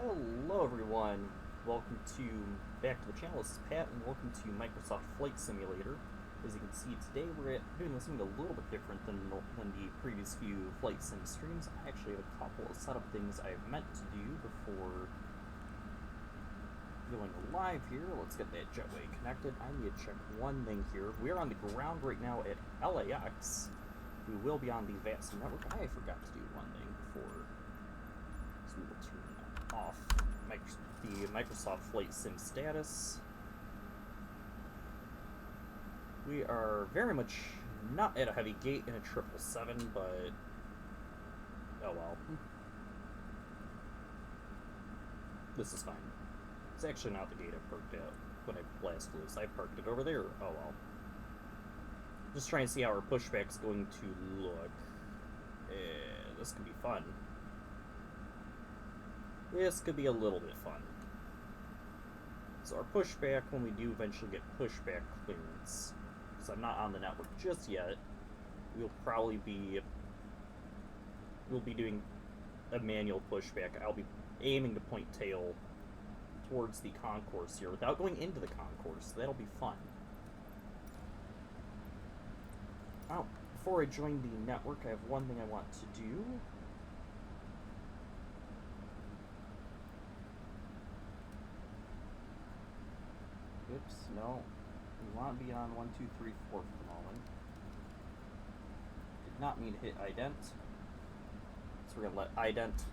Hello everyone, welcome back to the channel. This is Pat and welcome to Microsoft Flight Simulator. As you can see today we're doing something a little bit different than the previous few Flight Sim streams. I actually have a couple of setup things I meant to do before going live here. Let's get that jetway connected. I need to check one thing here. We're on the ground right now at LAX. We will be on the VATSIM network. I forgot to do one thing before, so we will turn off the Microsoft Flight Sim status. We are very much not at a heavy gate in a 777, but oh well. This is fine. It's actually not the gate I parked at when I last flew this. I parked it over there. Oh well. Just trying to see how our pushback's going to look. This could be fun. This could be a little bit fun. So our pushback, when we do eventually get pushback clearance, because I'm not on the network just yet, we'll be doing a manual pushback. I'll be aiming to point tail towards the concourse here without going into the concourse. That'll be fun. Oh, before I join the network, I have one thing I want to do. Oops, no. We want to be on 1, 2, 3, 4 for the moment. Did not mean to hit ident. So we're going to let ident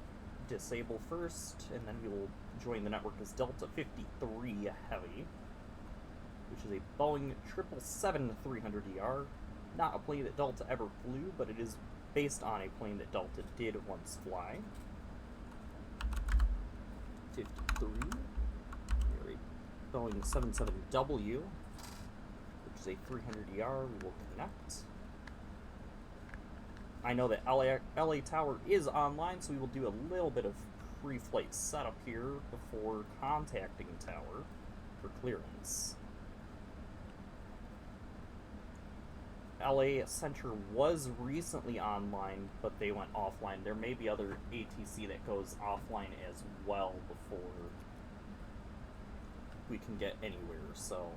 disable first, and then we will join the network as Delta 53 Heavy, which is a Boeing 777-300ER. Not a plane that Delta ever flew, but it is based on a plane that Delta did once fly. 53. Boeing 77W, which is a 300ER. We will connect. I know that LA Tower is online, so we will do a little bit of pre-flight setup here before contacting Tower for clearance. LA Center was recently online, but they went offline. There may be other ATC that goes offline as well before we can get anywhere, so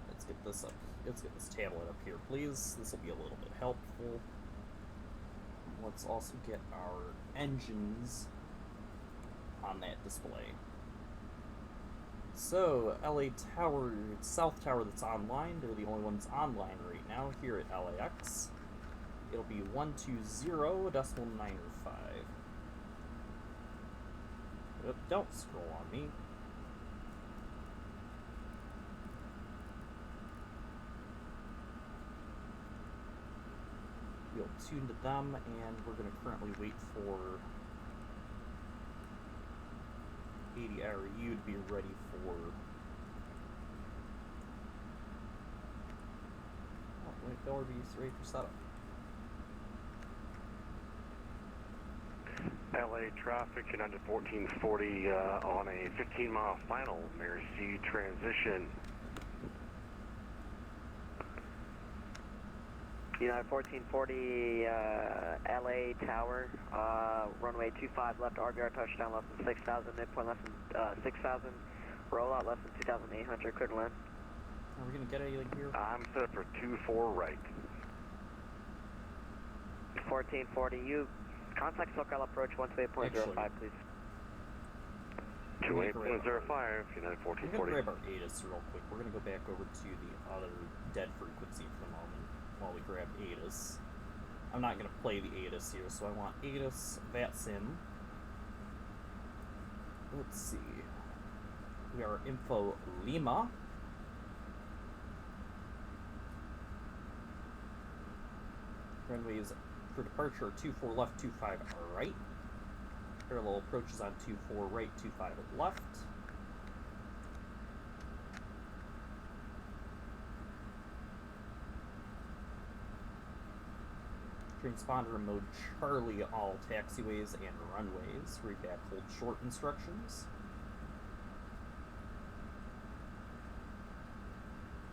let's get this up. Let's get this tablet up here, please. This will be a little bit helpful. Let's also get our engines on that display. So, LA Tower, South Tower that's online, they're the only ones online right now here at LAX. It'll be 120.905. Don't scroll on me. We'll tune to them, and we're going to currently wait for 80 RU to be ready for... Oh, wait, they'll be ready for setup. LA traffic, United 1440 on a 15-mile final, Mercy transition. United 1440, LA Tower, runway 25 left, RBR touchdown less than 6,000, midpoint less than 6,000, rollout less than 2,800, clear to land. Are we going to get anything here? I'm set up for 24 right. 1440, you contact SoCal approach 128.05, please. 28.05, United 1440. We're going to grab our ATIS real quick. We're going to go back over to the other dead frequency for the moment while we grab ATIS. I'm not going to play the ATIS here, so I want ATIS, VATSIM. Let's see. We are Info Lima. Runways for departure are 24 left, 25 right. Parallel approaches on 24 right, 25 left. Transponder mode Charlie, all taxiways and runways. Read back, hold short instructions.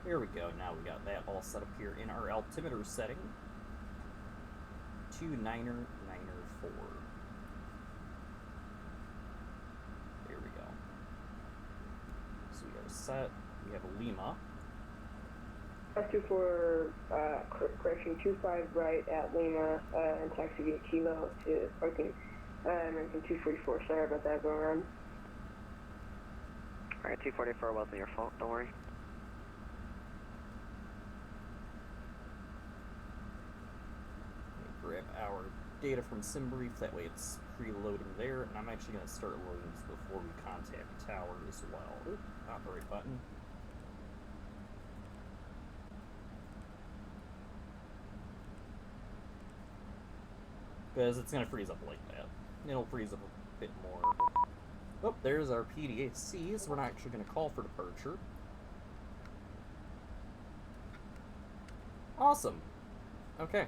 There we go, now we got that all set up here in our altimeter setting. 2994. set. We have a Lima. That's 24, correction, 25 right at Lima, and taxi via Kilo to parking, American 244. Sorry about that, going around. Alright, 244 wasn't your fault, don't worry. Grab our data from SimBrief, that way it's preloading there, and I'm actually going to start loading this before we contact tower as well. Oop, not the right button. Because it's going to freeze up like that. It'll freeze up a bit more. Oh, there's our PDAC, so we're not actually going to call for departure. Awesome. Okay.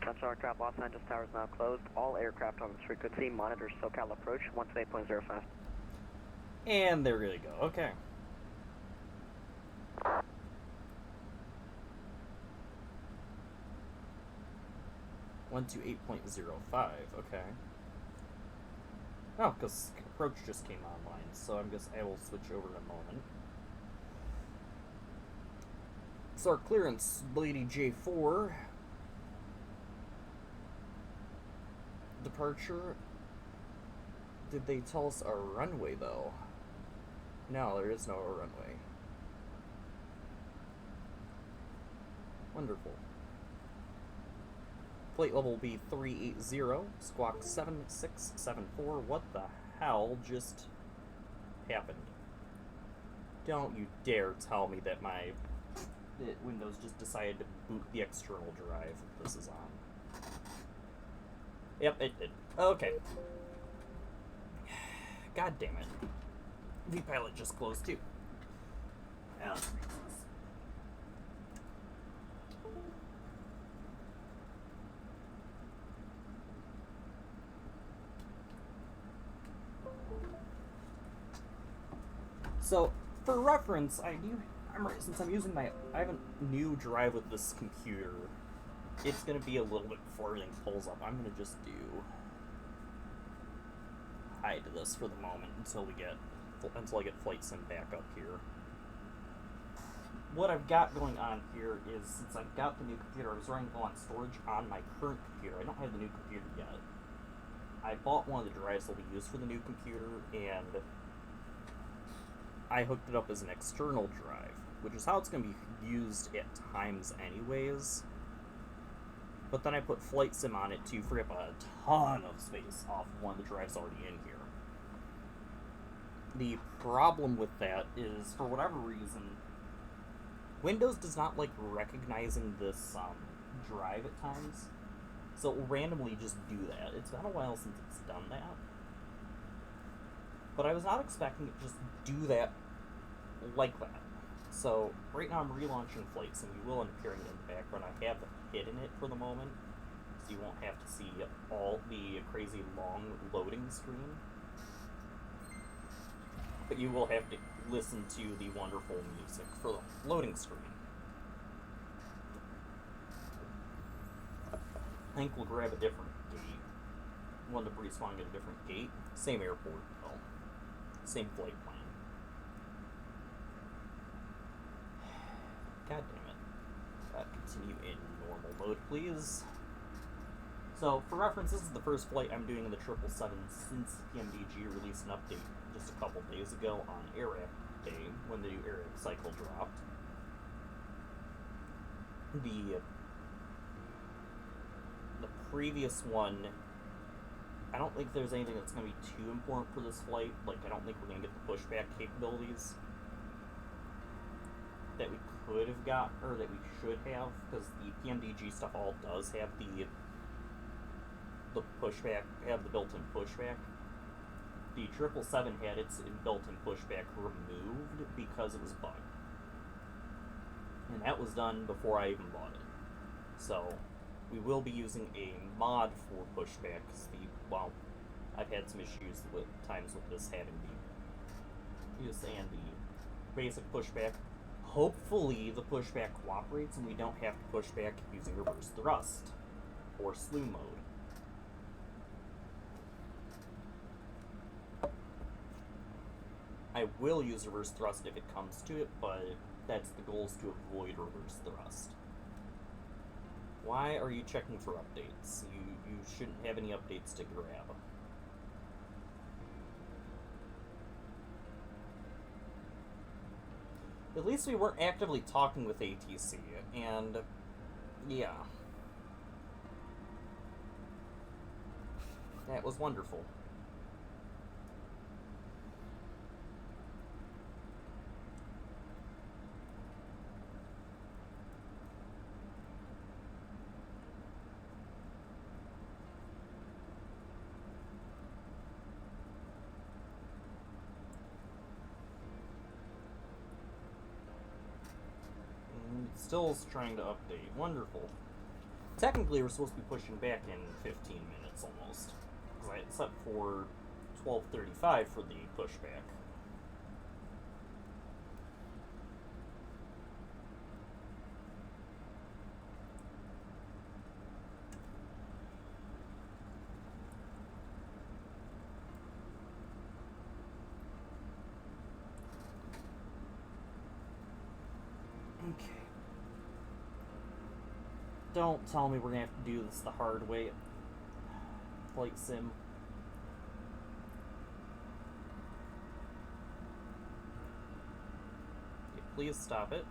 Touchdown aircraft, Los Angeles Tower is now closed. All aircraft on this frequency monitor SoCal approach 128.05. And there we go. Okay. One to 8.05. Okay. Oh, because approach just came online, so I guess I will switch over in a moment. So our clearance, Lady J4. Departure. Did they tell us our runway, though? No, there is no runway. Wonderful. Flight level will be 380, squawk 7674. What the hell just happened? Don't you dare tell me that that Windows just decided to boot the external drive that this is on. Yep, it did. Okay. God damn it. VPilot just closed too. Now let's read this. So, for reference, since I'm using I have a new drive with this computer, it's gonna be a little bit before everything pulls up. I'm gonna just do hide this for the moment until I get flight sim back up here. What I've got going on here is, since I've got the new computer, I was running low on storage on my current computer. I don't have the new computer yet. I bought one of the drives that will be used for the new computer, and I hooked it up as an external drive, which is how it's going to be used at times anyways. But then I put flight sim on it to free up a ton of space off one of the drives already in here. The problem with that is, for whatever reason, Windows does not like recognizing this drive at times, so it will randomly just do that. It's been a while since it's done that, but I was not expecting it to just do that like that. So right now I'm relaunching flights, and you will end up hearing it in the background. I have hidden it for the moment, so you won't have to see all the crazy long loading screen, but you will have to listen to the wonderful music for the loading screen. I think we'll grab a different gate. We'll end up respawning at a different gate. Same airport, though. Same flight plan. God damn it. Continue in normal mode, please. So, for reference, this is the first flight I'm doing in the 777 since PMDG released an update just a couple days ago on AirAct Day, when the new AirAct cycle dropped. The previous one, I don't think there's anything that's going to be too important for this flight. Like, I don't think we're going to get the pushback capabilities that we could have got, or that we should have, because the PMDG stuff all does have the pushback, have the built-in pushback. The 777 had its built-in pushback removed because it was bugged. And that was done before I even bought it. So, we will be using a mod for pushback, because I've had some issues with times with this having the basic pushback. Hopefully the pushback cooperates and we don't have to push back using reverse thrust or slew mode. I will use reverse thrust if it comes to it, but that's the goal, is to avoid reverse thrust. Why are you checking for updates? You shouldn't have any updates to grab. At least we weren't actively talking with ATC, and yeah. That was wonderful. Still trying to update. Wonderful. Technically, we're supposed to be pushing back in 15 minutes almost. Because I had set for 12:35 for the pushback. Okay. Don't tell me we're gonna have to do this the hard way. Flight sim. Okay, please stop it.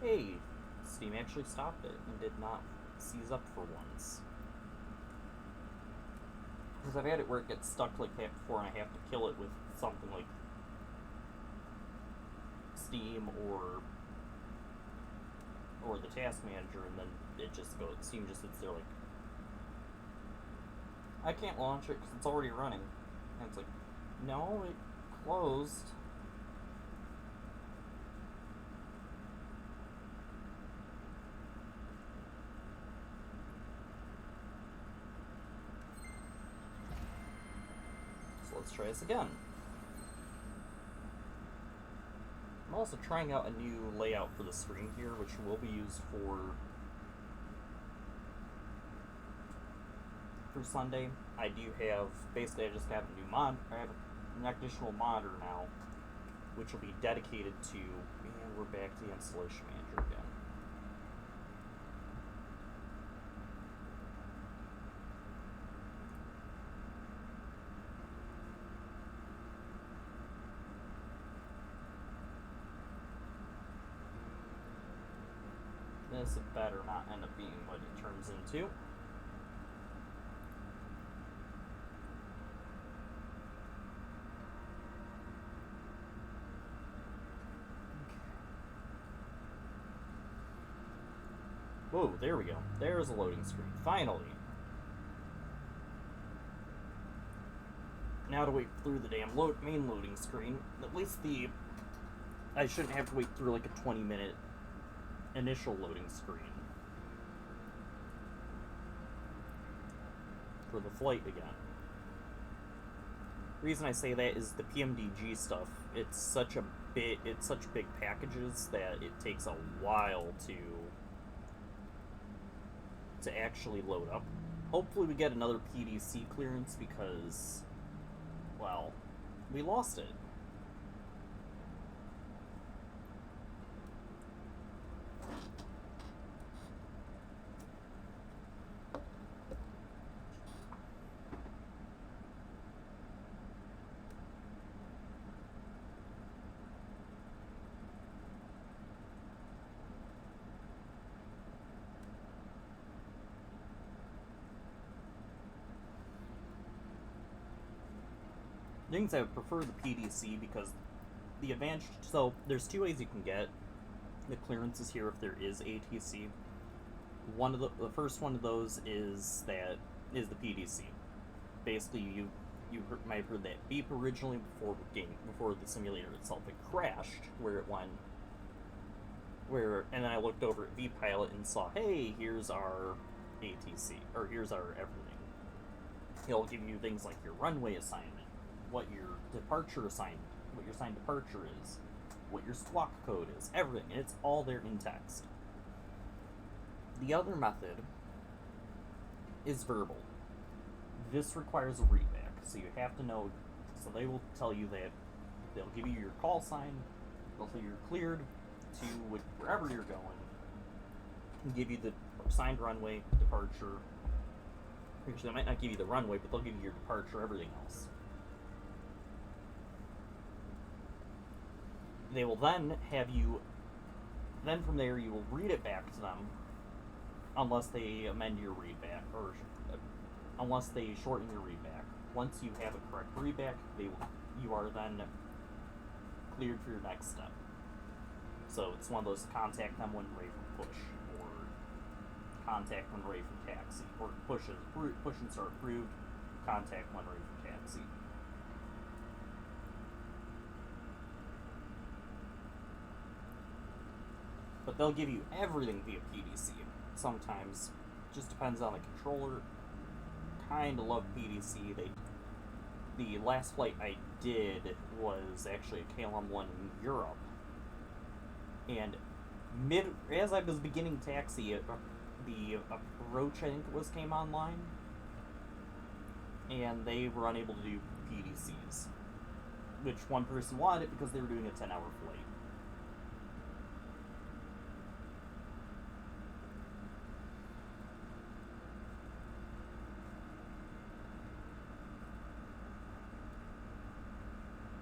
Hey, Steam actually stopped it and did not seize up for once. Because I've had it where it gets stuck like that before and I have to kill it with something like Steam or the task manager, and then it just goes, Steam just sits there like, I can't launch it because it's already running. And it's like, no, it closed. So let's try this again. I'm also trying out a new layout for the screen here, which will be used for Sunday. I do have, basically I just have a new mod, I have an additional modder now, which will be dedicated to, and we're back to the installation manager again. This better not end up being what it turns into. Whoa, there we go. There's a loading screen. Finally. Now to wait through the damn main loading screen. At least I shouldn't have to wait through like a 20-minute initial loading screen for the flight again. The reason I say that is the PMDG stuff, it's such big packages that it takes a while to actually load up. Hopefully we get another PDC clearance because, well, we lost it. Things I would prefer the PDC because the advantage, so there's two ways you can get the clearances here if there is ATC. One of the first one of those is the PDC. Basically, you might have heard that beep originally before the simulator itself had crashed, where it went, and then I looked over at vPilot and saw, hey, here's our ATC, or here's our everything. It'll give you things like your runway assignment, what your departure assignment, what your assigned departure is, what your squawk code is, everything, and it's all there in text. The other method is verbal. this requires a readback, so you have to know. So they will tell you that they'll give you your call sign, they'll say you're cleared to wherever you're going, and give you the assigned runway, departure. Actually, they might not give you the runway, but they'll give you your departure, everything else. They will then have you. Then from there, you will read it back to them, unless they amend your readback, or unless they shorten your readback. Once you have a correct readback, you are then cleared for your next step. So it's one of those contact them when ready for push, or contact when ready for taxi, or push and start approved, contact when ready for taxi. But they'll give you everything via PDC. Sometimes, just depends on the controller. Kinda love PDC. The last flight I did was actually a KLM1 in Europe, and as I was beginning taxi, the approach I think came online, and they were unable to do PDCs, which one person wanted it because they were doing a 10-hour flight.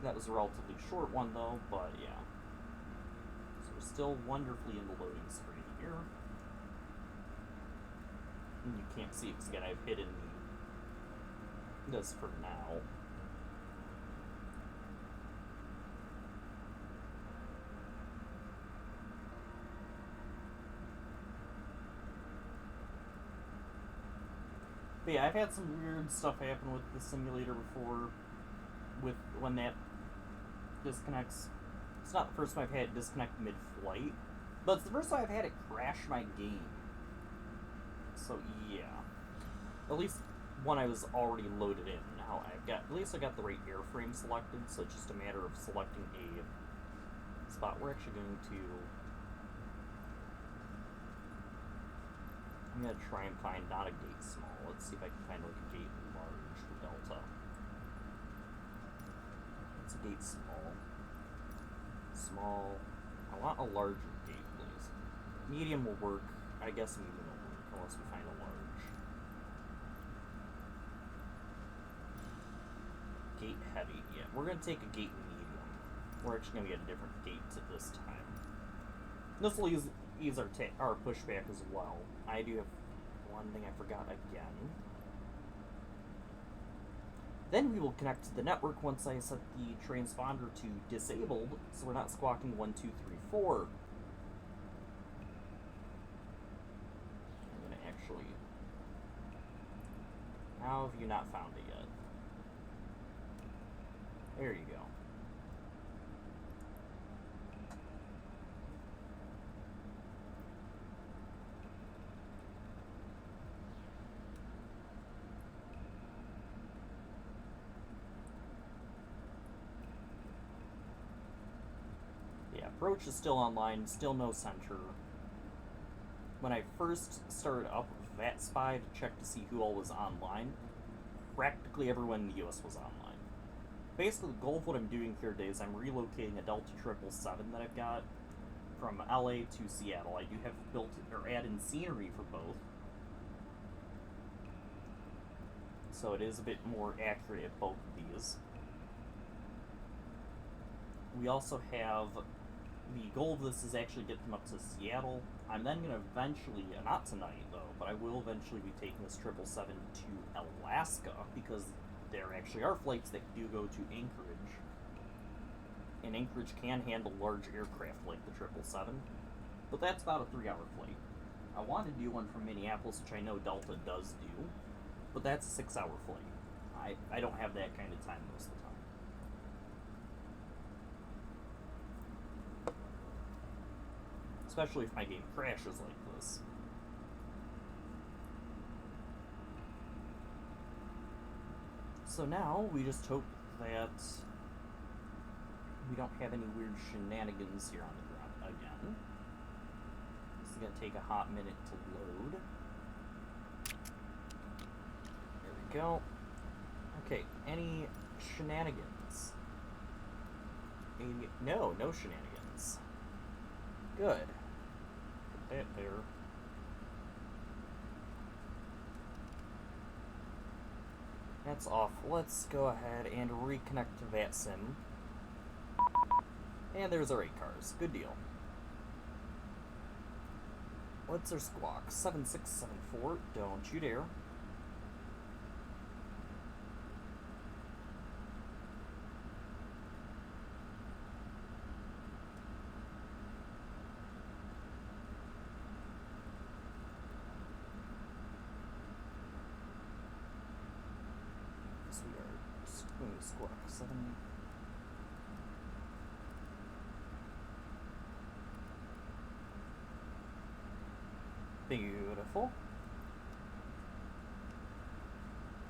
That was a relatively short one though, but yeah. So we're still wonderfully in the loading screen here. And you can't see it because again I've hidden this for now. But yeah, I've had some weird stuff happen with the simulator before, with when that disconnects. It's not the first time I've had it disconnect mid-flight, but it's the first time I've had it crash my game. So yeah, at least when I was already loaded in. Now at least I got the right airframe selected, so it's just a matter of selecting a spot. We're actually going to. I'm gonna try and find not a gate small. Let's see if I can find like a gate large for Delta. It's a gate small. Small. I want a larger gate, please. Medium will work. I guess medium will work unless we find a large. Gate heavy. Yeah, we're gonna take a gate medium. We're actually gonna get a different gate at this time. This will ease our pushback as well. I do have one thing I forgot again. Then we will connect to the network once I set the transponder to disabled, so we're not squawking 1, 2, 3, 4. I'm gonna actually. How have you not found it yet? There you go. Approach is still online, still no center. When I first started up VATSPI to check to see who all was online, practically everyone in the US was online. Basically, the goal of what I'm doing here today is I'm relocating a Delta 777 that I've got from LA to Seattle. I do have built or add-in scenery for both, so it is a bit more accurate at both of these. We also have. The goal of this is actually get them up to Seattle. I'm then going to eventually, not tonight though, but I will eventually be taking this 777 to Alaska, because there actually are flights that do go to Anchorage. And Anchorage can handle large aircraft like the 777, but that's about a 3-hour flight. I want to do one from Minneapolis, which I know Delta does do, but that's a 6-hour flight. I don't have that kind of time most of the time. Especially if my game crashes like this. So now, we just hope that we don't have any weird shenanigans here on the ground again. This is going to take a hot minute to load. There we go. Okay, any shenanigans? No shenanigans. Good. Put that there. That's off. Let's go ahead and reconnect to VATSIM. And there's our 8 cars. Good deal. What's our squawk? 7674. Don't you dare. So we are going to squawk 7. Beautiful.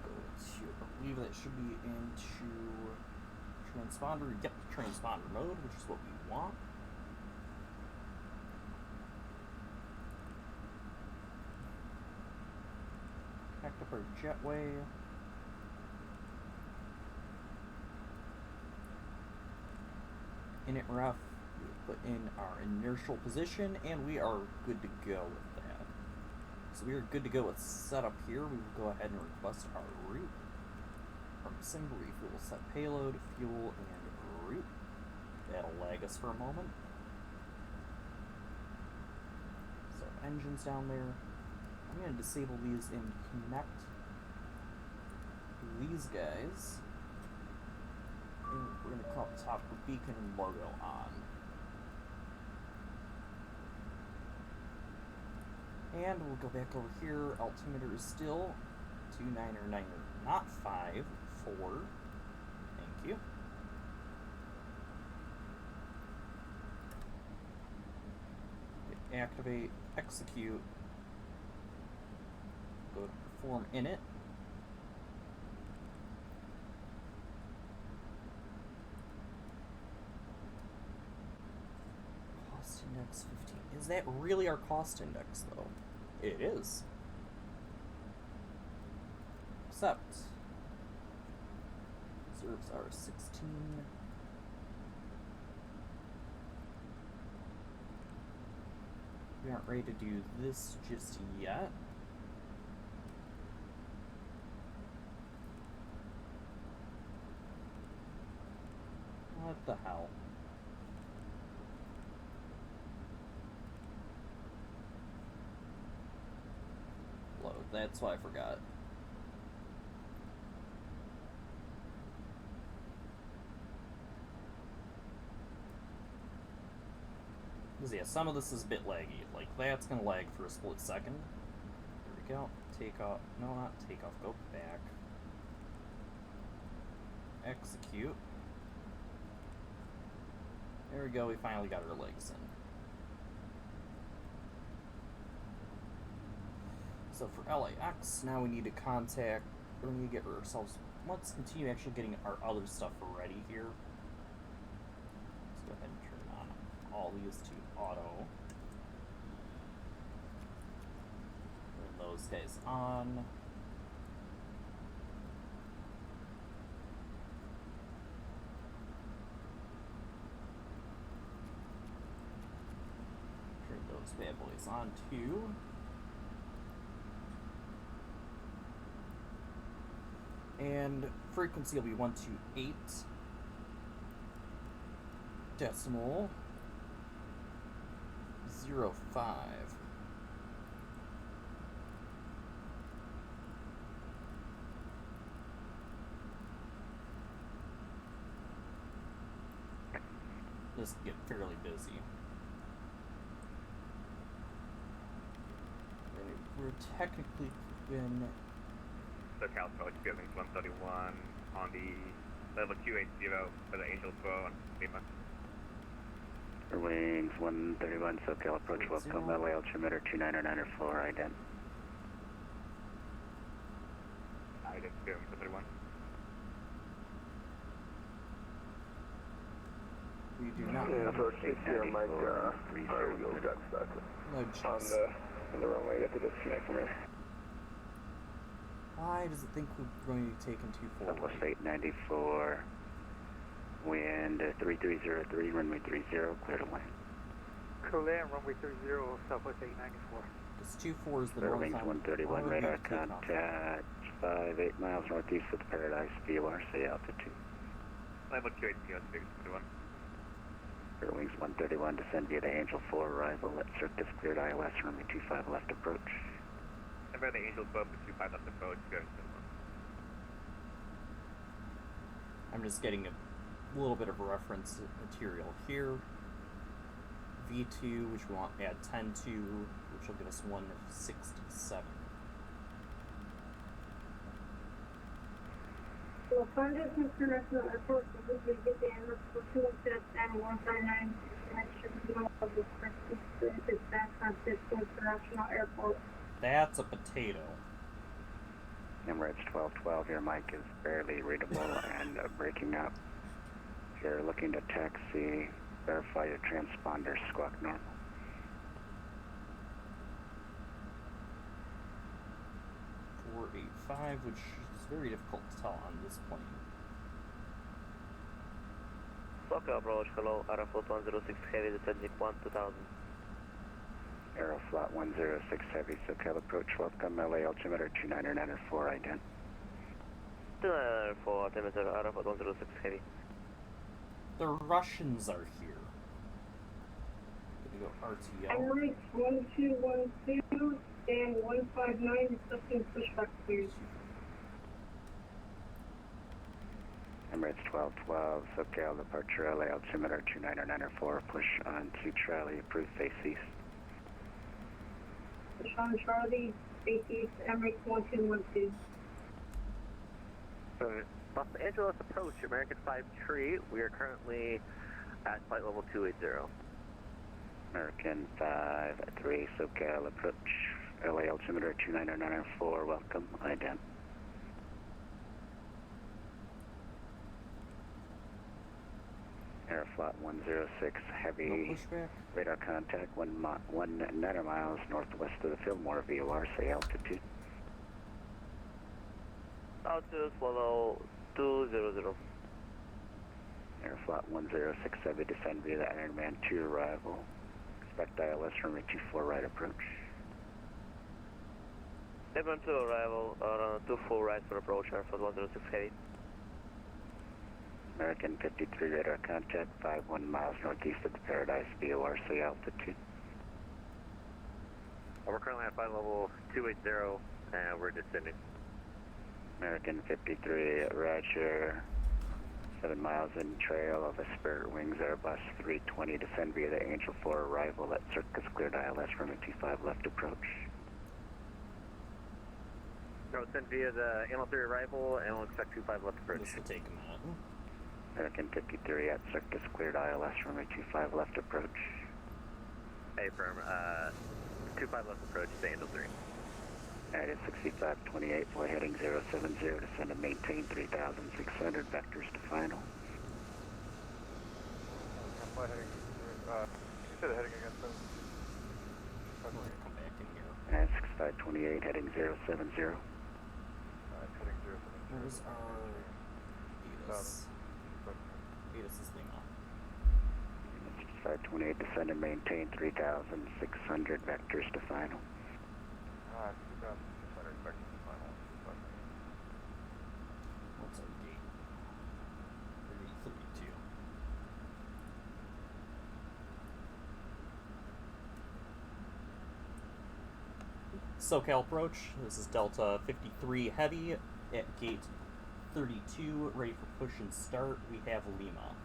Go to, I believe that should be into transponder. Yep, transponder mode, which is what we want. Connect up our jetway. Init ref. We put in our inertial position, and we are good to go with that. So we are good to go with setup here. We will go ahead and request our route from sim brief. We will set payload, fuel, and route. That'll lag us for a moment. So engines down there. I'm going to disable these and connect these guys. And we're going to call the top the beacon logo on. And we'll go back over here. Altimeter is still 299er, not 5, 4. Thank you. Hit activate, execute. Go to perform init. Cost index 15. Is that really our cost index, though? It is. Accept. Reserves are 16. We aren't ready to do this just yet. What the hell? Load. That's why I forgot. Because yeah, some of this is a bit laggy. Like, that's gonna lag for a split second. There we go. Take off. No, not take off. Go back. Execute. There we go. We finally got our legs in. So for LAX, now we need to contact, or we need to get ourselves, let's continue actually getting our other stuff ready here. Let's go ahead and turn on all these to auto. Turn those guys on. Turn those bad boys on too. And frequency will be 128 decimal 05. This can get fairly busy. We're technically been SoCal approach, buildings 131 on the level 280 for the Angel 12 on Lima. Wings 131, SoCal approach, welcome, LA altimeter 299er, floor ident. Ident, buildings 131. We do not. Yeah, approach 60 on Mike, our wheels got stuck no on the runway. You have to disconnect from here. Why does it think we're going to be taking 24 Southwest right? 894, wind 3303, runway 30, clear to land. KLAX, runway 30, Southwest 894. Because 24 is the Clear north wings on. 131, why would we radar take off? contact, 58 miles northeast of the Paradise, VOR, say altitude. Level QHC on 621. Clear wings 131, descend via the Angel 4, arrival at Circus, cleared ILS, runway 25, left approach. And for the Angel 12 to 25 left approach, go to I'm just getting a little bit of reference material here. V2, which we want to add 10 to, which will give us 167. Los Angeles International Airport, this will get the Air Force 216 and 159 connection of the Pacific San Francisco International Airport. That's a potato. Emirates 1212, your mic is barely readable and breaking up. If you're looking to taxi, verify your transponder squawk normal. 485, which is very difficult to tell on this plane. SoCal approach, hello, Aeroflot 106 Heavy, descending 2000. Aeroflot 106 Heavy, SoCal approach, welcome, LA altimeter 2994, ident. 2994, altimeter, Aeroflot 106 Heavy. The Russians are here. Gonna go RTO. Emirates 1212 and 159 accepting pushback cleared. Emirates 1212, SoCal departure, LA altimeter 2994, push on to Charlie, approved face east. Push on Charlie, face east, Emirates 1212. So, Los Angeles approach, American 53. We are currently at flight level 280. American 53, SoCal approach, LA altimeter 2994, welcome, ident. Aeroflot 106 Heavy, No pushback. radar contact 1 miles northwest of the Fillmore, VOR, say altitude. Altitude, follow 200. Aeroflot 106 Heavy, descend via the Ironman 2 arrival. Expect ILS runway 24 right approach. Airman 2 arrival, 24 right for approach, Airflow 106 Heavy. American 53 radar contact 51 miles northeast of the Paradise, VOR, say altitude. We're currently at flight level 280 and we're descending. American 53, roger. 7 miles in trail of a Spirit Wings Airbus 320, descend via the Angel 4 arrival at Circus, cleared ILS, runway 25 left approach. No, send via the Angel 3 arrival and we'll expect 25 left approach. This will take a minute. American 53 at Circus, cleared ILS, runway 25 left approach. Hey, firm, 25 left approach to Angel 3. United 6528, boy heading 070, descend and maintain 3,600, vectors to final. Flight heading, can you say the heading again, sir? We're gonna come back in here. United 6528, heading 070. Heading 070. Where's our ATIS? ATIS is Lima. 6528, descend and maintain 3,600, vectors to final. 2,600 vectors to final. What's our gate? 32. SoCal approach. This is Delta 53 Heavy at gate 32, ready for push and start. We have Lima.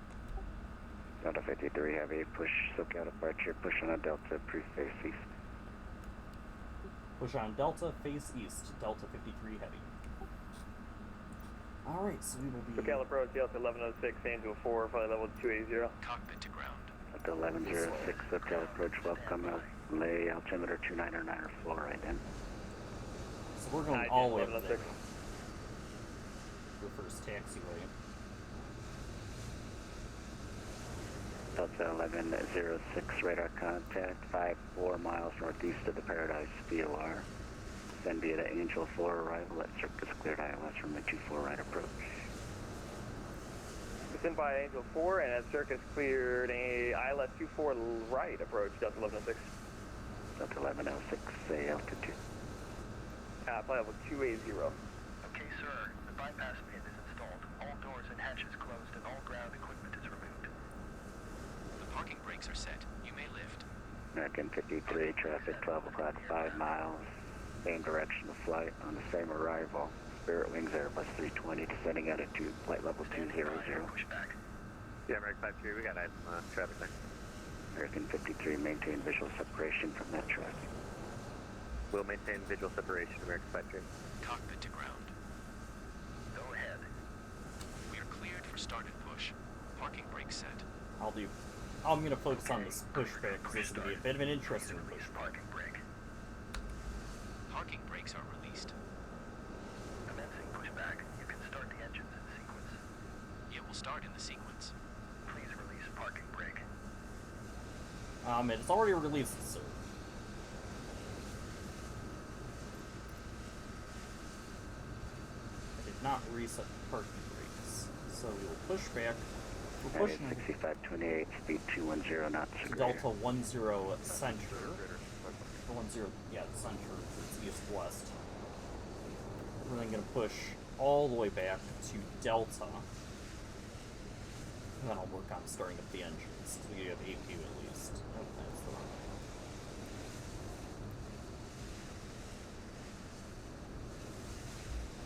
Delta 53 Heavy, push SoCal departure, push on a Delta, approved face east. Push on Delta, face east. Delta 53 Heavy. Alright, so we will be... SoCal approach, Delta 1106, Angel 4, flight level 280. Cockpit to ground. Delta 1106, SoCal approach, welcome, LA altimeter 2994, ident. So we're going all the way up there. The first taxiway. Delta 1106, radar contact 54 miles northeast of the Paradise, VOR. descend via the Angel 4 arrival at Circus cleared ILS from the 24 right approach. Descend by Angel 4 and at Circus cleared a ILS 24 right approach, Delta 1106. Delta 1106, say altitude. Flight level 280. Okay, sir. The bypass pin is installed. All doors and hatches closed and all ground equipment is removed. The parking brakes are set. You may lift. American 53, traffic 12 o'clock, 5 miles. Same direction of flight on the same arrival. Spirit Wings Airbus 320 descending altitude, flight level 200. Yeah, American 53, we got traffic there. American 53, maintain visual separation from that traffic. We'll maintain visual separation, American 53. Cockpit to ground. Go ahead. We are cleared for start and push. Parking brake set. I'm gonna focus on this pushback because this is gonna be a bit of an interesting pushback. Parking brake. Parking brakes are released. Commencing pushback. You can start the engines in sequence. It will start in the sequence. Please release parking brake. It's already released, sir. I did not reset the parking brakes, so we will push back. We're pushing 6528, speed 210 knots. Delta 10 center. Or 10, yeah, the center. It's east-west. We're then going to push all the way back to Delta. And then I'll work on starting up the engines, so we have APU at least. Oh, that's the wrong way.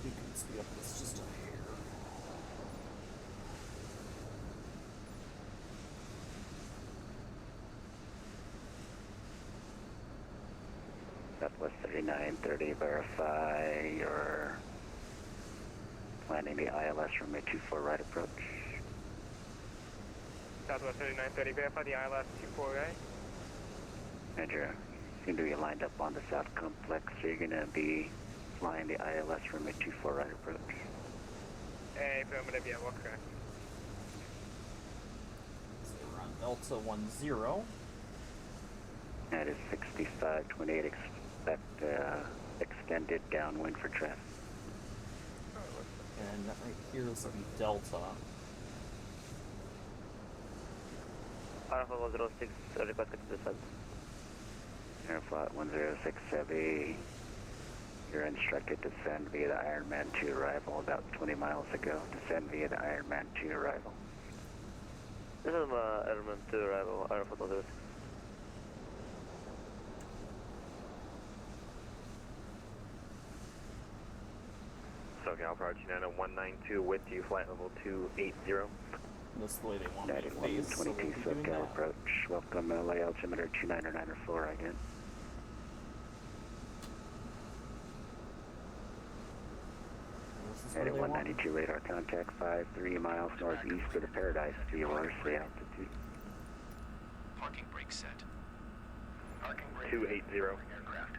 We can speed up this just a hair. Southwest 3930, verify you're planning the ILS from a 24 right approach. Southwest 3930, verify the ILS 24 right. Roger. Seem to be lined up on the south complex, so you're going to be flying the ILS from a 24 right approach. Affirmative, yeah, well, correct. So we're on Delta 10. That is 6528, expect extended downwind for traffic. And right here is the Delta. Alpha 106, request to descend. Airflight 106 Heavy, you're instructed to descend via the Ironman 2 arrival about 20 miles ago. Descend via the Ironman 2 arrival. This is Ironman 2 arrival, Alpha 106. SoCal Approach 192 with you, flight level 280. This is the way they want me to United face, so we'll 122 be doing SoCal that. approach. Welcome, LA altimeter 29904 again. This is where United they want me. 192 radar contact 53 miles northeast of the Paradise VORC altitude. Parking brake set. Parking brake. 280. Aircraft.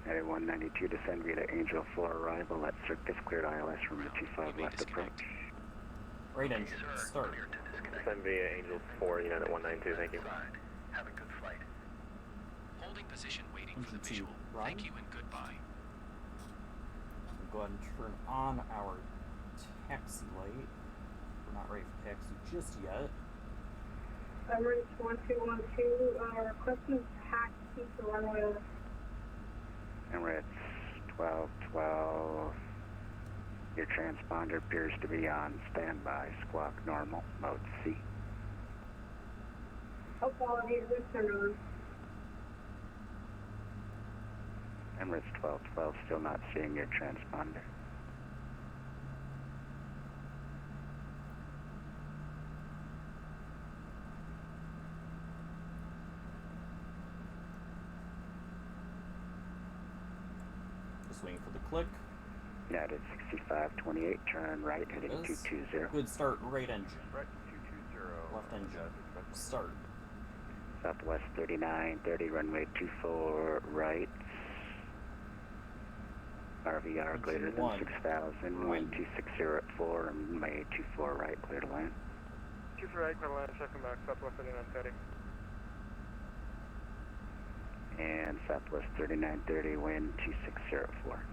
United 192 descend via the Angel 4 arrival at Circus cleared ILS from the 25 left approach. Right engine, start. Clear to disconnect. Send via Angel 4, United 192, thank you. Have a good flight. Holding position waiting for the Engine visual. two, run. Thank you and goodbye. We'll go ahead and turn on our taxi light. We're not ready for taxi just yet. Emirates 1212, requesting taxi to runway. Emirates 1212. Your transponder appears to be on standby. Squawk normal, mode C. Apologies, this turned on. Emirates 1212, still not seeing your transponder. Just waiting for the click. United 6528, turn right, heading Yes. 220. Good start, right engine. Right, 220. Left engine. Start. Southwest 3930, runway 24 right. RVR greater than One. 6,000, wind 260 at 4, and runway 24 right, clear to land. 24 right, clear to land, checking back, Southwest 3930. And Southwest 3930, wind 2604.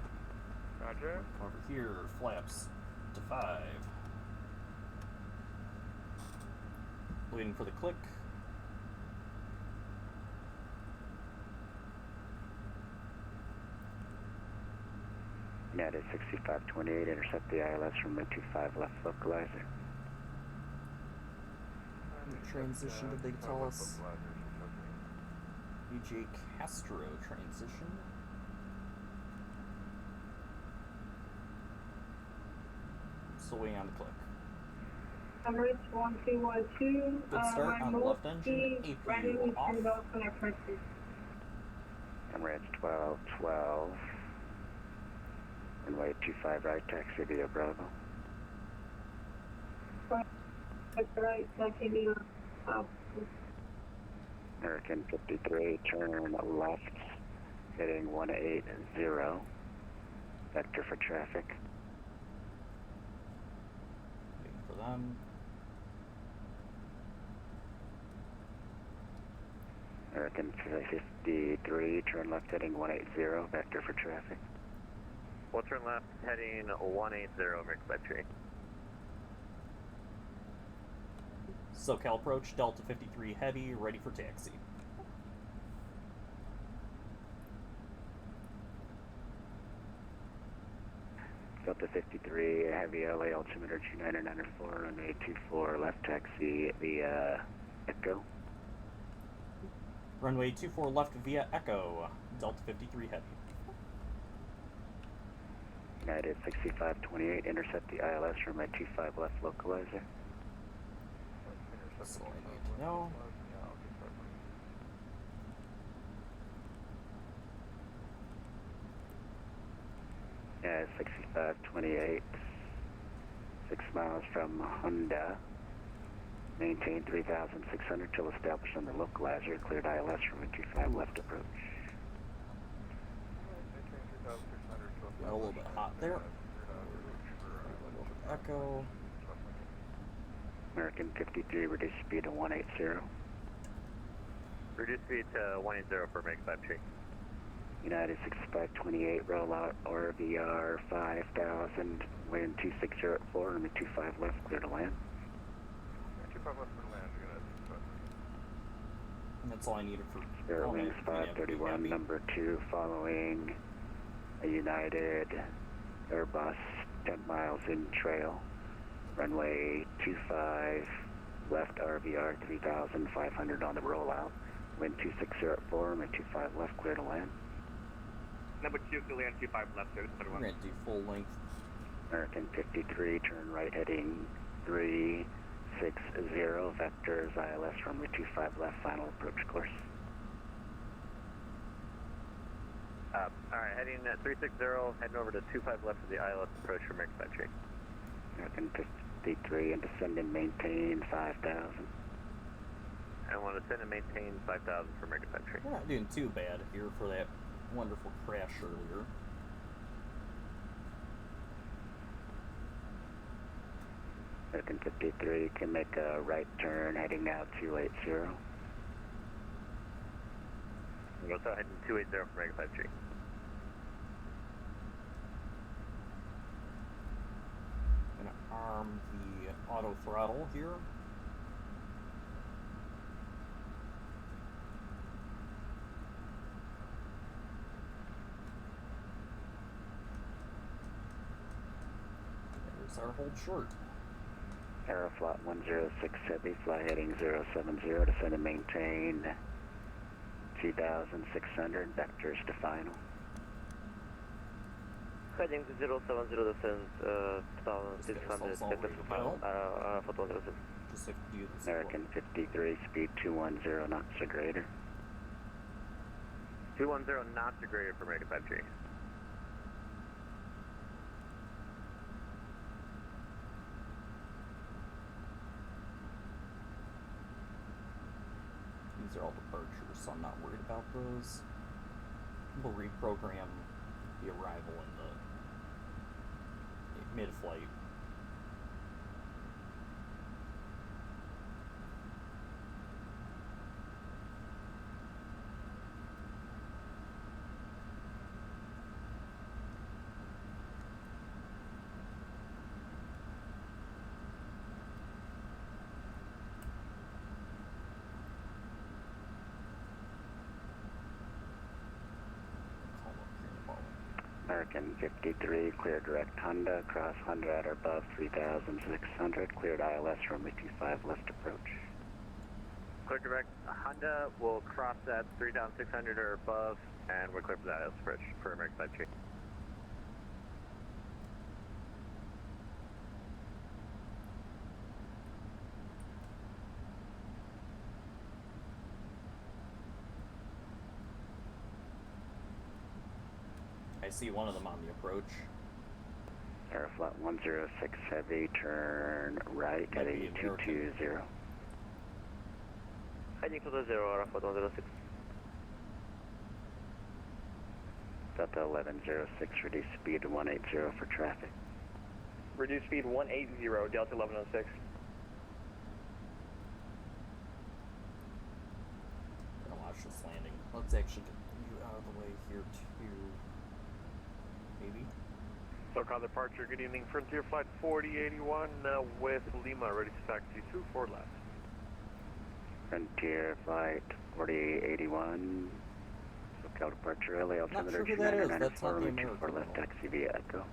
Roger. Over here, flaps to 5. Waiting for the click. United 6528, intercept the ILS from the 25 left localizer. What transition did they tell us? UJ Castro transition. Still waiting on the click. Emirates 1212. Good start on the left engine. APU off. Emirates 1212. Runway 25 right, taxi via Bravo. Right, taxi via American 53, turn left, heading 180, vector for traffic. Waiting for them. American 53, turn left, heading 180, vector for traffic. We'll turn left, heading 180, American 53. SoCal approach, Delta 53 heavy, ready for taxi. Delta 53, heavy LA altimeter 2994, runway 24, left taxi via Echo. Runway 24 left via Echo, Delta 53 heavy. United 6528, intercept the ILS from my 25 left localizer. That's all I need to know. Yeah, 6528, 6 miles from Honda. Maintain 3,600 till established on the localizer. Cleared ILS from a 25 left approach. Got a little bit hot there. Echo. American 53, reduce speed to 180. Reduce speed to 180 for American 53. United 6528, rollout RVR 5000, wind 260 at 4, and the 25 left, clear to land. 25 left for land, And that's all I needed for Wings 531, number 2, following a United Airbus, 10 miles in trail. Runway 25, left RVR 3,500 on the rollout. Wind 260 at 4, and 25 left, clear to land. Number 2, clear land 25 left, We're going to do full length. American 53, turn right heading 360, vectors ILS runway 25 left, final approach course. Alright, heading 360, heading over to 25 left of the ILS approach for American 53. American 53 and descend and maintain 5,000. I want to send and maintain 5,000 for American 53. We're not doing too bad here for that wonderful crash earlier. American 53 can make a right turn heading now 280. We'll start heading 280 for American 53. Gonna arm the auto throttle here. There's our hold short. Aeroflot 106 Heavy, fly heading 070, descend and maintain 2,600, vectors to final. Heading to 070, descend 2,600, vectors to final, Aeroflot 106. Just like you this American 53, speed 210 knots or greater. 210 knots or greater for American 53. These are all departures, so I'm not worried about those. We'll reprogram the arrival in the mid-flight. American 53, clear direct Honda, cross Honda at or above 3,600, cleared ILS runway 25 left approach. Clear direct Honda will cross at 3,600 or above, and we're clear for that ILS approach for American 53. I see one of them on the approach. Aeroflot 106 heavy, turn right at 8220. Heading to the 0, Aeroflot 106. Delta 1106, reduce speed to 180 for traffic. Reduce speed 180, Delta 1106. I'm gonna watch this landing. Let's actually get you out of the way here too. Maybe. SoCal departure, good evening. Frontier Flight 4081 with Lima, ready to taxi 24 left. Frontier Flight 4081, SoCal departure, LA altimeter Not sure who that is. That's not the 24 American left, taxi via Echo.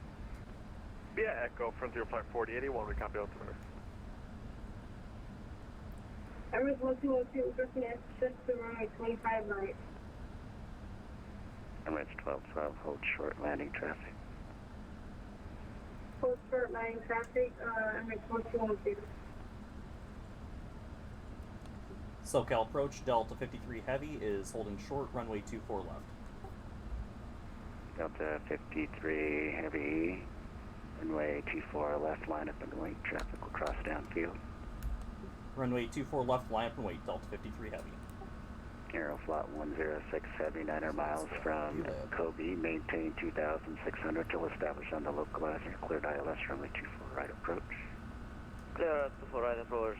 Via Echo, Frontier Flight 4081, we copy altimeter. Emirates 1212, requesting access to runway 25 right. Emirates 1212, hold short landing traffic. Hold short landing traffic, Emirates 1212. SoCal approach, Delta 53 Heavy is holding short, runway 24 left. Delta 53 Heavy, runway 24 left, line up and wait, traffic will cross downfield. Runway 24 left, line up and wait, Delta 53 Heavy. Aeroflot 106 Heavy, 900 miles from Kobe, maintain 2,600 till established on the localizer, cleared ILS runway 24 right approach. Clear 24 right approach,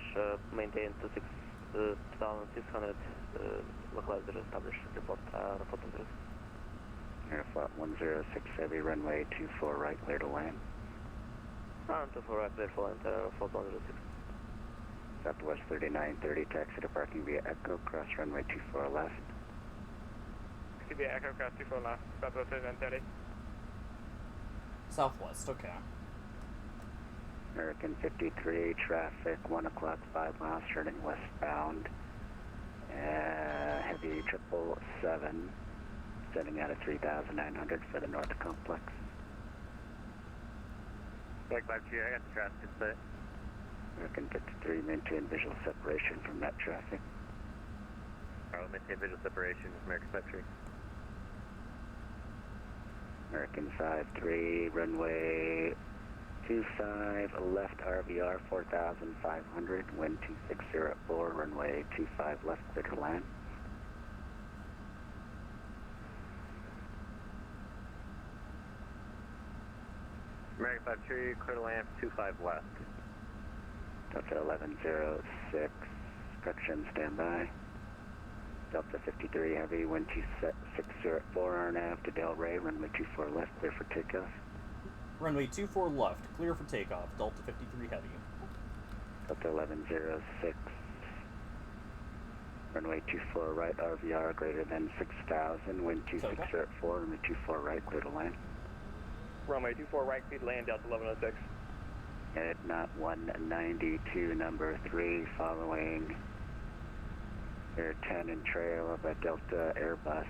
maintain 2,600, localizer established, report, report on this. Aeroflot 106 Heavy, runway 24 right, clear to land. 24 right, clear for land, Aeroflot 106. Southwest 3930, taxi to parking via Echo, cross runway 24 left. Taxi via Echo, cross 24 left, Southwest 3930. Southwest, okay. American 53, traffic 1 o'clock, 5 miles, turning westbound. Heavy 777, setting out at 3,900 for the North Complex. Black 53, I got the traffic in sight. American 53, maintain visual separation from that traffic. Alright, maintain visual separation with American 53. American 53, runway 25 left, RVR 4,500, wind 260 at 4, runway 25 left, clear to land. American 53, clear to land, 25 left. Delta 1106, correction, standby. Delta 53 Heavy, wind 260 at 4, RNAV to Del Rey, runway 24 left, clear for takeoff. Runway 24 left, clear for takeoff, Delta 53 Heavy. Delta 1106, runway 24 right, RVR greater than 6,000, wind 260 at 4, runway 24 right, clear to land. Runway 24 right, clear to land, Delta 1106. At knot 192, number 3, following Air 10 and trail of a Delta Airbus,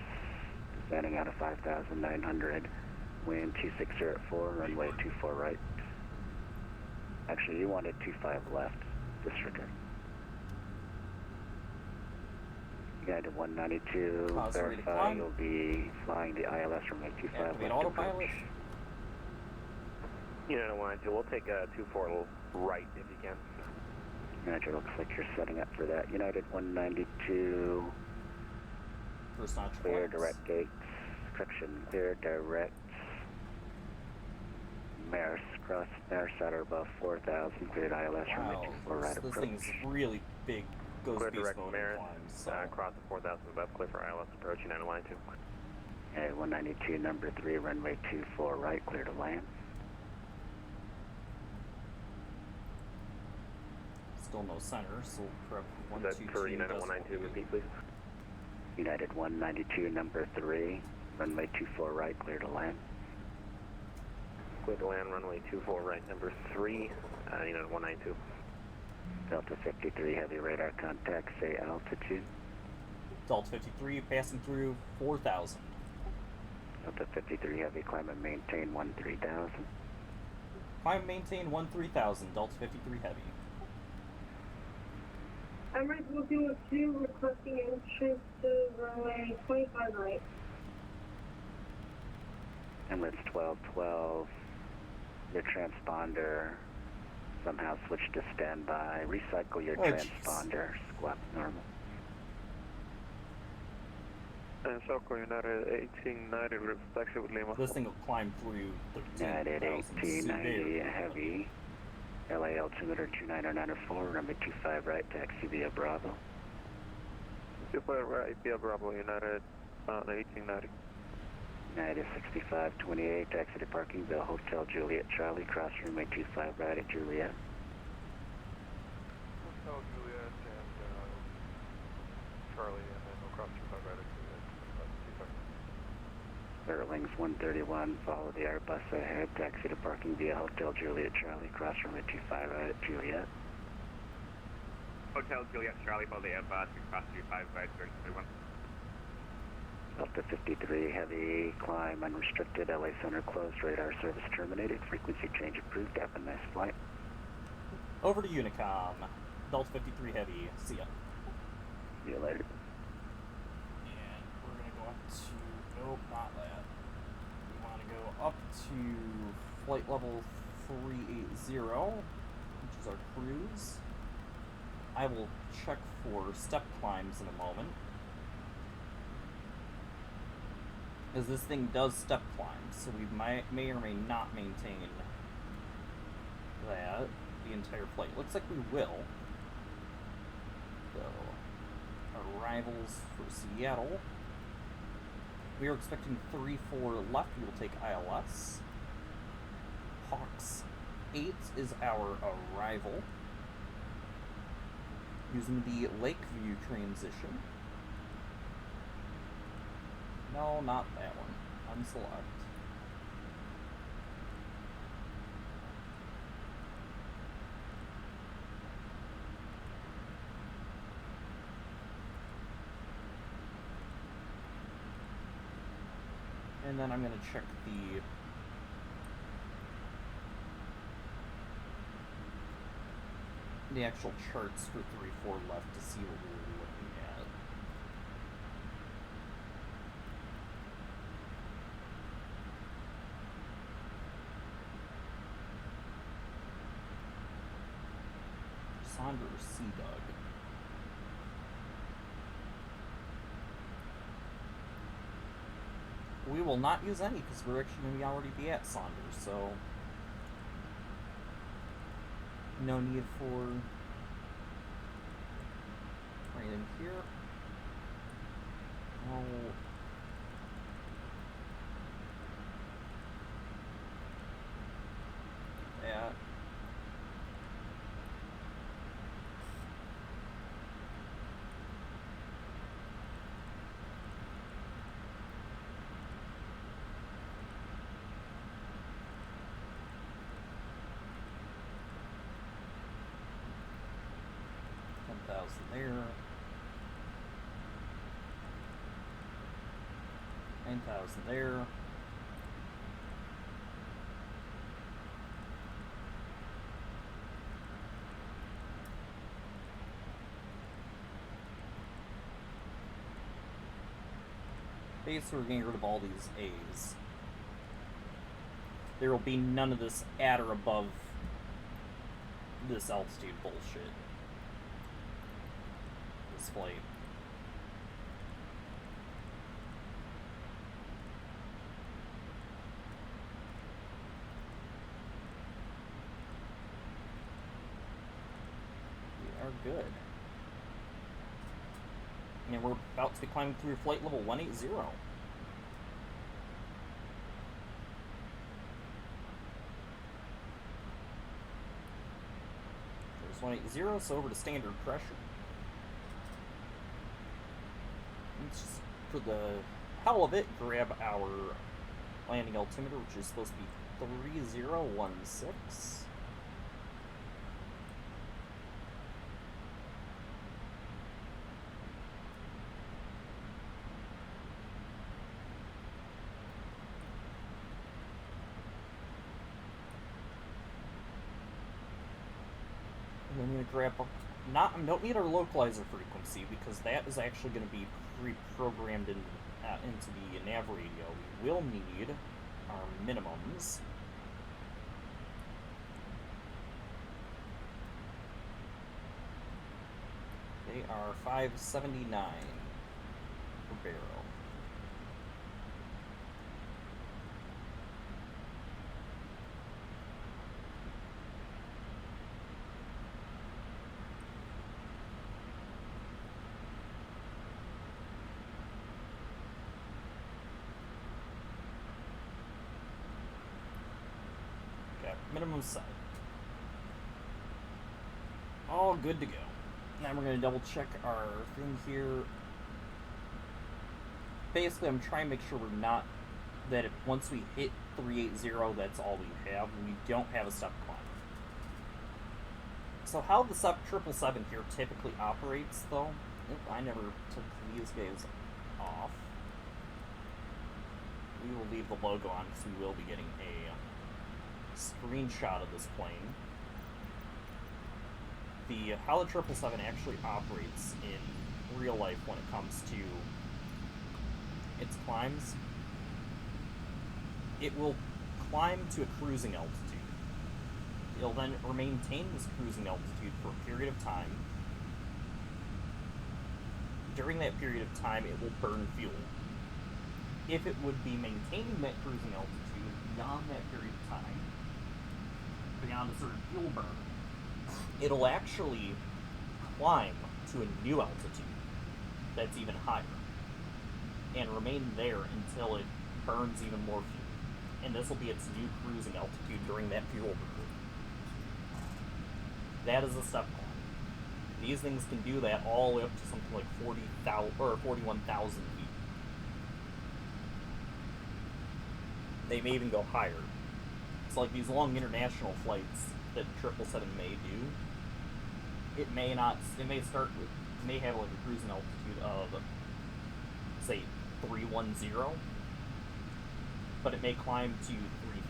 descending out of 5,900, wind 260 at 4, runway 24 right. Actually, you wanted 25 left, disregard. United 192, verify you'll be flying the ILS runway 25 left approach. United 192, we'll take a 24 right if you can. Roger, looks like you're setting up for that. United 192, First notch clear flags. direct gates, correction, clear direct Maris, cross Maris at or above 4,000, cleared ILS runway 24 right approach. This thing's really big, goes Clear beast direct mode Maris, climbs, so. cross the 4,000 above, clear for ILS approach, United 192. United 192, number 3, runway 24 right, clear to land. Still no center, so prep 1, Is 2, that for 2, United 192, repeat please. United 192, number 3, runway 24 right, clear to land. clear to land runway 24 right number 3, unit 192. Delta 53 heavy radar contact, say altitude. Delta 53 passing through 4,000. Delta 53 heavy, climb and maintain 13,000. Climb maintain 13,000, Delta 53 heavy. Emirates will do a 2 requesting entrance to runway 25 right. Emirates 1212, your transponder somehow switched to standby. Recycle your transponder, squawk normal. And South United 1890, taxi with Lima. This thing will climb through 13,000. United 1890 heavy. LA altimeter 2994, runway 25 right, taxi via Bravo. 25 right, via Bravo, United 1890. United 6528, taxi to Parkingville Hotel Juliet Charlie, cross runway 25 right at Juliet. Hotel Juliet and Charlie, and then we'll cross 25 right at Juliet. Wings 131, follow the Airbus ahead, taxi to parking via Hotel Juliet Charlie, cross runway 25 right at Juliet. Hotel Juliet Charlie, follow the Airbus, cross 25 right, 31. Delta 53, heavy, climb unrestricted, LA Center closed, radar service terminated, frequency change approved, have a nice flight. Over to Unicom, Delta 53 heavy, see ya. See you later. And we're gonna go up to, nope, not that. We wanna go up to flight level 380, which is our cruise. I will check for step climbs in a moment. Because this thing does step climb, so we may or may not maintain that the entire flight. Looks like we will. So, arrivals for Seattle. We are expecting 3-4 left. We will take ILS. Hawks 8 is our arrival. Using the Lakeview transition. No, not that one. Unselect. And then I'm going to check the actual charts for 3-4 left to see what we're looking at. Sandra or Sea-Dug? We will not use any because we're actually going to already be at Saunders, so no need for anything here. No. Yeah. There. 9,000 there. Okay, so we're getting rid of all these A's. There will be none of this at or above this altitude bullshit. Flight. We are good. And we're about to be climbing through flight level 180. There's 180, so over to standard pressure. Just for the hell of it, grab our landing altimeter, which is supposed to be 3016. And I'm going to grab I don't need our localizer frequency because that is actually going to be pre-programmed into the nav radio. We will need our minimums. They are 579 per barrel. Minimum set. All good to go. Now we're going to double check our thing here. Basically, I'm trying to make sure we're not, that if once we hit 380, that's all we have. We don't have a step climb. So how the 777 here typically operates, though, I never took these guys off. We will leave the logo on because we will be getting a screenshot of this plane. How the 777 actually operates in real life when it comes to its climbs, it will climb to a cruising altitude. It'll then maintain this cruising altitude for a period of time. During that period of time, it will burn fuel. If it would be maintaining that cruising altitude beyond that period of time, beyond a certain fuel burn, it'll actually climb to a new altitude that's even higher and remain there until it burns even more fuel. And this will be its new cruising altitude during that fuel burn. That is a step climb. These things can do that all the way up to something like 40,000 or 41,000 feet. They may even go higher. It's like these long international flights that 777 may do. It may not. It may start with. May have like a cruising altitude of, say, 310, but it may climb to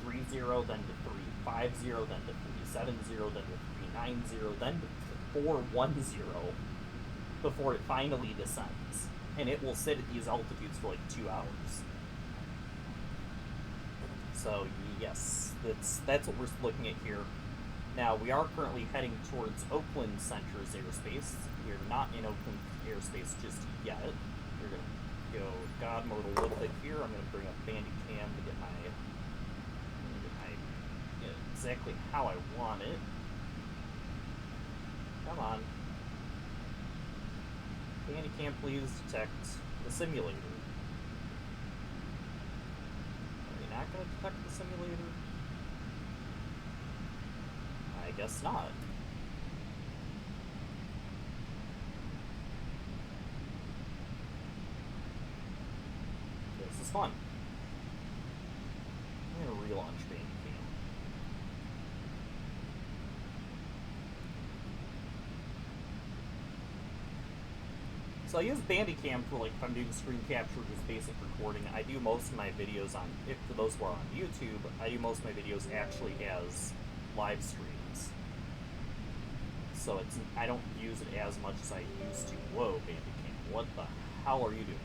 330, then to 350, then to 370, then to 390, then to 410, before it finally descends, and it will sit at these altitudes for like 2 hours. So yes, that's what we're looking at here. Now, we are currently heading towards Oakland Center's airspace. We're not in Oakland airspace just yet. We're going to go God mode a little bit here. I'm going to bring up Bandicam to get exactly how I want it. Come on. Bandicam, please detect the simulator. Are we not going to detect the simulator? I guess not. This is fun. I'm gonna relaunch Bandicam. So I use Bandicam for like if I'm doing screen capture, just basic recording. I do most of my videos on, for those who are on YouTube, I do most of my videos actually as live streams. So I don't use it as much as I used to. Whoa, Bandicam, what the hell are you doing?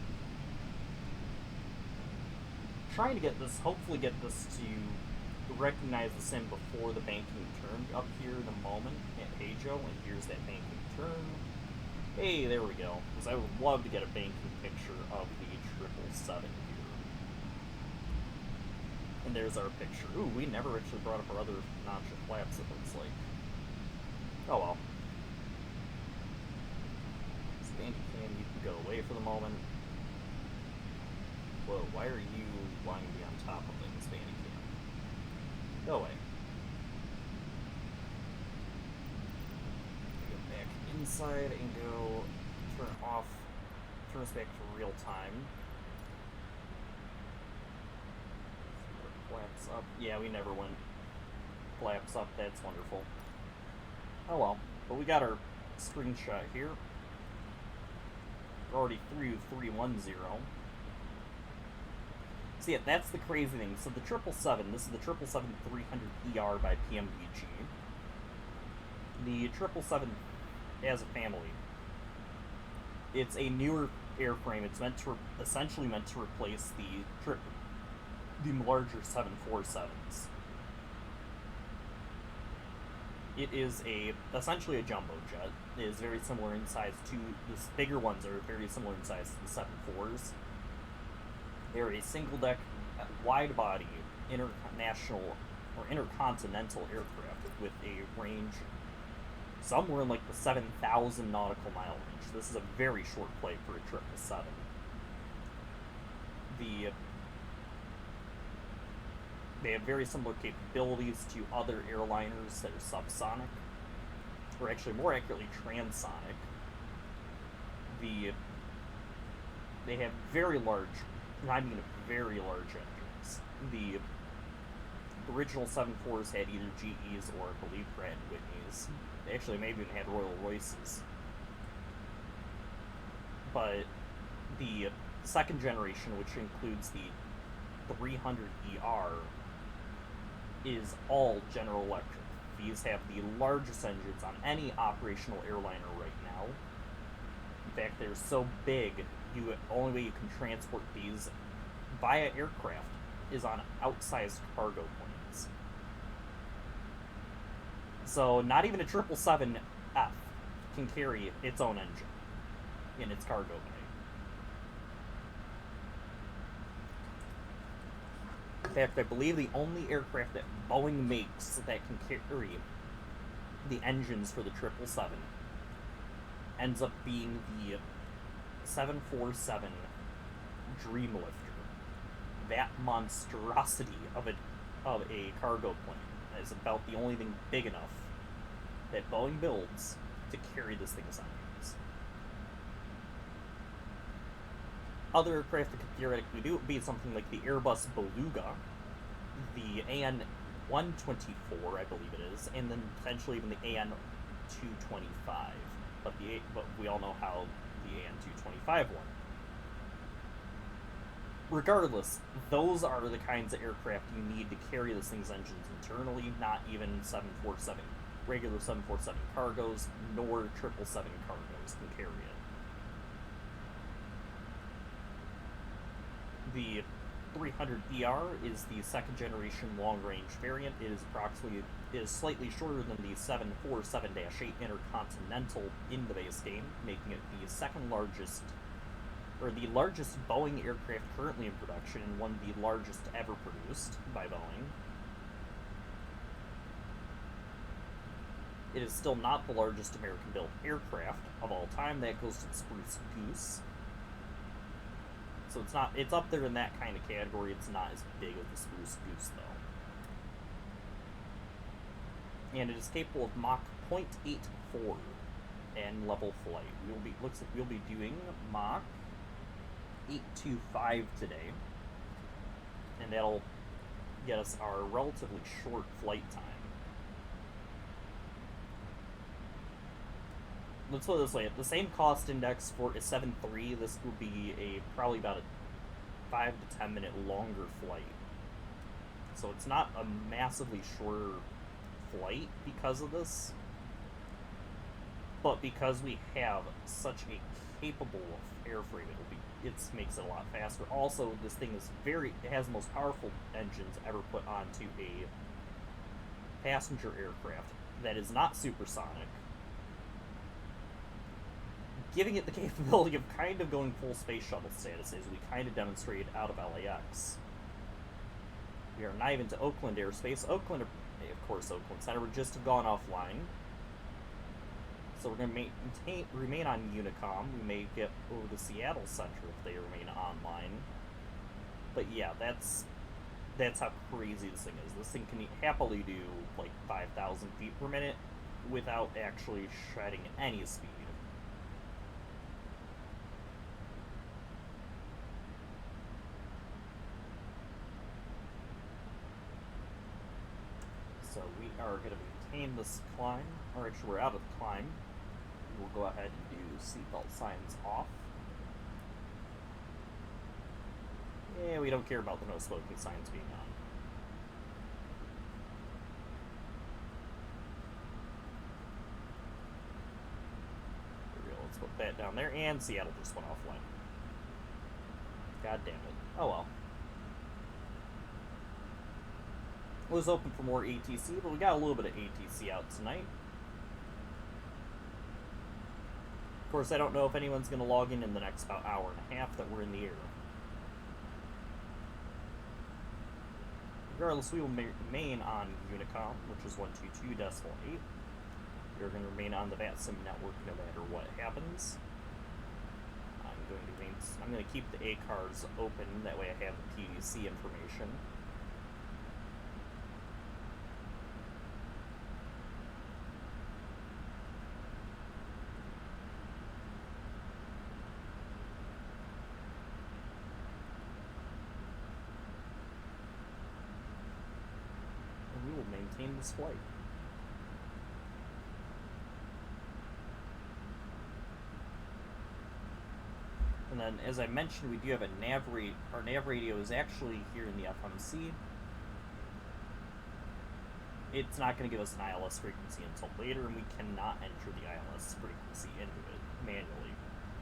Trying to get this, hopefully get this to recognize the sim before the banking turn up here in a moment at Hajo, and here's that banking turn. Hey, there we go. Because I would love to get a banking picture of the 777 here. And there's our picture. Ooh, we never actually brought up our other notch of flaps, it looks like. Oh well. Bandicam, you can go away for the moment. Whoa, why are you wanting to be on top of things, Bandicam? Go away. Go back inside and go turn us back to real time. Flaps flaps up. Yeah, we never went flaps up. That's wonderful. Oh well. But we got our screenshot here. We're already through 310. So yeah, that's the crazy thing. So the 777, this is the 777-300ER by PMDG. The 777 as a family, it's a newer airframe. It's essentially meant to replace the larger 747s. It is essentially a jumbo jet. It is very similar in size to the bigger ones are very similar in size to the 74s. They're a single deck, wide body, international or intercontinental aircraft with a range somewhere in like the 7,000 nautical mile range. This is a very short flight for a 777. They have very similar capabilities to other airliners that are subsonic, or actually more accurately transonic. They have very large, and I mean very large engines. The original 74s had either GEs or I believe Pratt & Whitneys. They actually maybe even had Royal Royces. But the second generation, which includes the 300ER, is all General Electric. These have the largest engines on any operational airliner right now. In fact, they're so big, the only way you can transport these via aircraft is on outsized cargo planes. So not even a 777F can carry its own engine in its cargo bay. In fact, I believe the only aircraft that Boeing makes that can carry the engines for the 777 ends up being the 747 Dreamlifter. That monstrosity of a cargo plane is about the only thing big enough that Boeing builds to carry this thing's engines. Other aircraft that could theoretically do it would be something like the Airbus Beluga, the AN-124, I believe it is, and then potentially even the AN-225. But we all know how the AN-225 won. Regardless, those are the kinds of aircraft you need to carry this thing's engines internally, not even 747, regular 747 cargos, nor 777 cargos can carry it. The 300ER is the second generation long range variant. It is slightly shorter than the 747-8 Intercontinental in the base game, making it the second largest, or the largest Boeing aircraft currently in production, and one of the largest ever produced by Boeing. It is still not the largest American-built aircraft of all time. That goes to the Spruce Goose. So it's up there in that kind of category. It's not as big as the Spruce Goose, though. And it is capable of Mach 0.84 and level flight. Looks like we'll be doing Mach 825 today. And that'll get us our relatively short flight time. Let's put it this way, at the same cost index for a 7.3, this will be probably about a 5 to 10 minute longer flight. So it's not a massively shorter flight because of this, but because we have such a capable airframe, it makes it a lot faster. Also, this thing is it has the most powerful engines ever put onto a passenger aircraft that is not supersonic, giving it the capability of kind of going full space shuttle status, as we kind of demonstrated out of LAX. We are not even to Oakland airspace. Of course, Oakland Center would just have gone offline. So we're going to remain on Unicom. We may get over to Seattle Center if they remain online. But yeah, that's how crazy this thing is. This thing can happily do like 5,000 feet per minute without actually shedding any speed. So we are going to maintain this climb, or actually we're out of the climb. We'll go ahead and do seatbelt signs off. Yeah, we don't care about the no smoking signs being on. There we go, let's put that down there, and Seattle just went offline. God damn it. Oh well. It was open for more ATC, but we got a little bit of ATC out tonight. Of course, I don't know if anyone's going to log in the next about hour and a half that we're in the air. Regardless, we will remain on Unicom, which is 122.8. We're going to remain on the VATSIM network no matter what happens. I'm going to keep the A cards open, that way I have the PDC information. And we will maintain this flight. And then, as I mentioned, we do have a nav radio. Our nav radio is actually here in the FMC. It's not going to give us an ILS frequency until later, and we cannot enter the ILS frequency into it manually.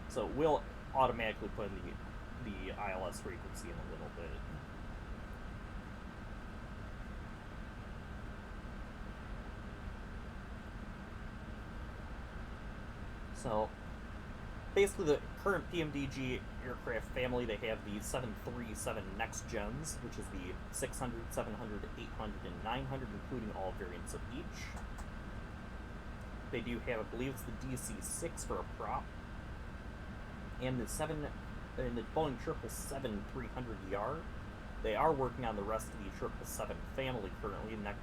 So it will automatically put in the ILS frequency in a little bit. So basically, the current PMDG aircraft family, they have the 737 Next Gens, which is the 600, 700, 800, and 900, including all variants of each. They do have, I believe it's the DC-6 for a prop, and the Boeing 777-300ER. They are working on the rest of the 777 family currently, and I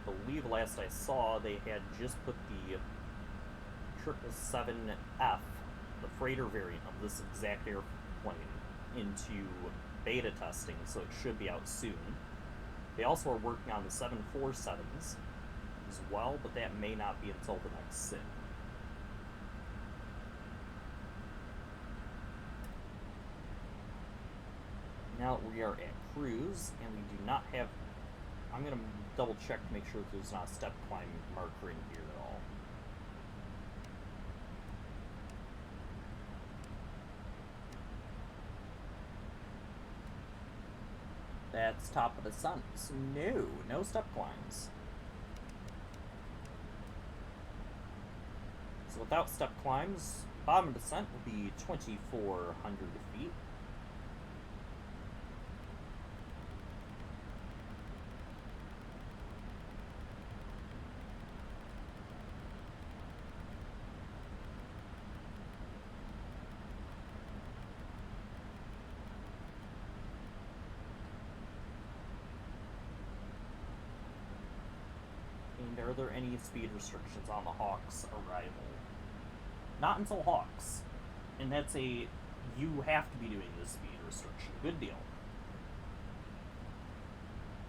believe last I saw, they had just put the 777F, the freighter variant of this exact airplane, into beta testing, so it should be out soon. They also are working on the 747s as well, but that may not be until the next SIM. Now we are at cruise, and we do not have... I'm going to double check to make sure that there's not a step climb marker in here at all. That's top of the sun. So no step climbs. So without step climbs, bottom of descent will be 2,400 feet. And are there any speed restrictions on the Hawks arrival? Not until Hawks. And that's a, you have to be doing this speed restriction. Good deal.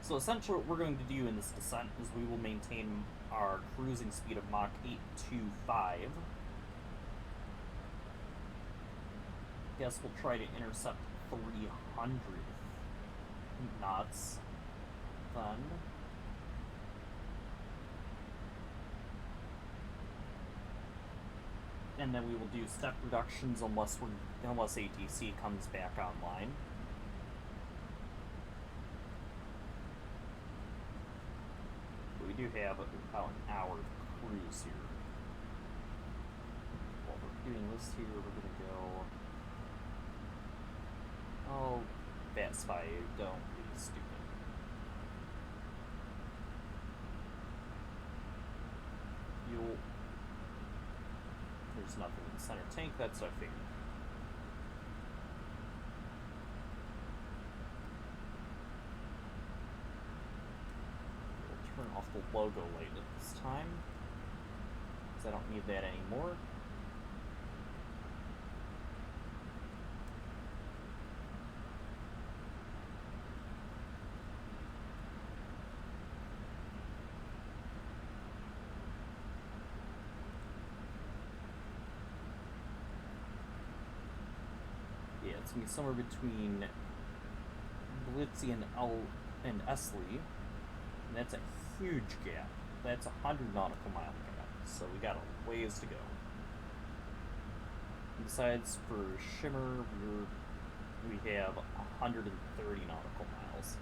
So essentially what we're going to do in this descent is we will maintain our cruising speed of Mach 825. Guess we'll try to intercept 300 knots. Then and then we will do step reductions unless ATC comes back online. But we do have about an hour of cruise here. While we're doing this here, we're gonna go. Oh, VATSPY, don't be stupid. Fuel. There's nothing in the center tank, that's what I figured. We'll turn off the logo light at this time, because I don't need that anymore. it's going to be somewhere between Blitzy and Esley. And that's a huge gap. That's 100 nautical mile gap. So we got a ways to go. Besides, for Shimmer, we have 130 nautical miles.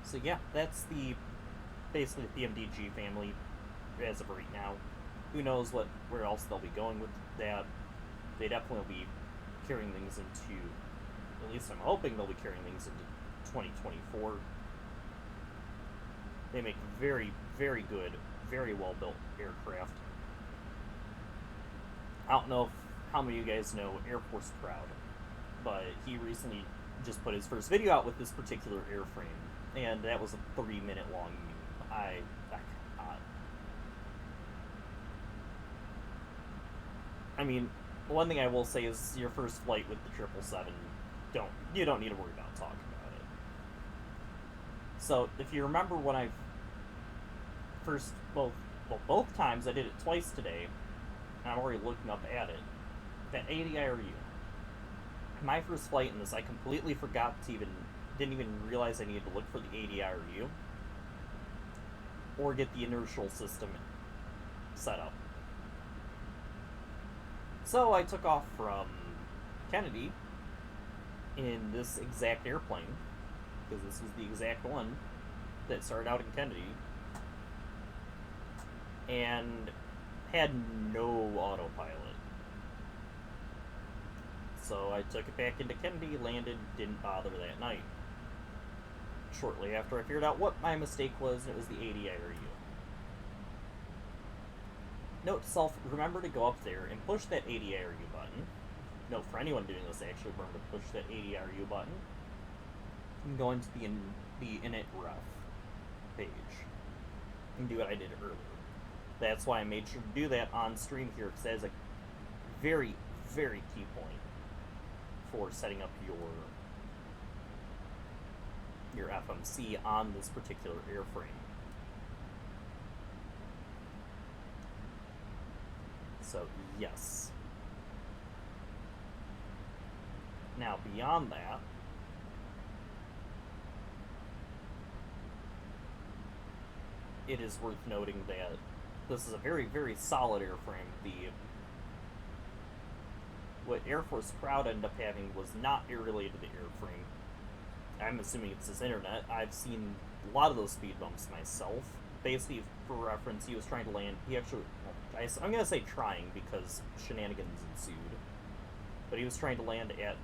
So yeah, that's basically the PMDG family as of right now. Who knows where else they'll be going with that. They definitely will be carrying things into, at least I'm hoping they'll be carrying things into 2024. They make very, very good, very well-built aircraft. I don't know how many of you guys know Air Force Proud, but he recently just put his first video out with this particular airframe, and that was a 3-minute long meme. I mean, one thing I will say is your first flight with the 777, you don't need to worry about talking about it. So if you remember when I first, both times I did it twice today, and I'm already looking up at it, that ADIRU. My first flight in this, I completely forgot to didn't even realize I needed to look for the ADIRU or get the inertial system set up. So I took off from Kennedy in this exact airplane, because this was the exact one that started out in Kennedy, and had no autopilot. So I took it back into Kennedy, landed, didn't bother that night. Shortly after I figured out what my mistake was, and it was the ADIRU. Note to self, remember to go up there and push that ADIRU button. Note for anyone doing this, actually, remember to push that ADIRU button and go into the init ref page and do what I did earlier. That's why I made sure to do that on stream here, because that is a very, very key point for setting up your FMC on this particular airframe. So, yes. Now, beyond that, it is worth noting that this is a very, very solid airframe. What Air Force Proud ended up having was not related to the airframe. I'm assuming it's his internet. I've seen a lot of those speed bumps myself. Basically, for reference, he was trying to land. He actually, I'm going to say trying because shenanigans ensued. But he was trying to land at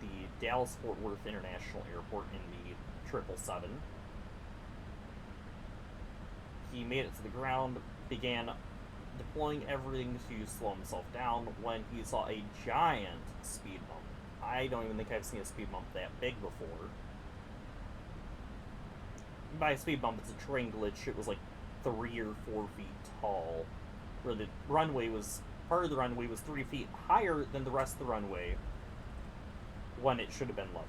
the Dallas-Fort Worth International Airport in the 777. He made it to the ground, began deploying everything to slow himself down when he saw a giant speed bump. I don't even think I've seen a speed bump that big before. By a speed bump, it's a terrain glitch. It was like 3 or 4 feet tall, where the runway was, part of the runway was 3 feet higher than the rest of the runway when it should have been level.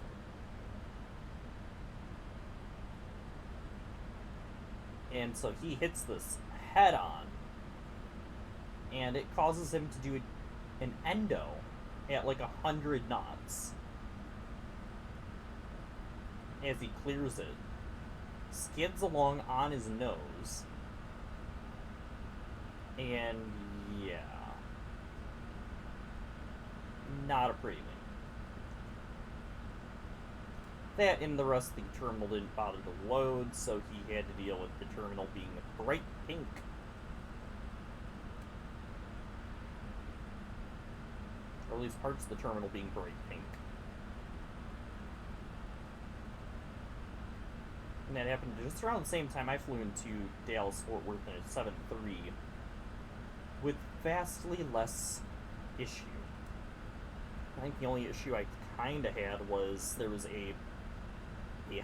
And so he hits this head on, and it causes him to do an endo at like 100 knots as he clears it, skids along on his nose, and yeah, not a pretty thing. That and the rest of the terminal didn't bother to load, so he had to deal with the terminal being bright pink. Or at least parts of the terminal being bright pink. And that happened just around the same time I flew into Dallas-Fort Worth in a 7.3 with vastly less issue. I think the only issue I kind of had was there was a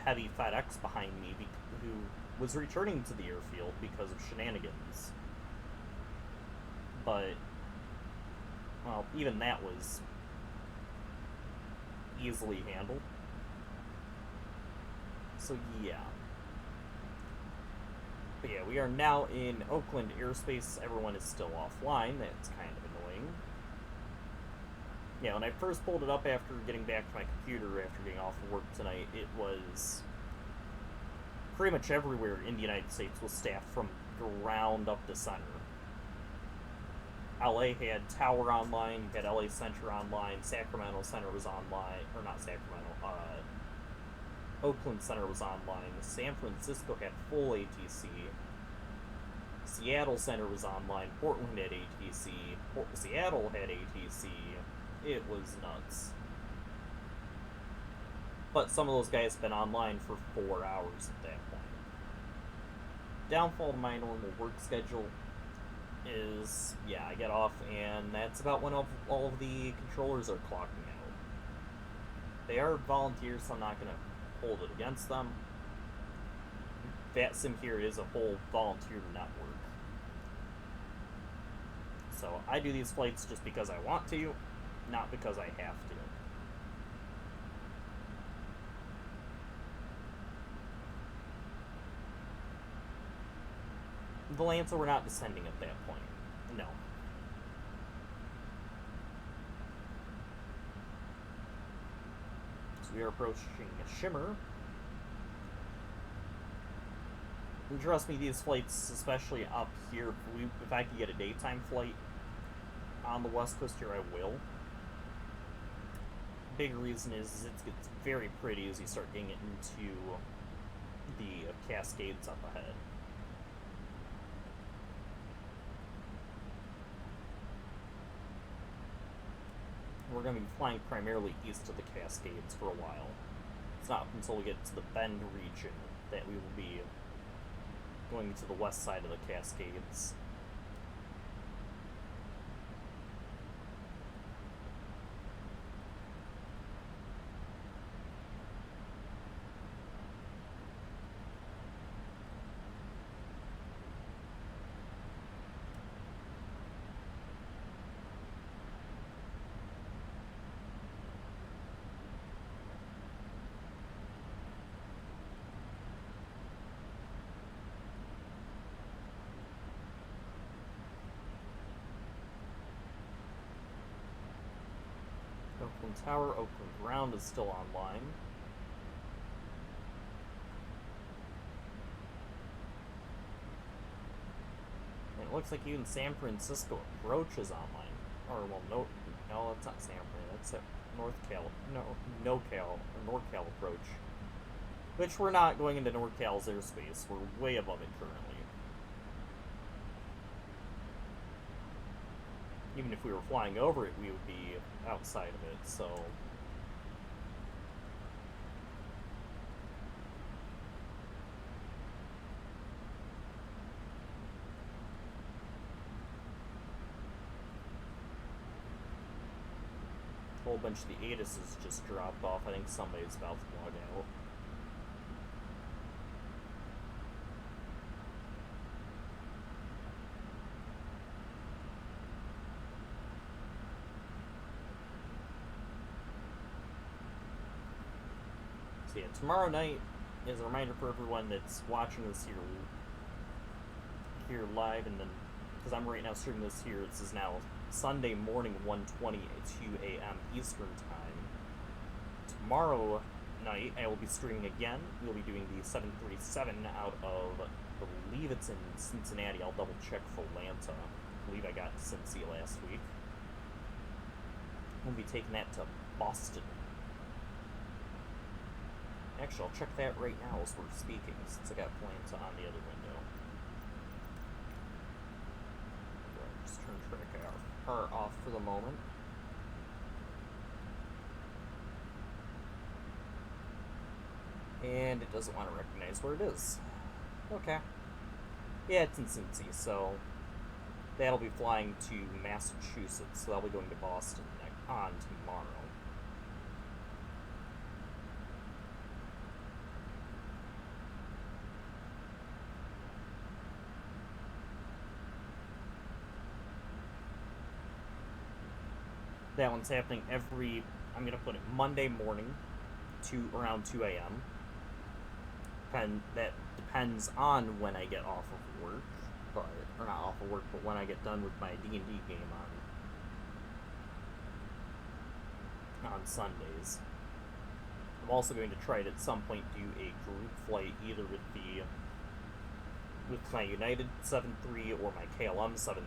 heavy FedEx behind me who was returning to the airfield because of shenanigans. But, well, even that was easily handled. So, yeah. But yeah, we are now in Oakland airspace. Everyone is still offline. That's kind of annoying. Yeah, when I first pulled it up after getting back to my computer after getting off of work tonight, it was pretty much everywhere in the United States was staffed from ground up to center. LA had Tower online, you had LA Center online, Sacramento Center was online, or not Sacramento, Oakland Center was online, San Francisco had full ATC, Seattle Center was online, Portland had ATC, Seattle had ATC, it was nuts. But some of those guys have been online for 4 hours at that point. Downfall to my normal work schedule is, yeah, I get off and that's about when all of the controllers are clocking out. They are volunteers, so I'm not going to hold it against them. VATSIM here is a whole volunteer network. So I do these flights just because I want to, not because I have to. Valanta, we're not descending at that point. No. So we are approaching Shimmer. And trust me, these flights, especially up here, if I could get a daytime flight on the west coast here, I will. Big reason is it gets very pretty as you start getting into the Cascades up ahead. We're going to be flying primarily east of the Cascades for a while. It's not until we get to the Bend region that we will be going to the west side of the Cascades. Oakland Tower, Oakland Ground is still online. And it looks like even San Francisco Approach is online. Or, well, no, that's not San Fran, that's at NorCal Approach. Which we're not going into NorCal's airspace, we're way above it currently. Even if we were flying over it, we would be outside of it, so... A whole bunch of the ATIS's just dropped off. I think somebody's about to log out. So yeah, tomorrow night is a reminder for everyone that's watching this here live, and then, because I'm right now streaming this here, this is now Sunday morning, 1:22 a.m. Eastern Time. Tomorrow night, I will be streaming again. We'll be doing the 737 out of, I believe it's in Cincinnati. I'll double check for Atlanta. I believe I got Cincy last week. We'll be taking that to Boston. Actually, I'll check that right now as we're speaking, since I got Atlanta on the other window. Just turn track off for the moment. And it doesn't want to recognize where it is. Okay. Yeah, it's in Cincy, so that'll be flying to Massachusetts, so that'll be going to Boston on tomorrow. That one's happening I'm going to put it Monday morning, around 2 a.m. that depends on when I get off of work, or not off of work, but when I get done with my D&D game on Sundays. I'm also going to try to at some point do a group flight either with my United 7-3 or my KLM 7-3,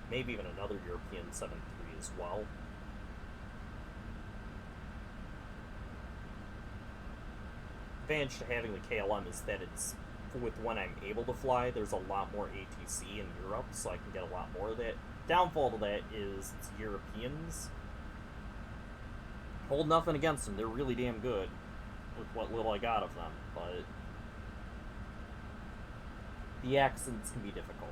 maybe even another European 7-3 as well. Advantage to having the KLM is that it's, with when I'm able to fly, there's a lot more ATC in Europe, so I can get a lot more of that. Downfall to that is it's Europeans. Hold nothing against them, they're really damn good with what little I got of them, but the accents can be difficult.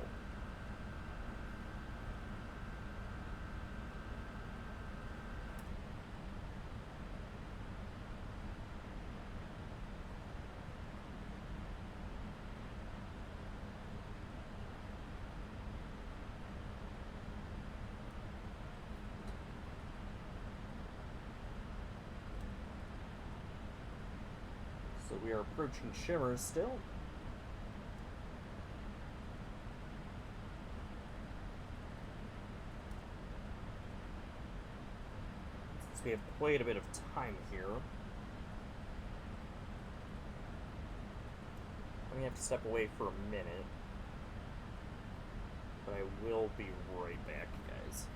So we are approaching Shimmer still. Since we have quite a bit of time here, I'm gonna have to step away for a minute, but I will be right back, guys.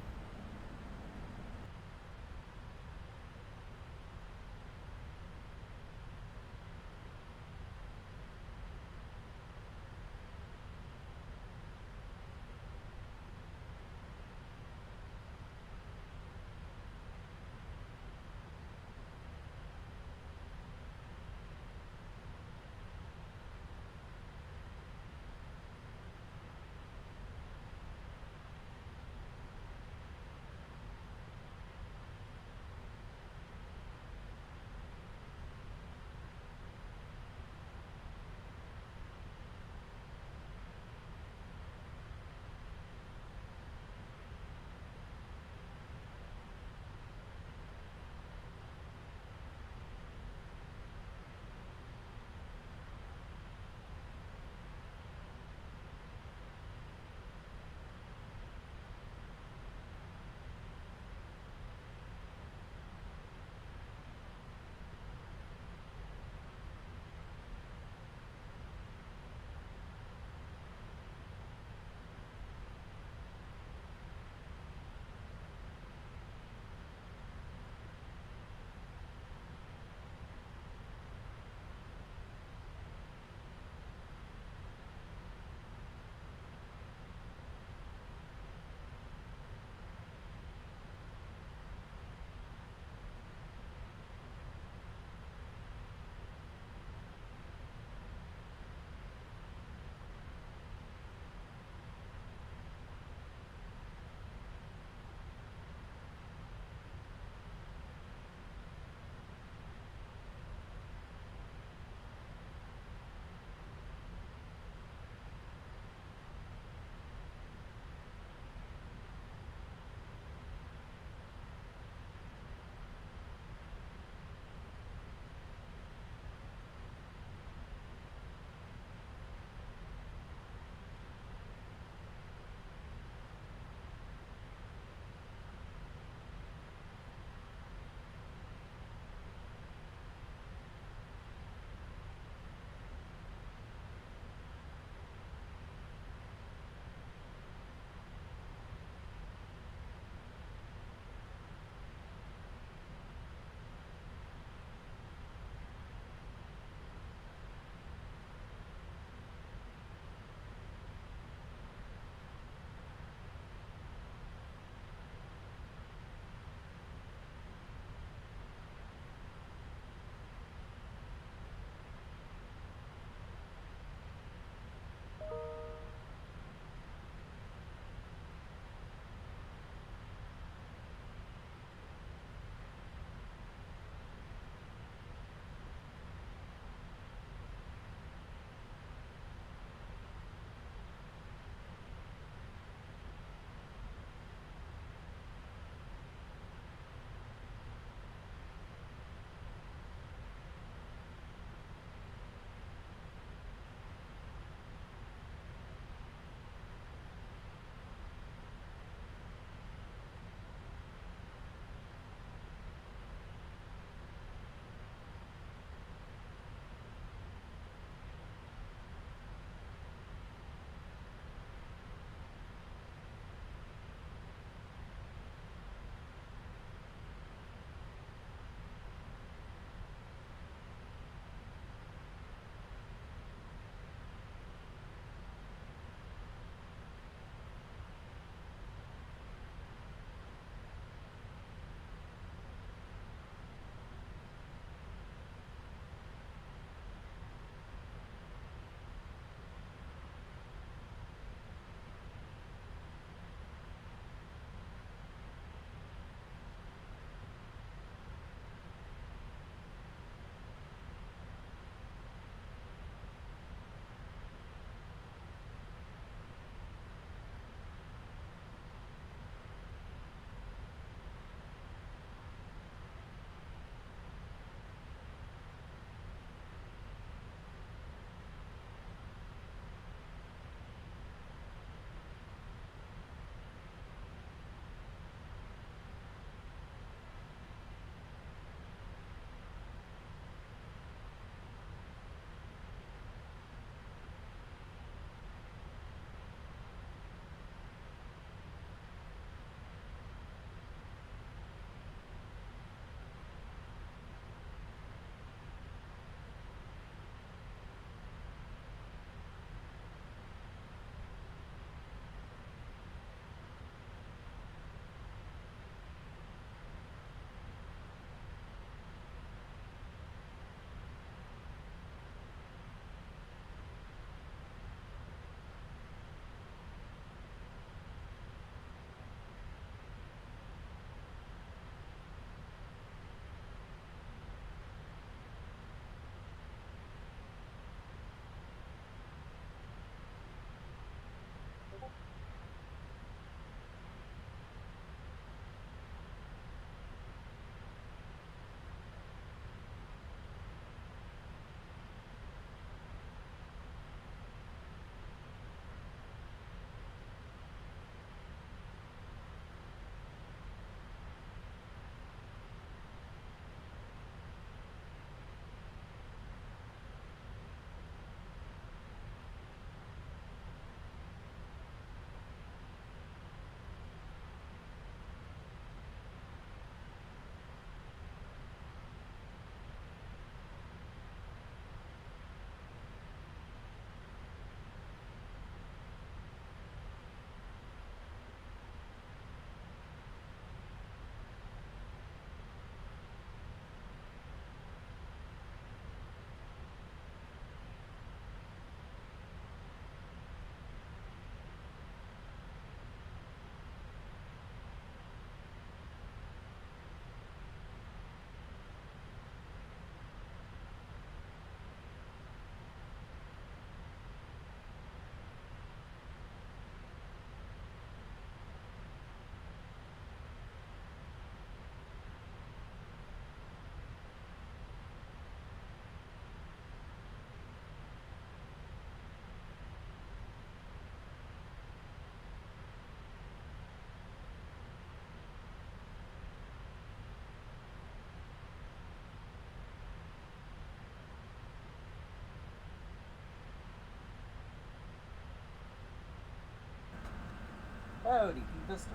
Howdy, P-Pistol.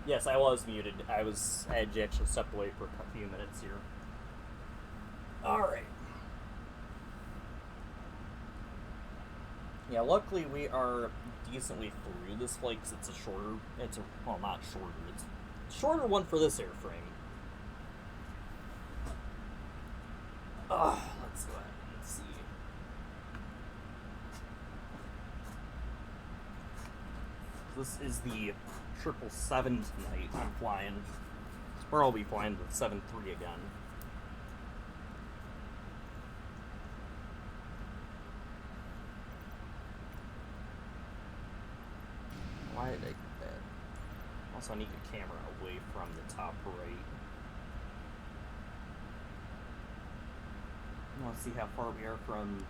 Yes, I was muted. I actually stepped away for a few minutes here. Alright. Yeah, luckily we are decently through this flight because it's well, not shorter, it's a shorter one for this airframe. Let's go ahead and see. This is the 777 tonight I'm flying. Or I'll be flying the 73 again. Why did I do that? Also, I need the camera away from the top right. I want to see how far we are from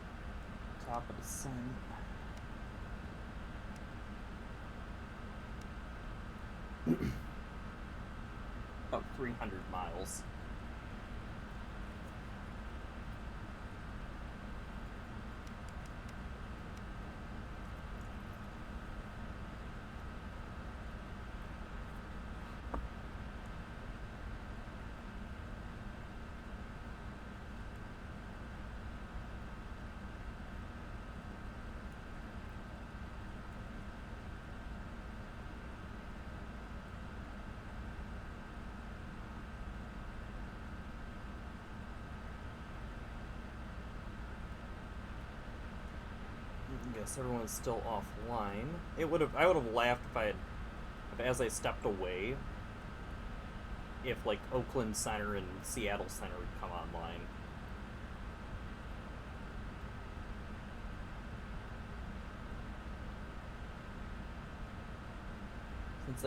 top of descent. About 300 miles. Yes, everyone's still offline. I would have laughed if as I stepped away, if like Oakland Center and Seattle Center would come online. Since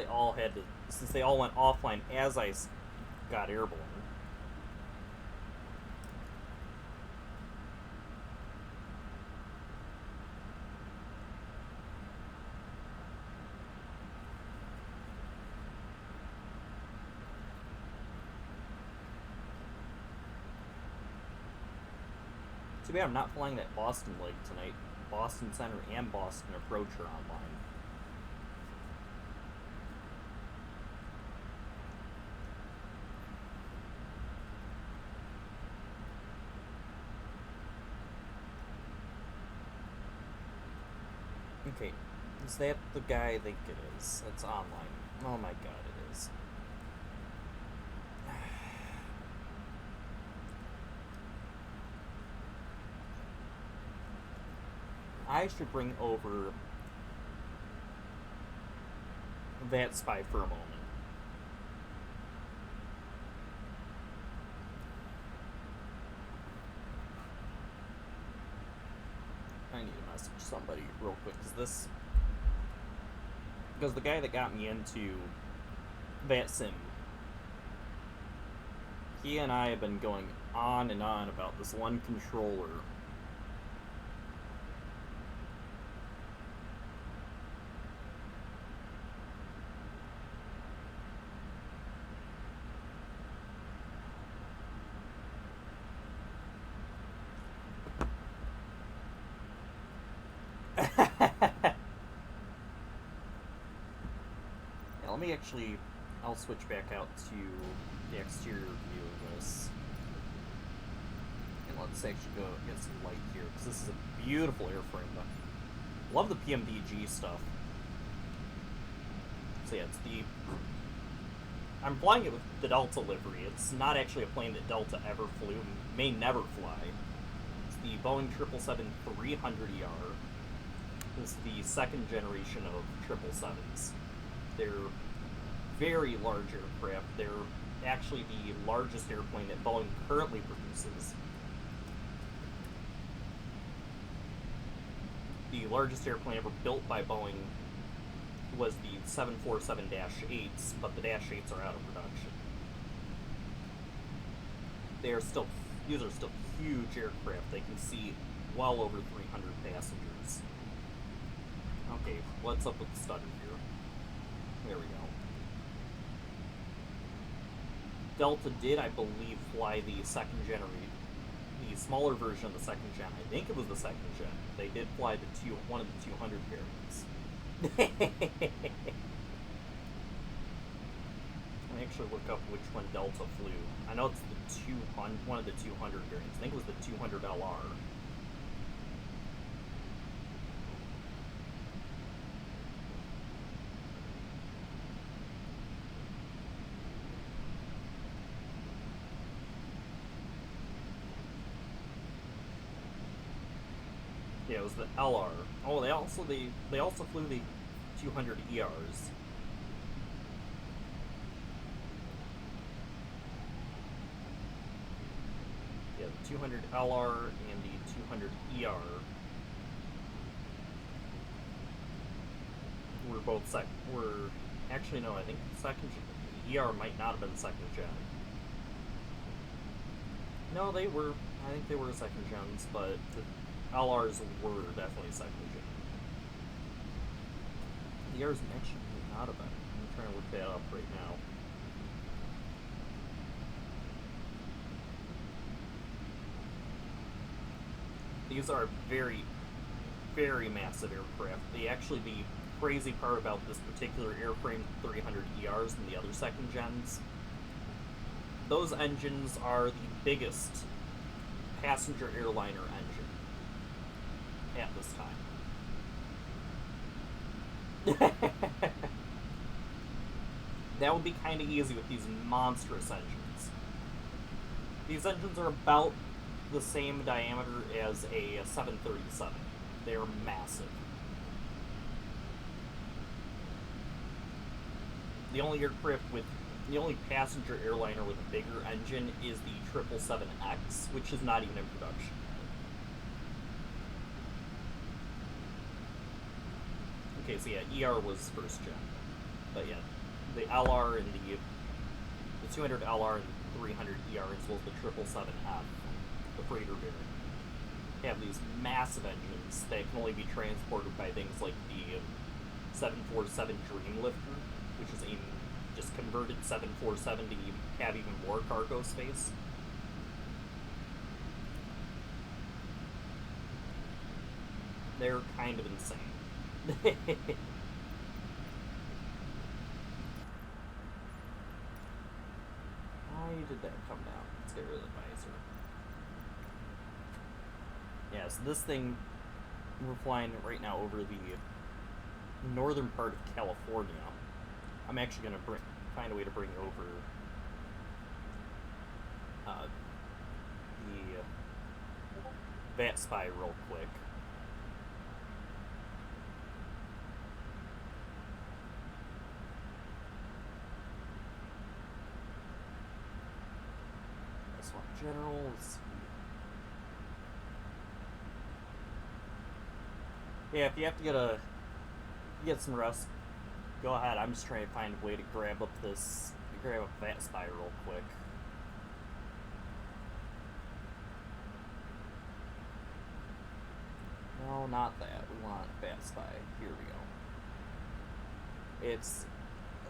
they all went offline as I got airborne. Too bad I'm not flying that Boston leg tonight. Boston Center and Boston Approach are online. Okay, is that the guy I think it is? That's online. Oh my god, it is. I should bring over VATSIM for a moment. I need to message somebody real quick, because the guy that got me into VATSIM, he and I have been going on and on about this one controller. I'll switch back out to the exterior view of this. And let's actually go get some light here, because this is a beautiful airframe. Love the PMDG stuff. So yeah, I'm flying it with the Delta livery. It's not actually a plane that Delta ever flew, may never fly. It's the Boeing 777-300ER. This is the second generation of 777s. They're very large aircraft. They're actually the largest airplane that Boeing currently produces. The largest airplane ever built by Boeing was the 747-8s, but the Dash 8s are out of production. These are still huge aircraft. They can seat well over 300 passengers. Okay, what's up with the stutter here? There we go. Delta did, I believe, fly the second generation. the smaller version of the second gen. I think it was the second gen. They did fly one of the 200 variants. Let me actually look up which one Delta flew. I know it's the one of the 200 variants. I think it was the 200 LR. Yeah, it was the LR. Oh, they also flew the 200 ERs. Yeah, the 200 LR and the 200 ER were both actually no, I think second gen. The ER might not have been second gen. No, I think they were second gens, but the LRs were definitely second gen. The ERs actually might not have been. I'm trying to look that up right now. These are very, very massive aircraft. The crazy part about this particular airframe, 300 ERs and the other second gens, those engines are the biggest passenger airliner engine at this time. That would be kind of easy with these monstrous engines. These engines are about the same diameter as a 737. They're massive. The only passenger airliner with a bigger engine is the 777X, which is not even in production. Okay, so yeah, ER was first gen. But yeah, the LR and the 200 LR and 300 ER, as well as the 777F, the freighter variant, have these massive engines that can only be transported by things like the 747 Dreamlifter, which is a just converted 747 to have even more cargo space. They're kind of insane. Why did that come down? Let's get rid of the visor. Yeah, so this thing, we're flying right now over the northern part of California. I'm actually going to find a way to bring over the VATSPI real quick. This one, general, let's see. Yeah, if you have to get some rest, go ahead. I'm just trying to find a way to grab up VATSPI real quick. No, not that. We want VATSPI. Here we go. It's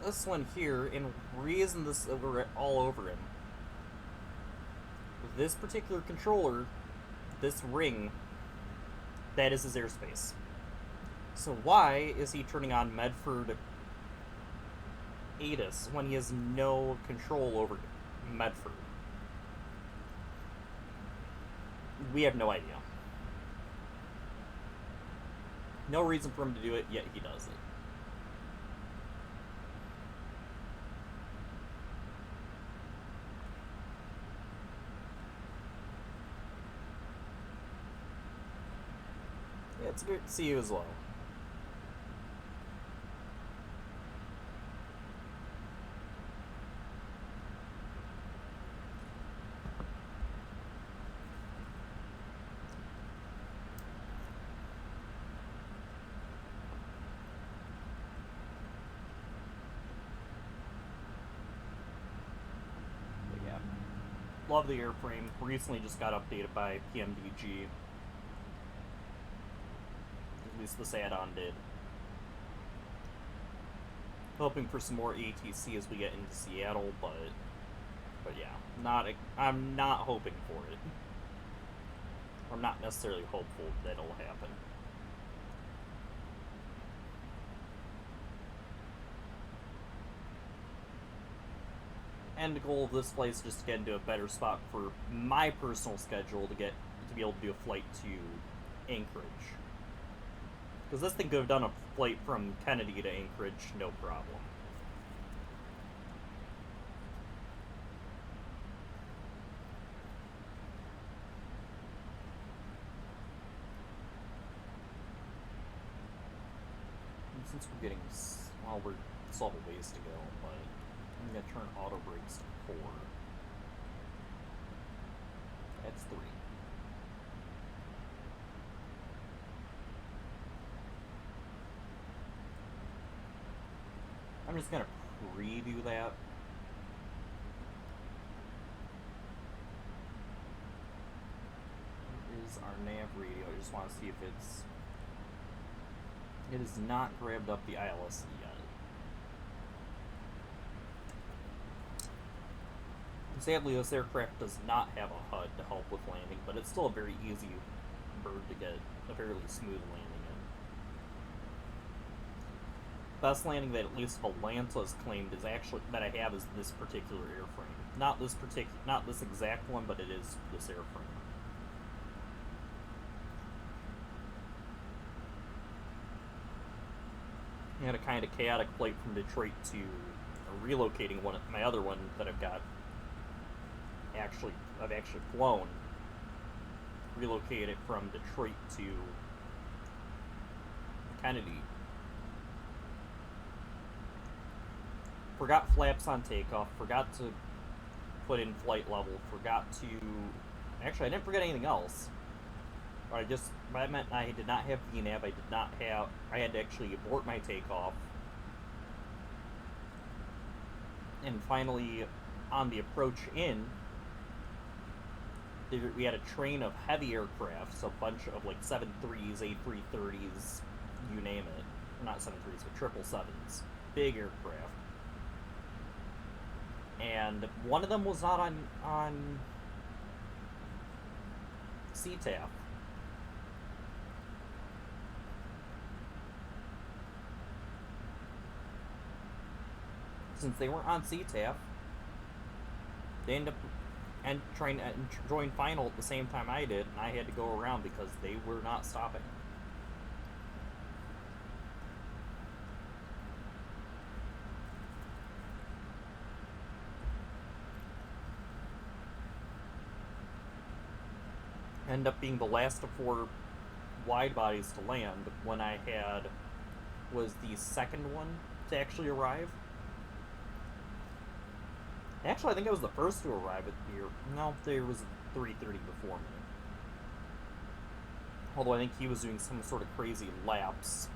this one here, and reason this we're all over him. This particular controller, this ring, that is his airspace. So why is he turning on Medford ATIS when he has no control over Medford? We have no idea. No reason for him to do it, yet he does it. Yeah, it's good to see you as well. Love the airframe. Recently just got updated by PMDG. At least this add-on did. Hoping for some more ATC as we get into Seattle, but yeah, I'm not hoping for it. I'm not necessarily hopeful that it'll happen. And the goal of this flight is just to get into a better spot for my personal schedule to be able to do a flight to Anchorage. Because this thing could have done a flight from Kennedy to Anchorage, no problem. And since we're getting, well, we still have a ways to go, but I'm going to turn auto brakes to 4. That's 3. I'm just going to preview that. Where is our nav radio? I just want to see if it has not grabbed up the ILS yet. Sadly, this aircraft does not have a HUD to help with landing, but it's still a very easy bird to get a fairly smooth landing in. Best landing that at least Atlanta's claimed is actually that I have is this particular airframe. Not this exact one, but it is this airframe. I had a kind of chaotic flight from Detroit to relocating my other one that I've actually flown. Relocated from Detroit to Kennedy. Forgot flaps on takeoff, forgot to put in flight level, actually I didn't forget anything else. That meant I did not have VNAV, I had to actually abort my takeoff. And finally, on the approach in, we had a train of heavy aircraft, so a bunch of like 7.3s, A330s, you name it. Not 7.3s, but 777s. Big aircraft. And one of them was not on CTAF. Since they weren't on CTAF, they ended up trying to join final at the same time I did, and I had to go around because they were not stopping. Ended up being the last of 4 wide bodies to land when I was the second one to actually arrive. Actually, I think I was the first to arrive at the air. No, there was a 330 before me. Although I think he was doing some sort of crazy laps.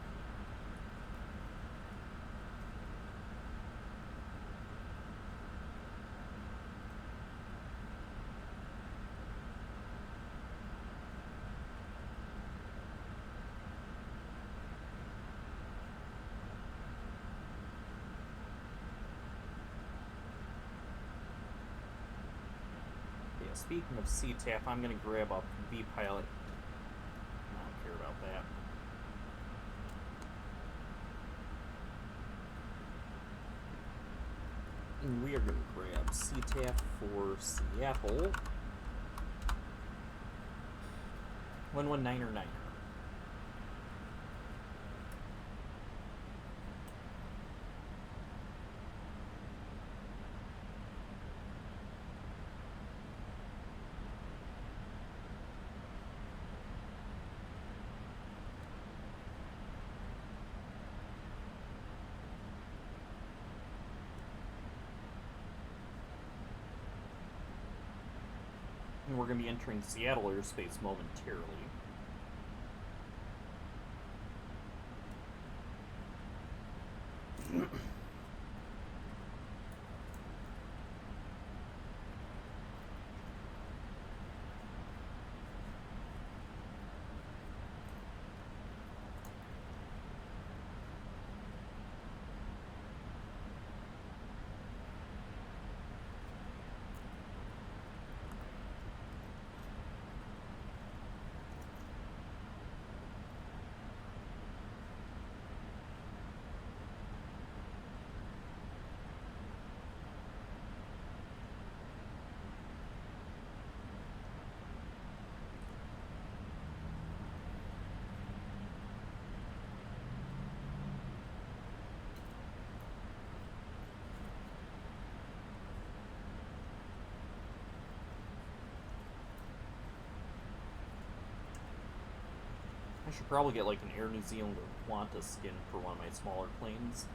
Speaking of CTAF, I'm going to grab up VPilot. I don't care about that. And we are going to grab CTAF for Seattle. 119er. And we're going to be entering Seattle airspace momentarily. I should probably get like an Air New Zealand or Qantas skin for one of my smaller planes.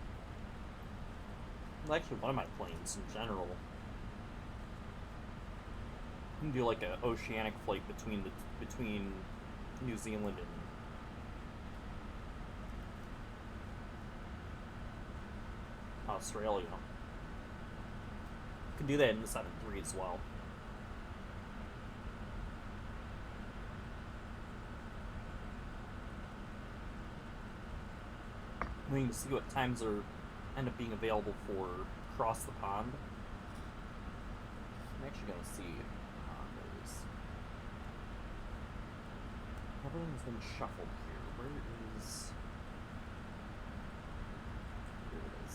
Well, actually, one of my planes in general. You can do like an oceanic flight between New Zealand and Australia. You can do that in the 7-3 as well. We can see what times are end up being available for across the pond. I'm actually gonna see those. Everything's been shuffled here. Where is? Here it is.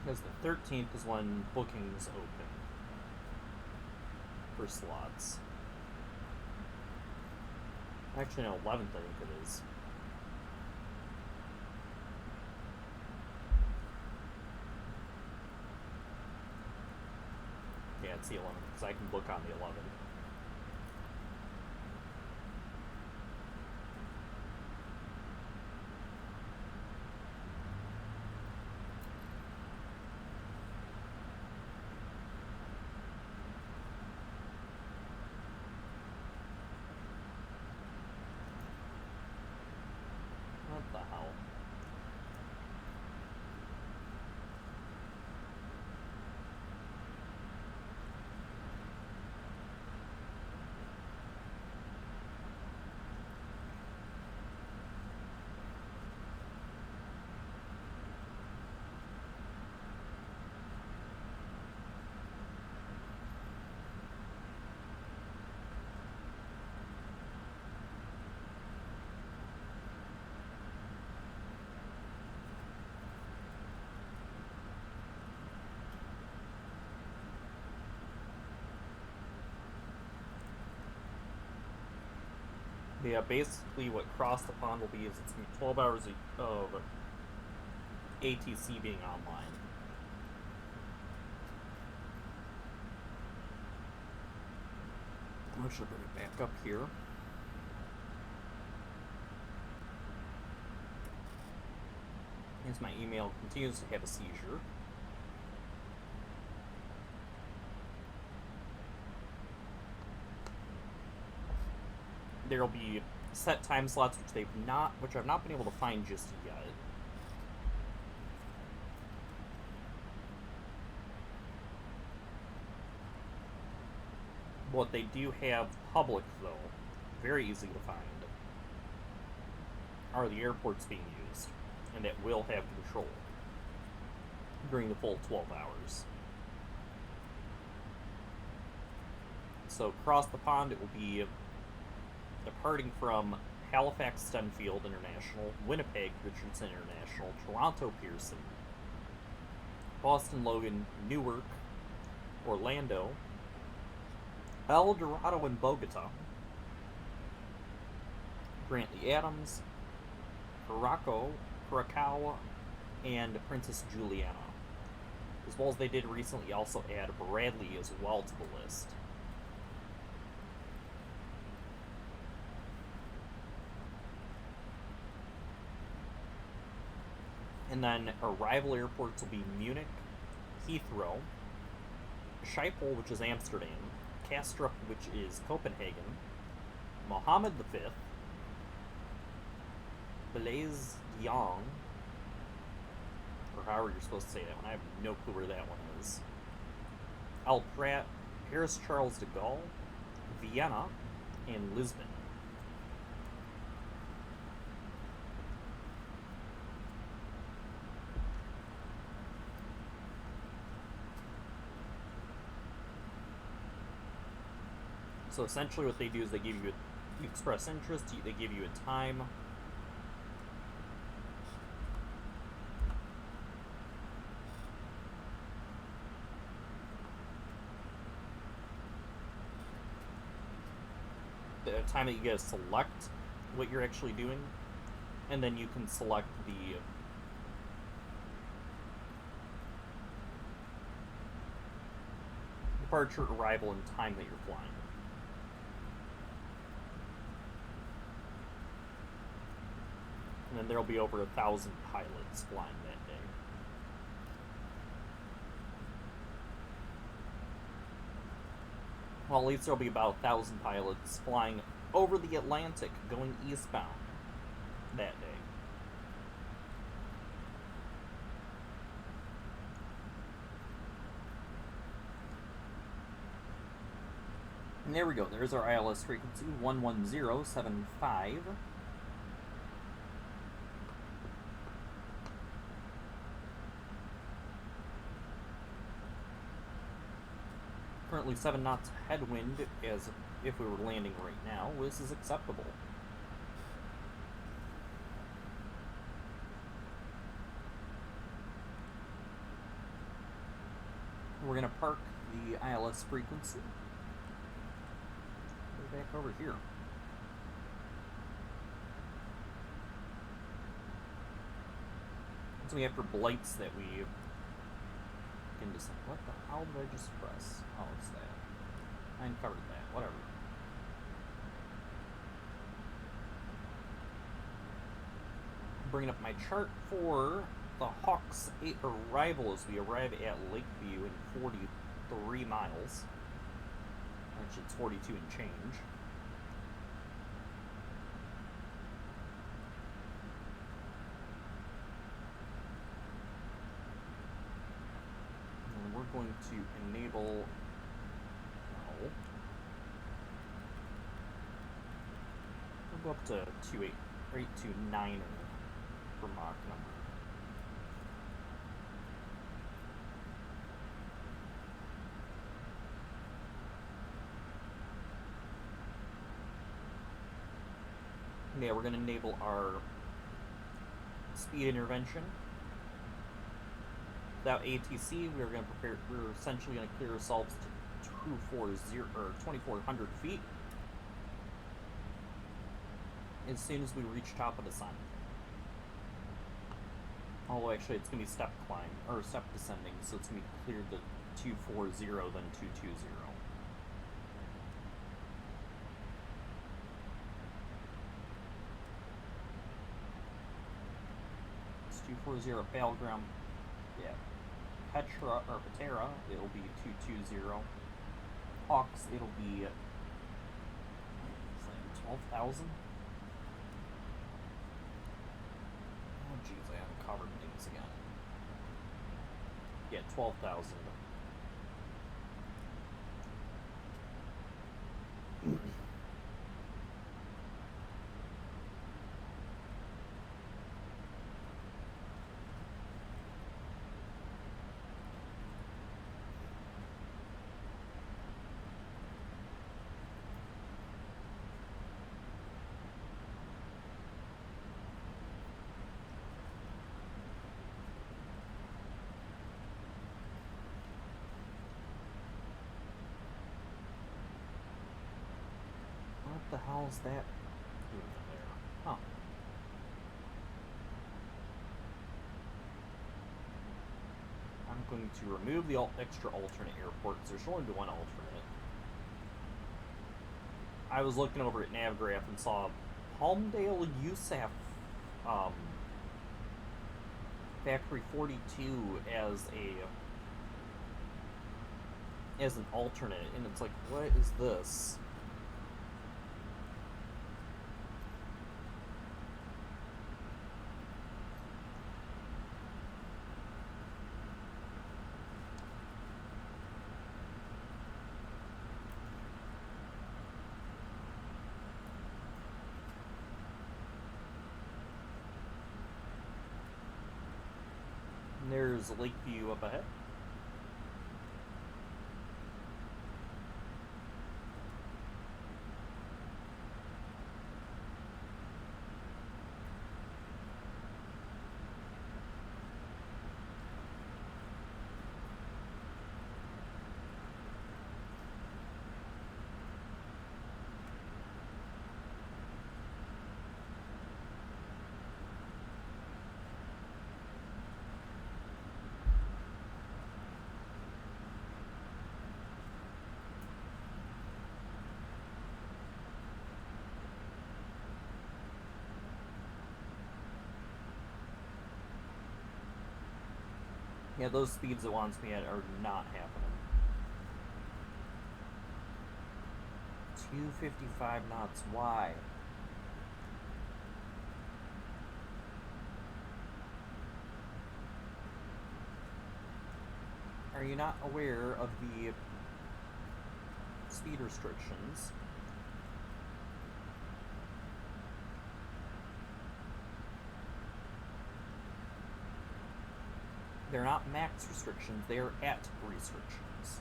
Because the 13th is when bookings open for slots. Actually, no, 11th I think it is. Yeah, it's the 11th, because I can book on the 11th. What the hell? Yeah, basically what Cross the Pond will be is it's going to be 12 hours of ATC being online. I should bring it back up here. Here's my email. Continues to have a seizure. There'll be set time slots which I've not been able to find just yet. What they do have public though, very easy to find, are the airports being used, and that will have control during the full 12 hours. So across the pond it will be departing from Halifax Stenfield International, Winnipeg Richardson International, Toronto Pearson, Boston Logan, Newark, Orlando, El Dorado and Bogota, Brantley Adams, Curacao, and Princess Juliana. As well as they did recently also add Bradley as well to the list. And then arrival airports will be Munich, Heathrow, Schiphol, which is Amsterdam, Kastrup, which is Copenhagen, Mohammed V, Blaise Diong, or however you're supposed to say that one, I have no clue where that one is, El Prat, Paris Charles de Gaulle, Vienna, and Lisbon. So essentially what they do is they give you express interest, they give you a time, the time that you get to select, what you're actually doing, and then you can select the departure, arrival, and time that you're flying. And then there'll be over 1,000 pilots flying that day. Well, at least there'll be about 1,000 pilots flying over the Atlantic going eastbound that day. And there we go. There's our ILS frequency, 11075. Currently 7 knots headwind, as if we were landing right now. This is acceptable. We're going to park the ILS frequency. We're back over here. So we have for blights that we can just... What the hell did I just press? Oh, it's that. I uncovered that. Whatever. Bringing up my chart for the Hawks 8 arrival as we arrive at Lakeview in 43 miles. Actually, it's 42 and change. And we're going to enable... No. We'll go up to 829 for Mach number. Yeah, we're going to enable our speed intervention. Without ATC, we're going to prepare. We're essentially going to clear ourselves to 2,400 feet as soon as we reach top of the sun. Although actually, it's going to be step climb or step descending, so it's going to be cleared to 240, then 220. It's 240 Battleground. Yeah. Petra or Patera, it'll be 220. Hawks, it'll be 12,000. Oh jeez, I haven't covered things again. Yeah, 12,000. What the hell is that doing in there? Huh. I'm going to remove the extra alternate airport because there's only one alternate. I was looking over at Navgraph and saw Palmdale USAF Factory 42 as an alternate, and it's like, what is this? There's Lakeview up ahead. Yeah, those speeds it wants me at are not happening. 255 knots, why? Are you not aware of the speed restrictions? They're not max restrictions, they are at restrictions.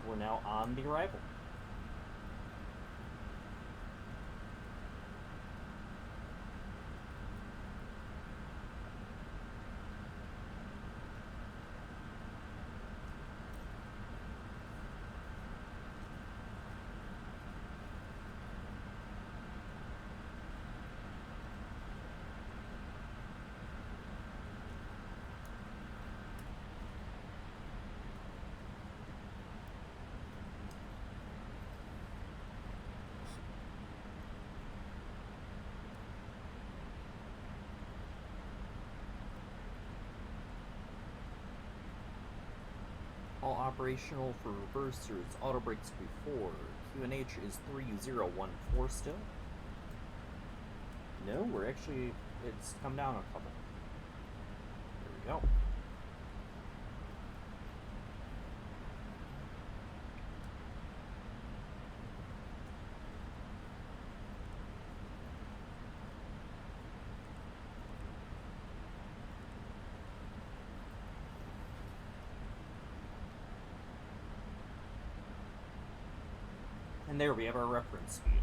We're now on the arrival. All operational for reversers, auto brakes before. QNH is 3014 still. No, we're actually, it's come down a couple. There we go. And there we have our reference speed.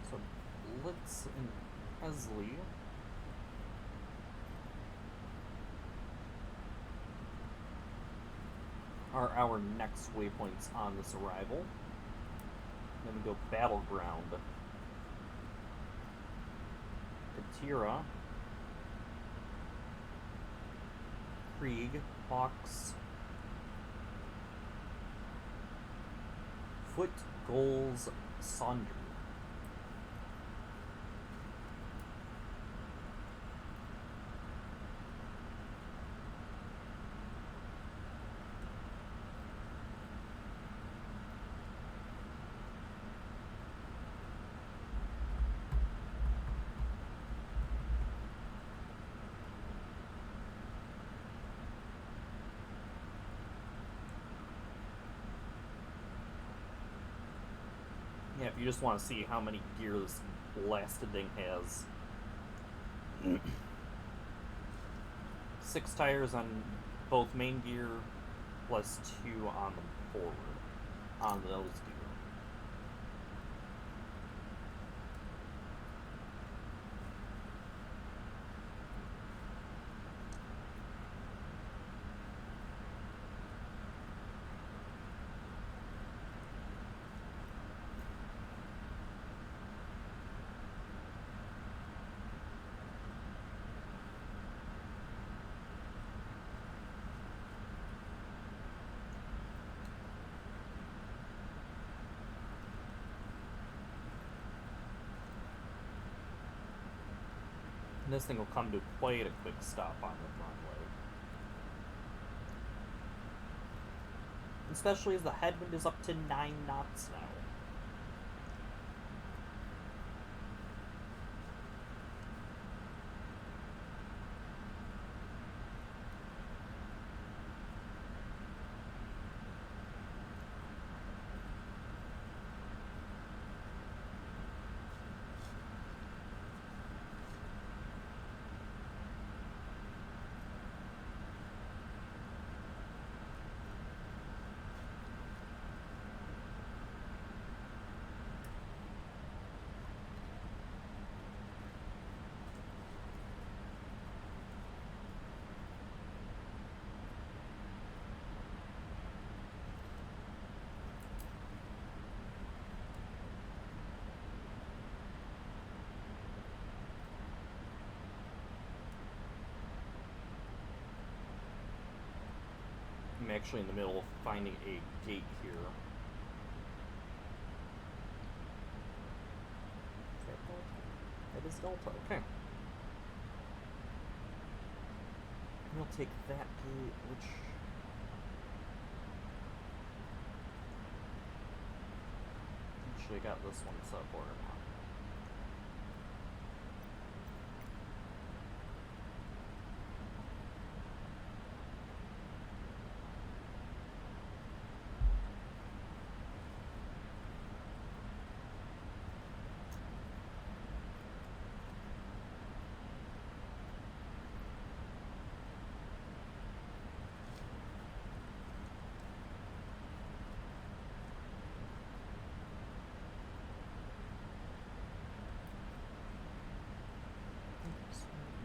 So Blitz and Esley are our next waypoints on this arrival. Then we go Battleground. Katira, Krieg, Hawks, Foot, Goals, Sonder. Yeah, if you just want to see how many gear this blasted thing has. 6 tires on both main gear, plus 2 on the forward, on those gear. And this thing will come to quite a quick stop on the runway. Especially as the headwind is up to 9 knots now. I'm actually in the middle of finding a gate here. Is that Delta? That is Delta, okay. And we'll take that gate, which... Actually got this one set up or not.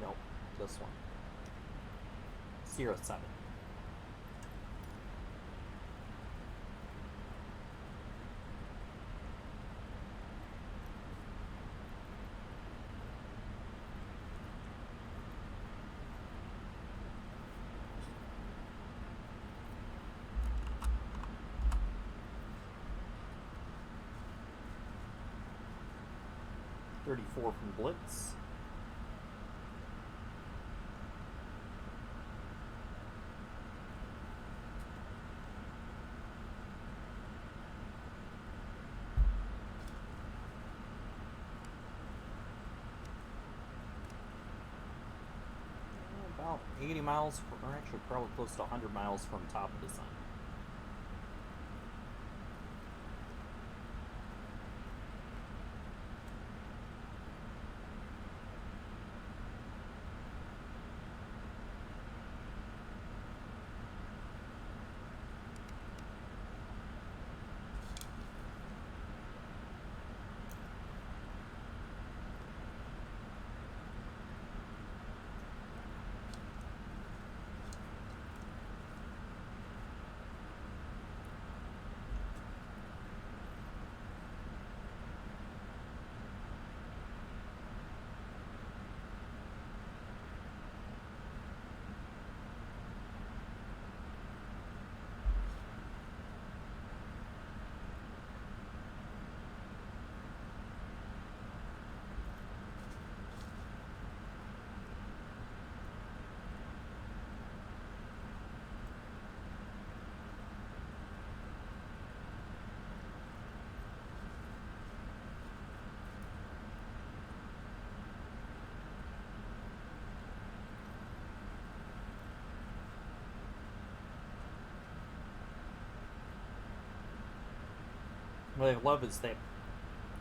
Nope, this one. 07. .34 from Blitz. About 80 miles, or actually probably close to 100 miles from top of the sun. What I love is that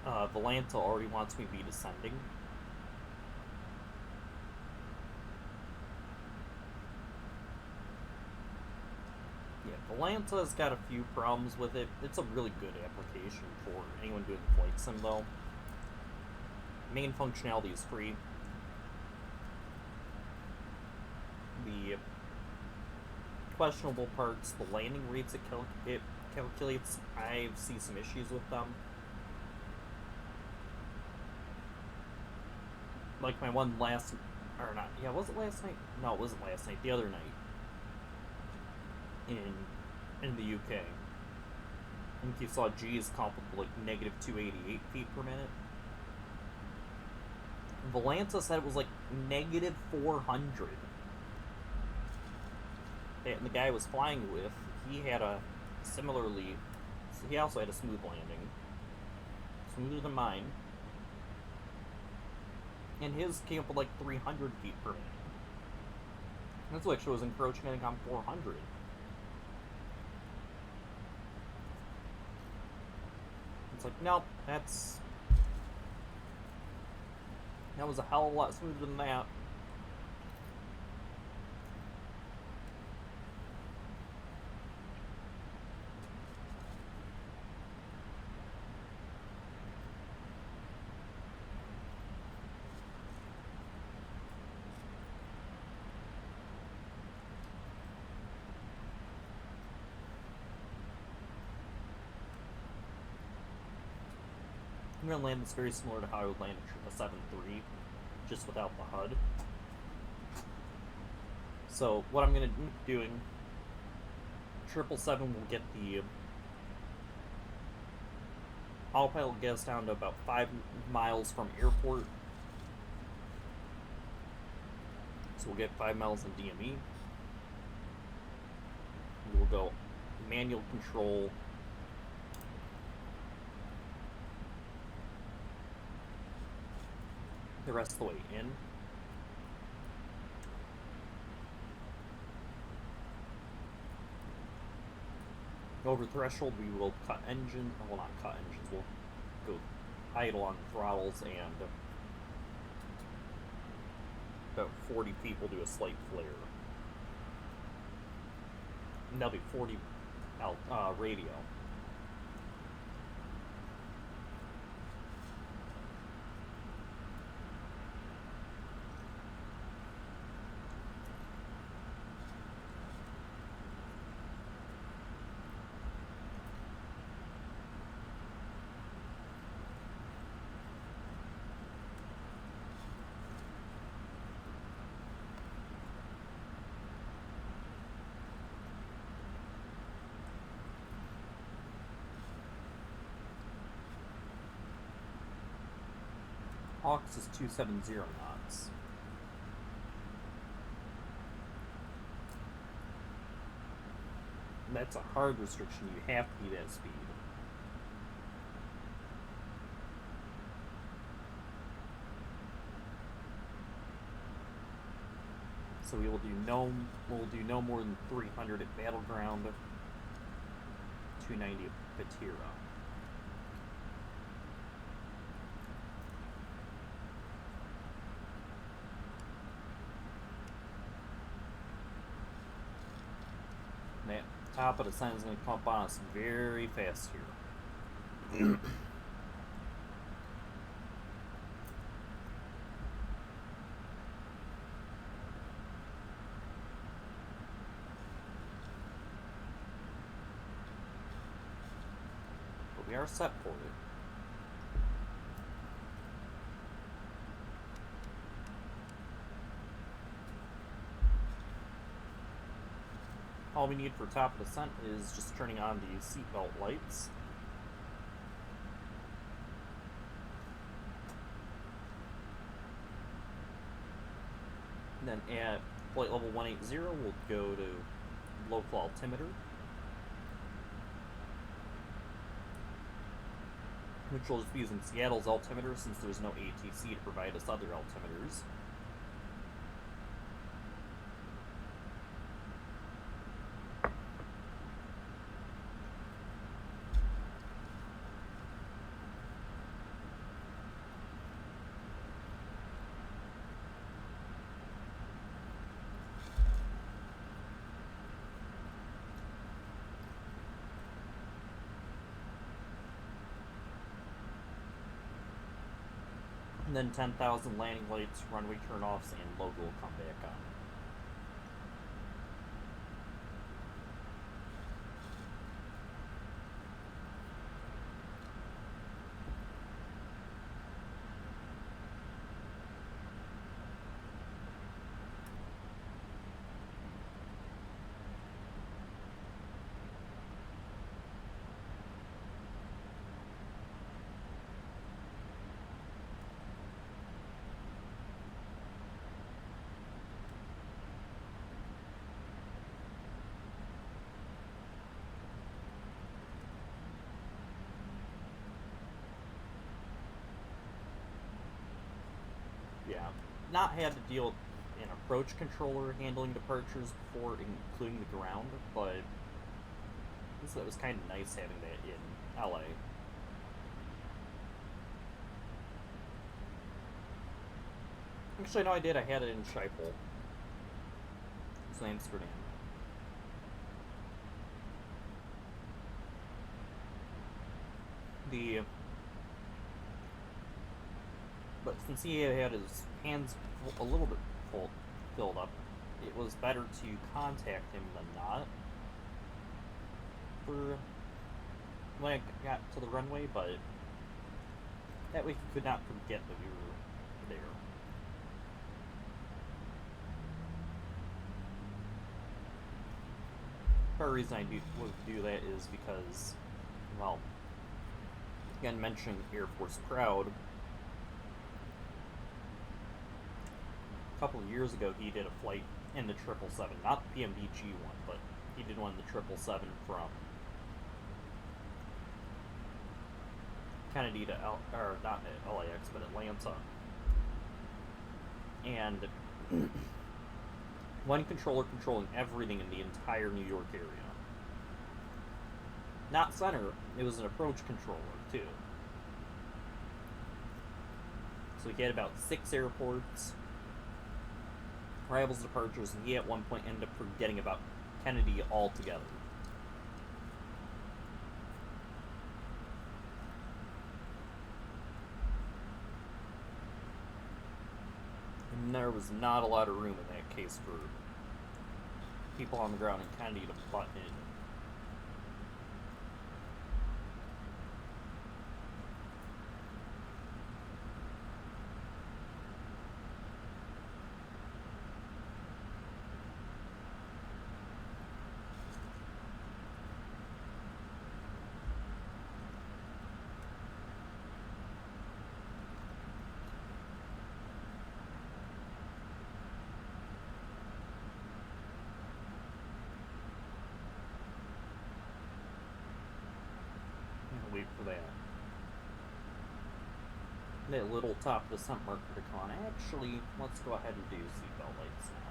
Volanta already wants me to be descending. Yeah, Volanta's got a few problems with it. It's a really good application for anyone doing flight sim, though. Main functionality is free. The questionable parts, the landing rates it calculates, I see some issues with them. Like my one last, or not, yeah, was it last night? No, it wasn't last night, the other night. In the UK. I think you saw G is comparable, like -288 feet per minute. Volanta said it was like negative 400. And the guy I was flying with, he had a similarly, he also had a smooth landing. Smoother than mine. And his came up with like 300 feet per minute. That's like shows encroaching, I think, on 400. It's like, nope, that was a hell of a lot smoother than that. I'm going to land this very similar to how I would land a 7.3, just without the HUD. So what I'm going to be doing, 777 will get the autopilot gets down to about 5 miles from airport. So we'll get 5 miles in DME. We'll go manual control. The rest of the way in. Over threshold, we will cut engine. Well, not cut engines. We'll go idle on the throttles, and about 40 feet will do a slight flare. And that'll be 40 radio. Hawks is 270 knots. And that's a hard restriction. You have to be that speed. So we will do no more than 300 at Battleground, 290 at Batira. That top of the sun is going to come up on us very fast here. But we are set for it. All we need for top of descent is just turning on the seatbelt lights. And then at flight level 180, we'll go to local altimeter, which we'll just be using Seattle's altimeter since there's no ATC to provide us other altimeters. And then 10,000 landing lights, runway turnoffs, and logo will come back on. not had to deal with an approach controller handling departures before, including the ground, but so it was kind of nice having that in LA. Actually, no, I did. I had it in Schiphol. It's Amsterdam. But since he had his hands a little bit filled up, it was better to contact him than not for when I got to the runway, but that way he could not forget that we were there. Part of the reason I would do that is because, well, again, mentioning Air Force Proud, a couple of years ago he did a flight in the 777, not the PMDG one, but he did one in the 777 from Kennedy to or not LAX, but Atlanta. And one controller controlling everything in the entire New York area. Not center, it was an approach controller, too. So he had about 6 airports, arrivals, departures, and he at one point ended up forgetting about Kennedy altogether. And there was not a lot of room in that case for people on the ground in Kennedy to butt in. Wait for that little top of the sump marker to come on. Actually, let's go ahead and do seatbelt lights now.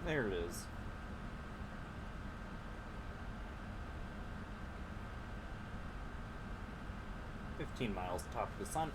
There it is. $15 miles top of the sun.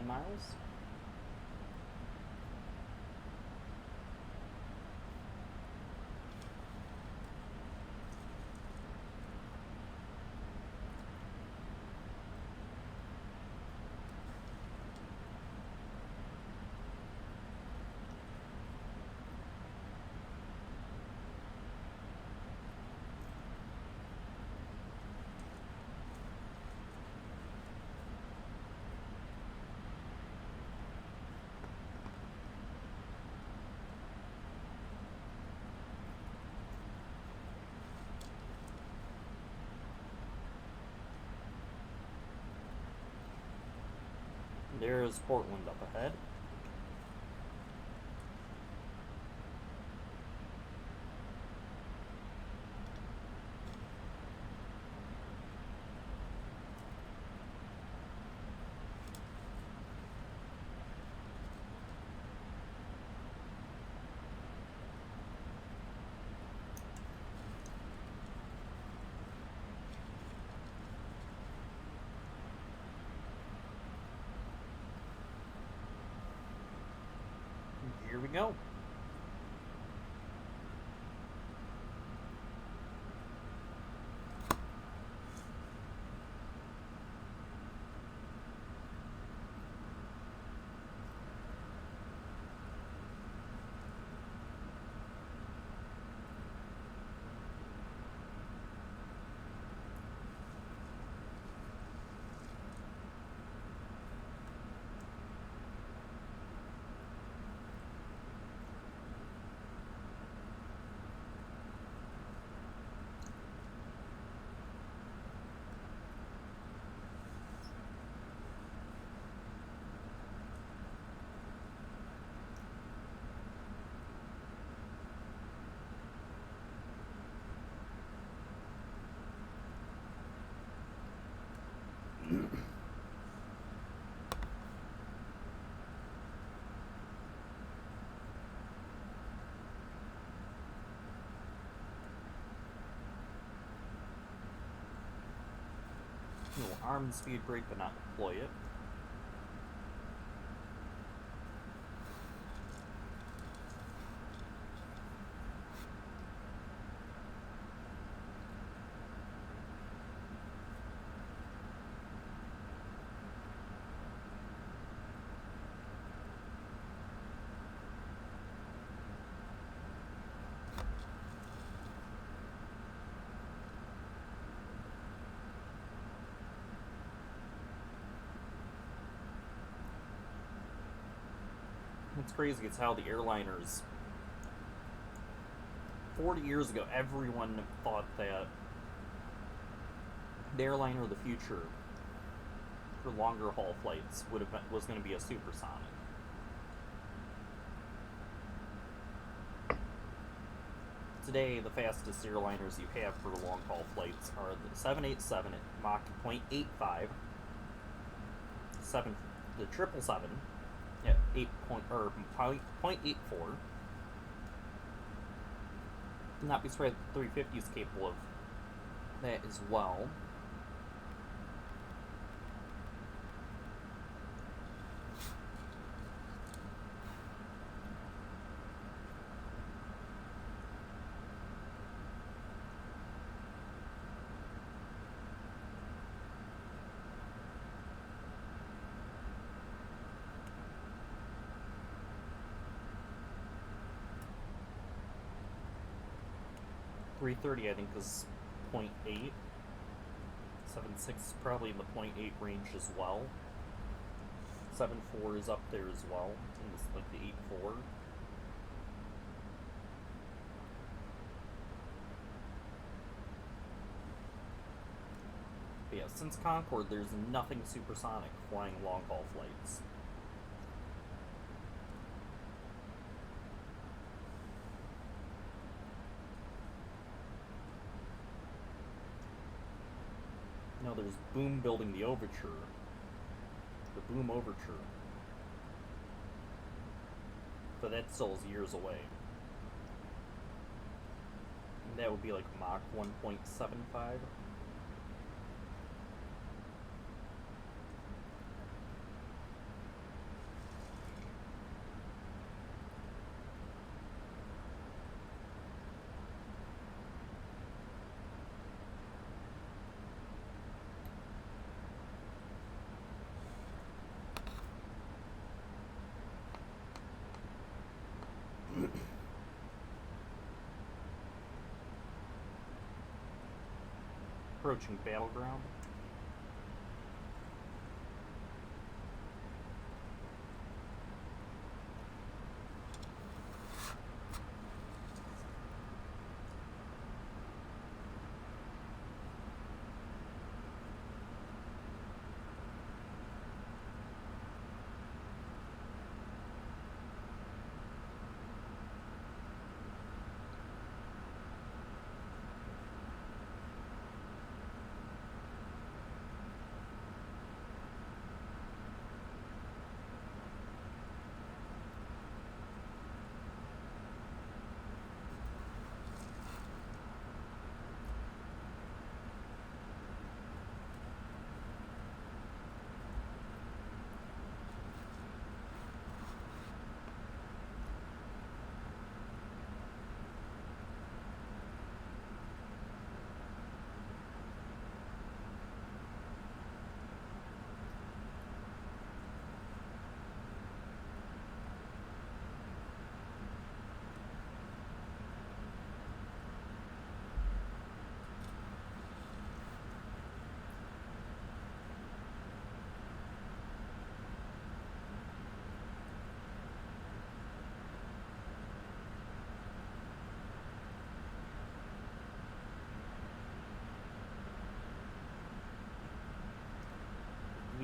Miles. There's Portland up ahead. Here we go. We'll arm the speed brake but not deploy it. What's crazy is how the airliners, 40 years ago, everyone thought that the airliner of the future for longer haul flights was going to be a supersonic. Today, the fastest airliners you have for long haul flights are the 787 at Mach 0.85, the 777 at 0.84. Not be surprised the 350 is capable of that as well. .330 I think is 0.8. 7.6 is probably in the 0.8 range as well. 7.4 is up there as well. It's like the 8.4. But yeah, since Concorde, there's nothing supersonic flying long haul flights. No, there's Boom building the Overture. The Boom Overture. But that still is years away. And that would be like Mach 1.75. Approaching Battleground.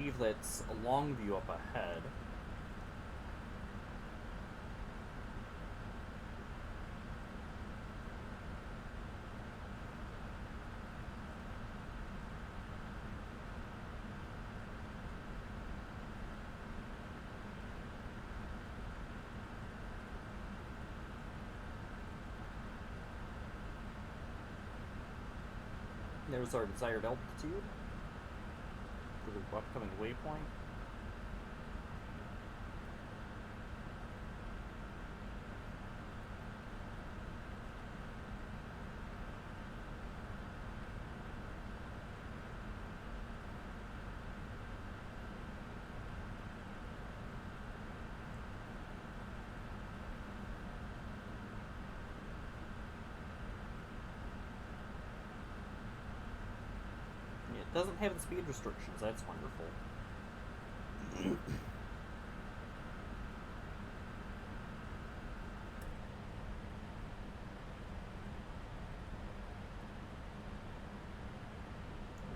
believe that's a long view up ahead. There's our desired altitude for the upcoming waypoint. It doesn't have the speed restrictions, that's wonderful. There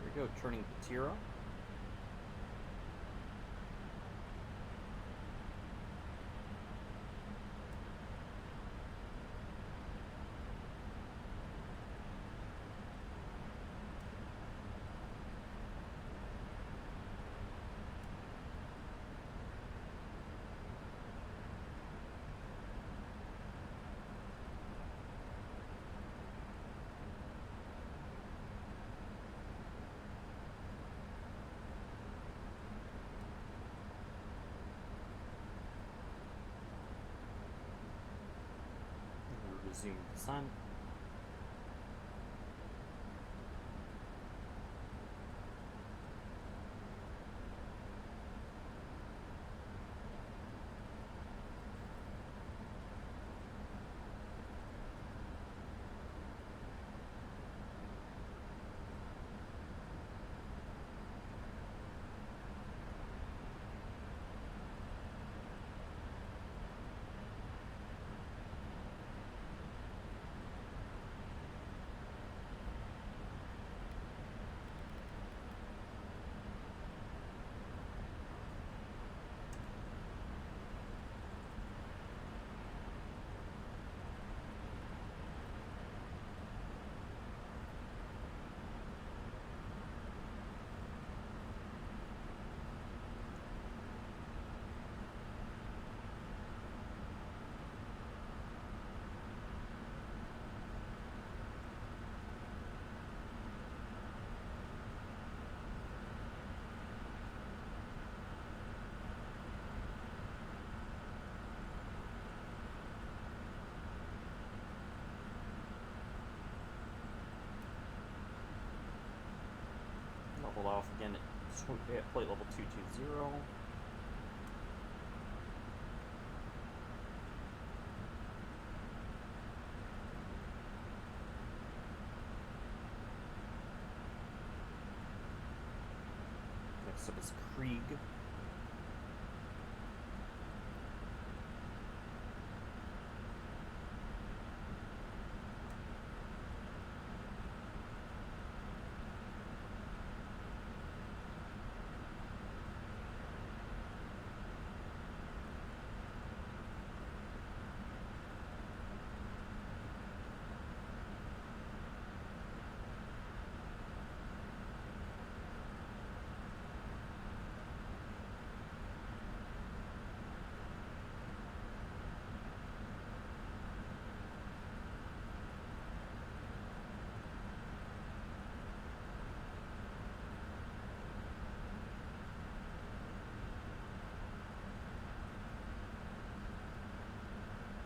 we go, turning Patira. Resume descent. Leveled off again at flight level 220. Next up is Krieg.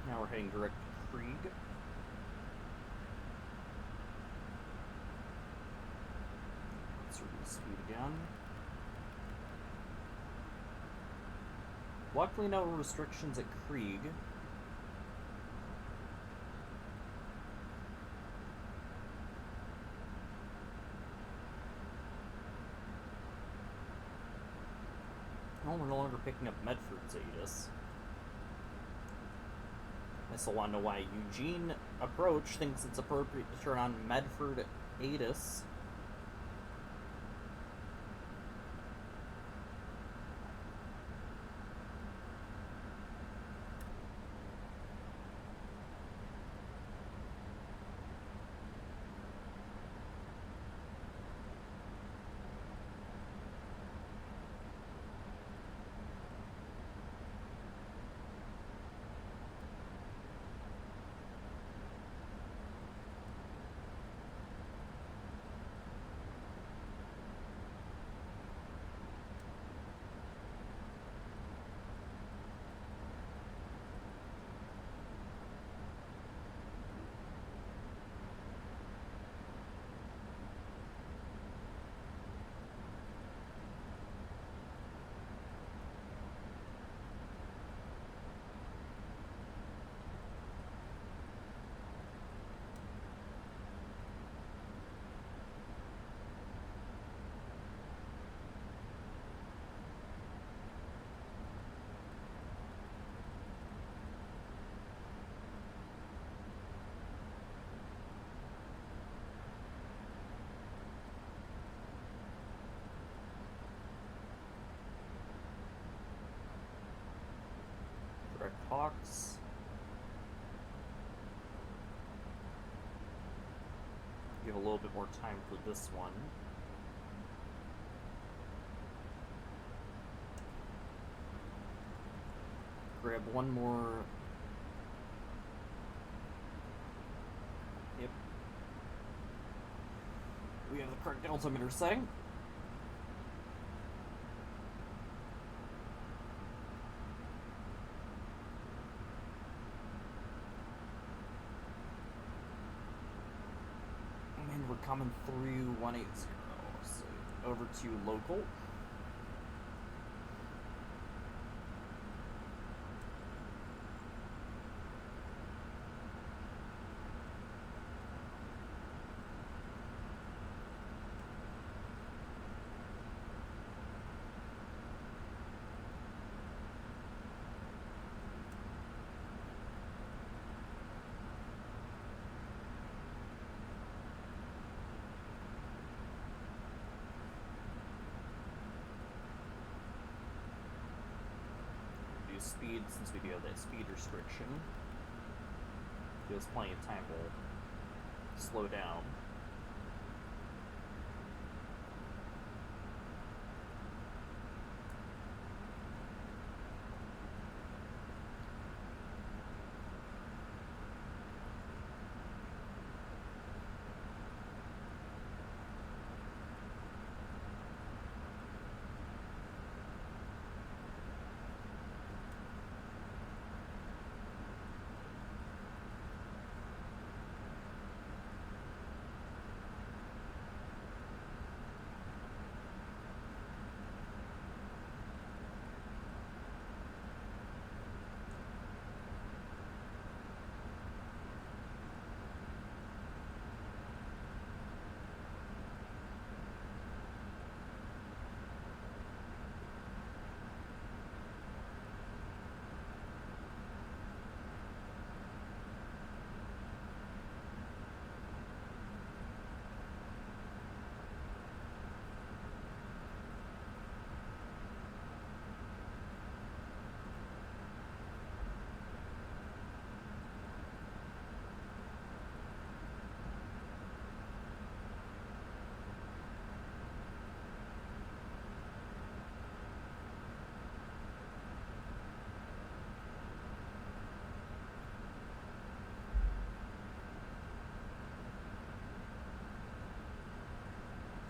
Now we're heading direct to Krieg. Let's reduce speed again. Luckily no restrictions at Krieg. Oh, we're no longer picking up Medford's ATIS. I still want to know why Eugene Approach thinks it's appropriate to turn on Medford ATIS. Correct Hawks. Give a little bit more time for this one. Grab one more. Yep. We have the correct altimeter setting. And we're coming through 180. So over to local. Speed, since we do have that speed restriction, gives us plenty of time to slow down.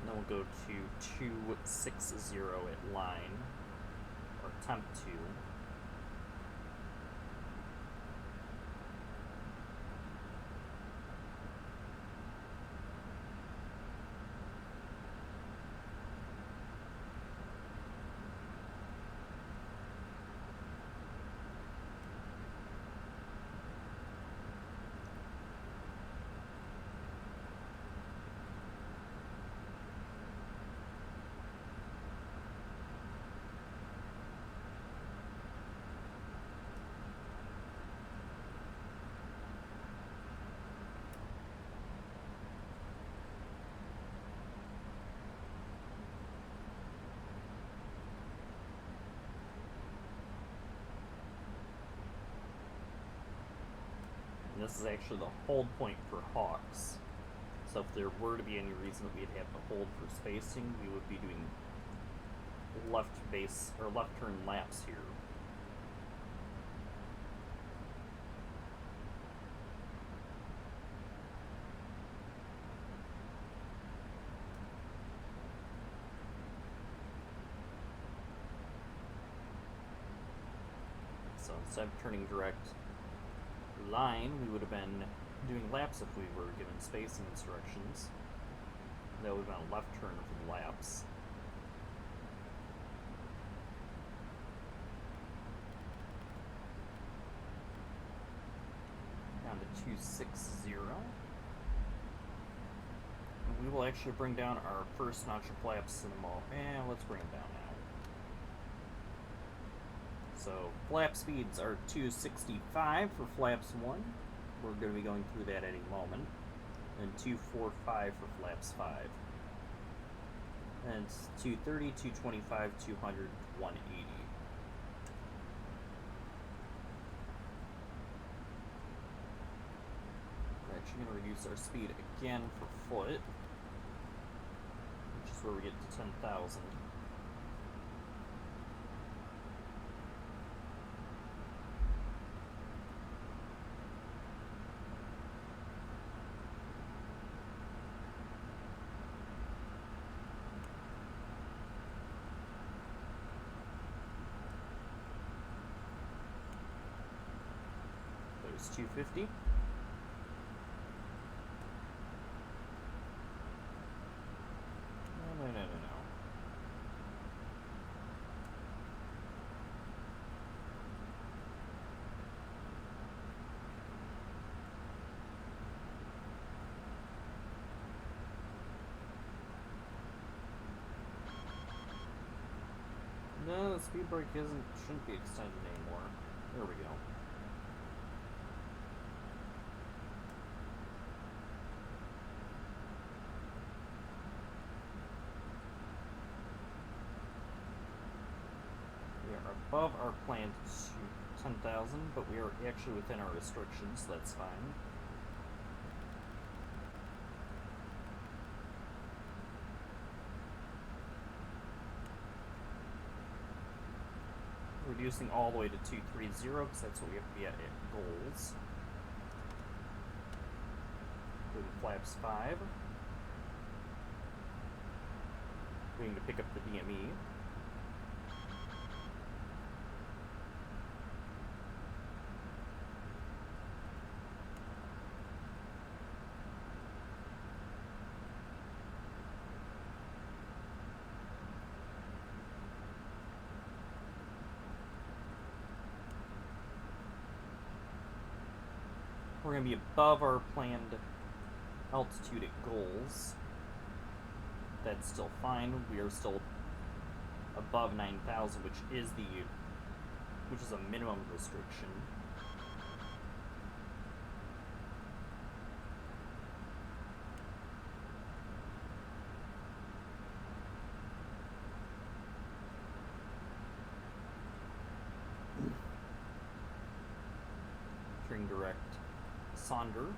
We'll go to 260 at line, or attempt to. This is actually the hold point for Hawks. So if there were to be any reason that we'd have to hold for spacing, we would be doing left base or left turn laps here. So instead of turning direct line, we would have been doing laps if we were given spacing instructions. That would have been a left turn for the laps. Down to 260. And we will actually bring down our first notch of flaps in a moment. Let's bring them down now. So flap speeds are 265 for flaps 1. We're going to be going through that any moment. And 245 for flaps 5. And it's 230, 225, 200, 180. reduce our speed again for foot, which is where we get to 10,000. There's 250. No. No, the speed brake shouldn't be extended anymore. There we go. We are above our planned 10,000, but we are actually within our restrictions, so that's fine. Reducing all the way to 230, because that's what we have to be at goals. Doing flaps 5. Going to pick up the DME. We're going to be above our planned altitude at goals. That's still fine. We are still above 9,000, which is a minimum restriction. Entering direct Sonder.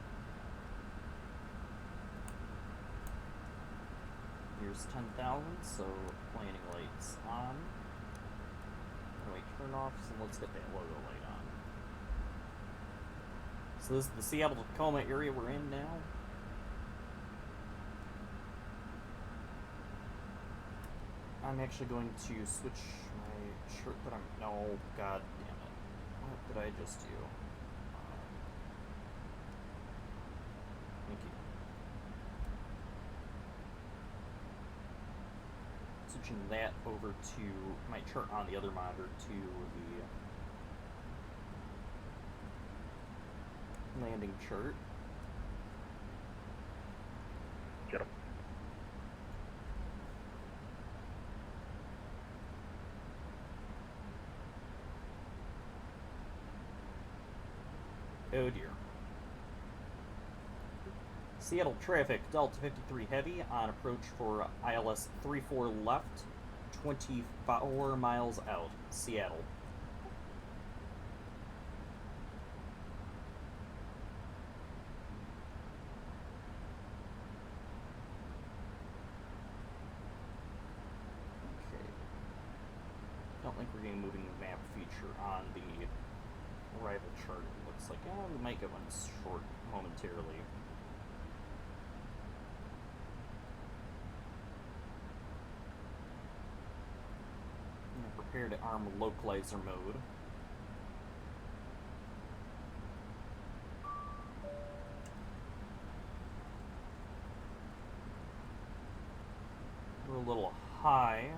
Here's 10,000, so planning lights on. Runway turnoffs, and let's get that logo light on. So this is the Seattle Tacoma area we're in now. I'm actually going to switch my shirt that I'm. No, god damn it. What did I just do? Thank you. Switching that over to my chart on the other monitor to the landing chart. Get him. Oh dear. Seattle traffic, Delta 53 heavy on approach for ILS 34 left, 24 miles out, Seattle. Okay. Don't think we're getting moving map feature on the arrival chart. It looks like, we might get one short momentarily. Prepare to arm localizer mode. We're a little high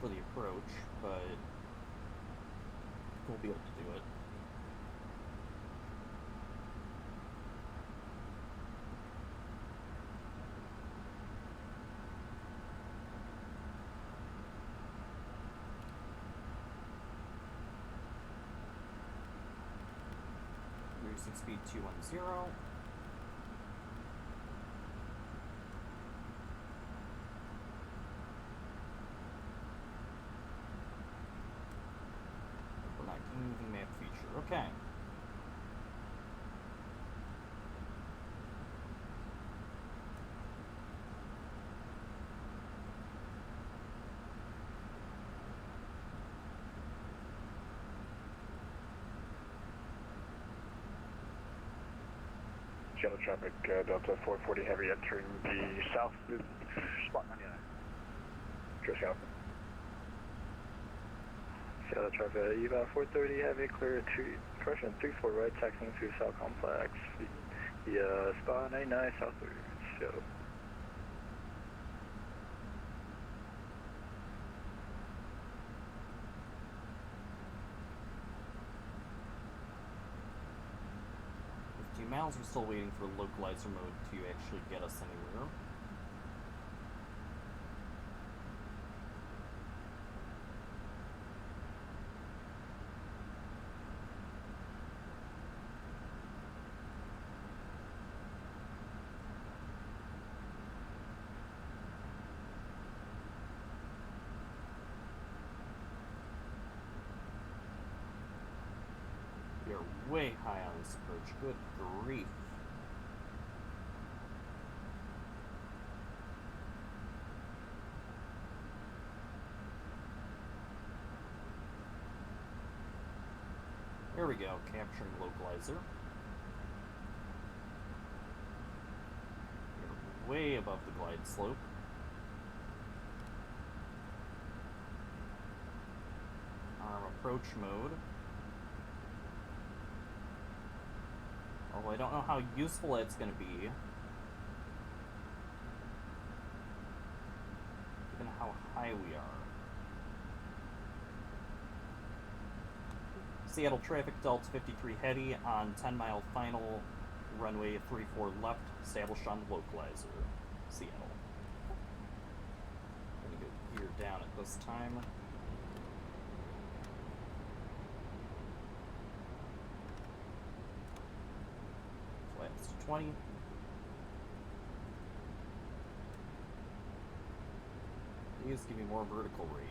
for the approach, but we'll be able to do it. Reducing speed 210. We're not moving map feature. Okay. Seattle traffic, Delta 440 heavy entering the south spot 99. Just out. Seattle traffic, EVA 430 heavy, clear to correction 34 right, taxiing to South Complex. Yeah, spot 99 southward. Seattle. Miles are still waiting for localizer mode to actually get us anywhere. We are way high on this approach. Good grief. There we go, capturing localizer. We're way above the glide slope. Arm approach mode. Although I don't know how useful it's going to be, given how high we are. Seattle traffic, Delta 53 heavy on 10-mile final, runway 34 left, established on localizer, Seattle. Gonna go gear down at this time. Flaps to 20. Please give me more vertical rate.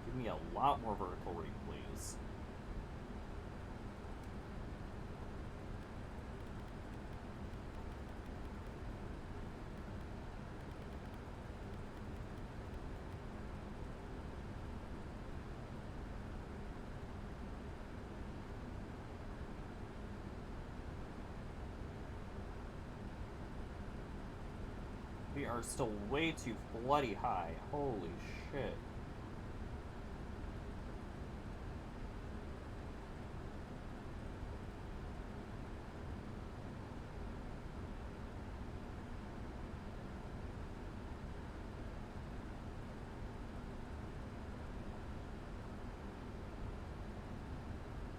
Give me a lot more vertical rate, please. We are still way too bloody high. Holy shit.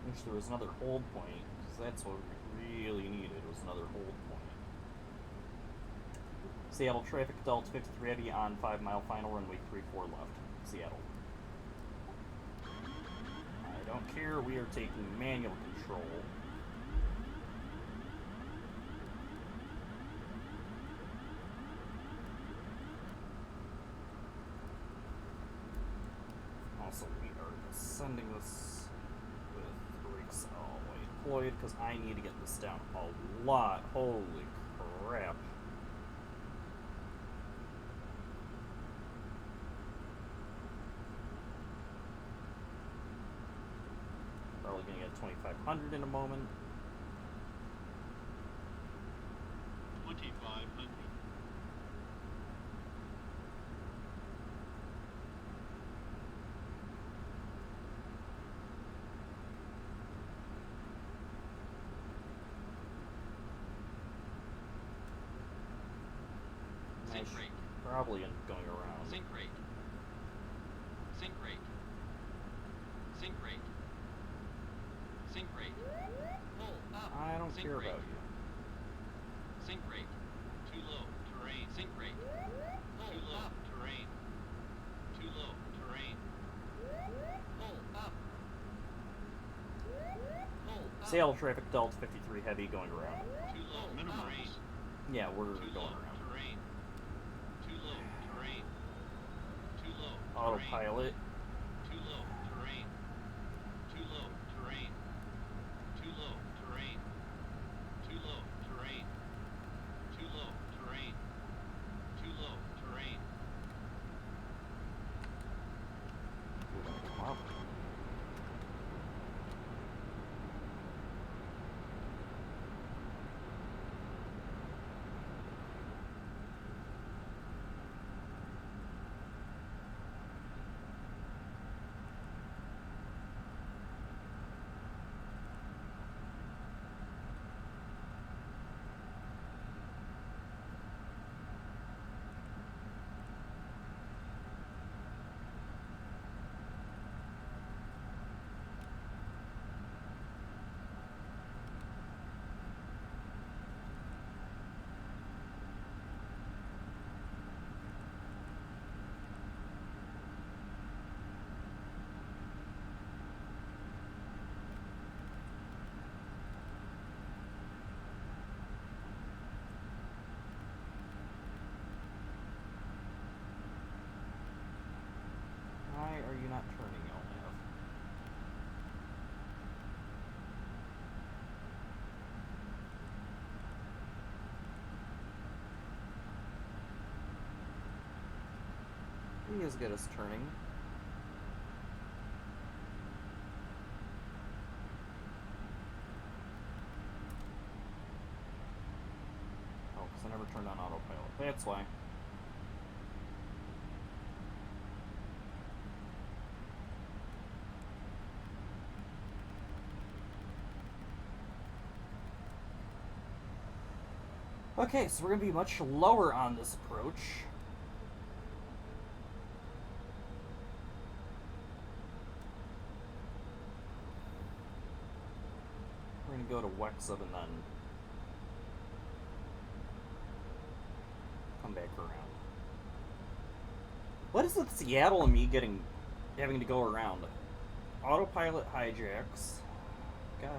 Wish there was another hold point, because that's what we really needed, was another hold point. Seattle traffic, Delta 53 heavy on 5-mile final, runway 34 left. Seattle. I don't care, we are taking manual control. Also, we are descending this with brakes all the way deployed, because I need to get this down a lot. Holy crap. Probably gonna get 2500 in a moment. 2500. Sync rate. Probably going around. Sync rate. Sync rate. Sync rate. Sync rate. Pull up. I don't Sync care rate. about you. Sync rate. Too low. Terrain. Sync rate. Too low. Terrain. Too low. Terrain. Pull up. Pull up. Seattle traffic, Delta 53 heavy going around. Too low. Minimize. Yeah, we're Too going low. around. Terrain. Too low. Terrain. Too low. Autopilot. Too low. Terrain. Too low. Terrain. Too low. Terrain. Too low. Terrain. Too low. Terrain. Too low. Terrain. Come up. not turning, I'll have. He is good as turning. Oh, because I never turned on autopilot. That's why. Okay, so we're going to be much lower on this approach. We're going to go to Wexham and then come back around. What is with Seattle and me having to go around? Autopilot hijacks. God.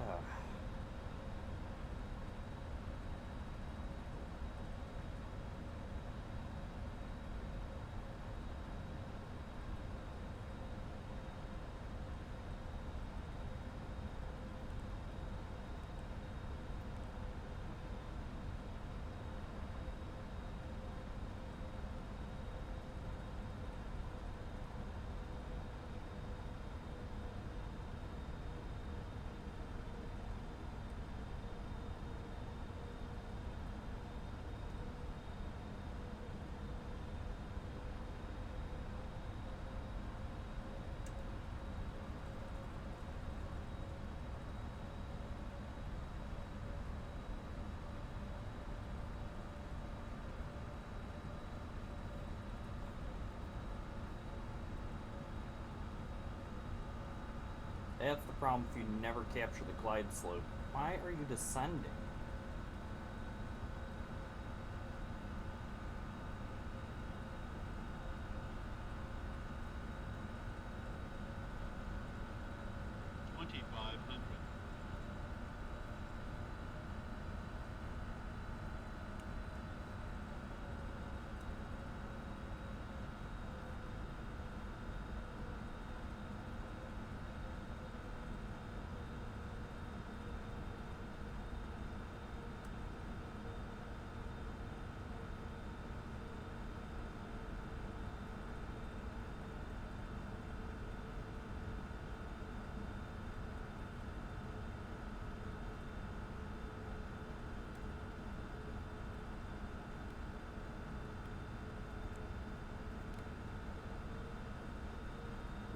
That's the problem if you never capture the glide slope. Why are you descending?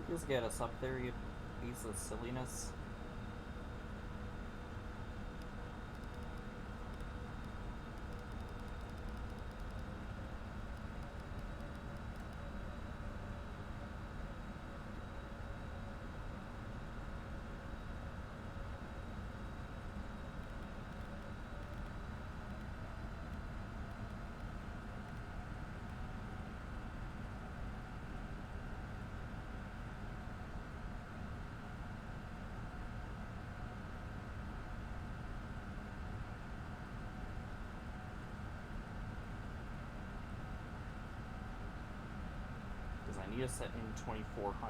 Just get us up there, you piece of silliness. I need to set in 2400.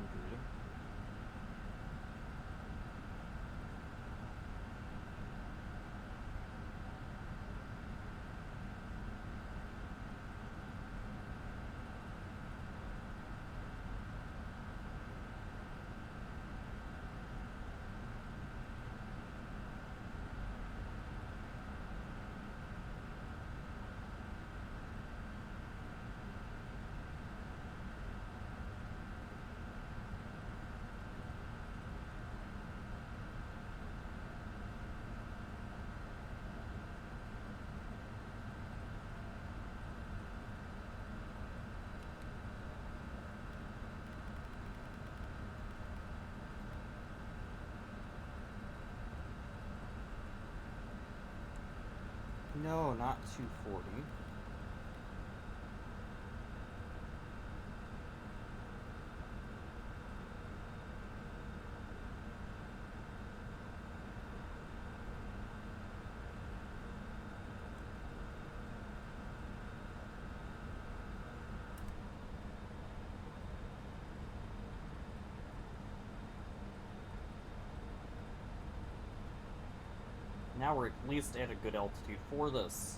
No, not 240. Now we're at least at a good altitude for this.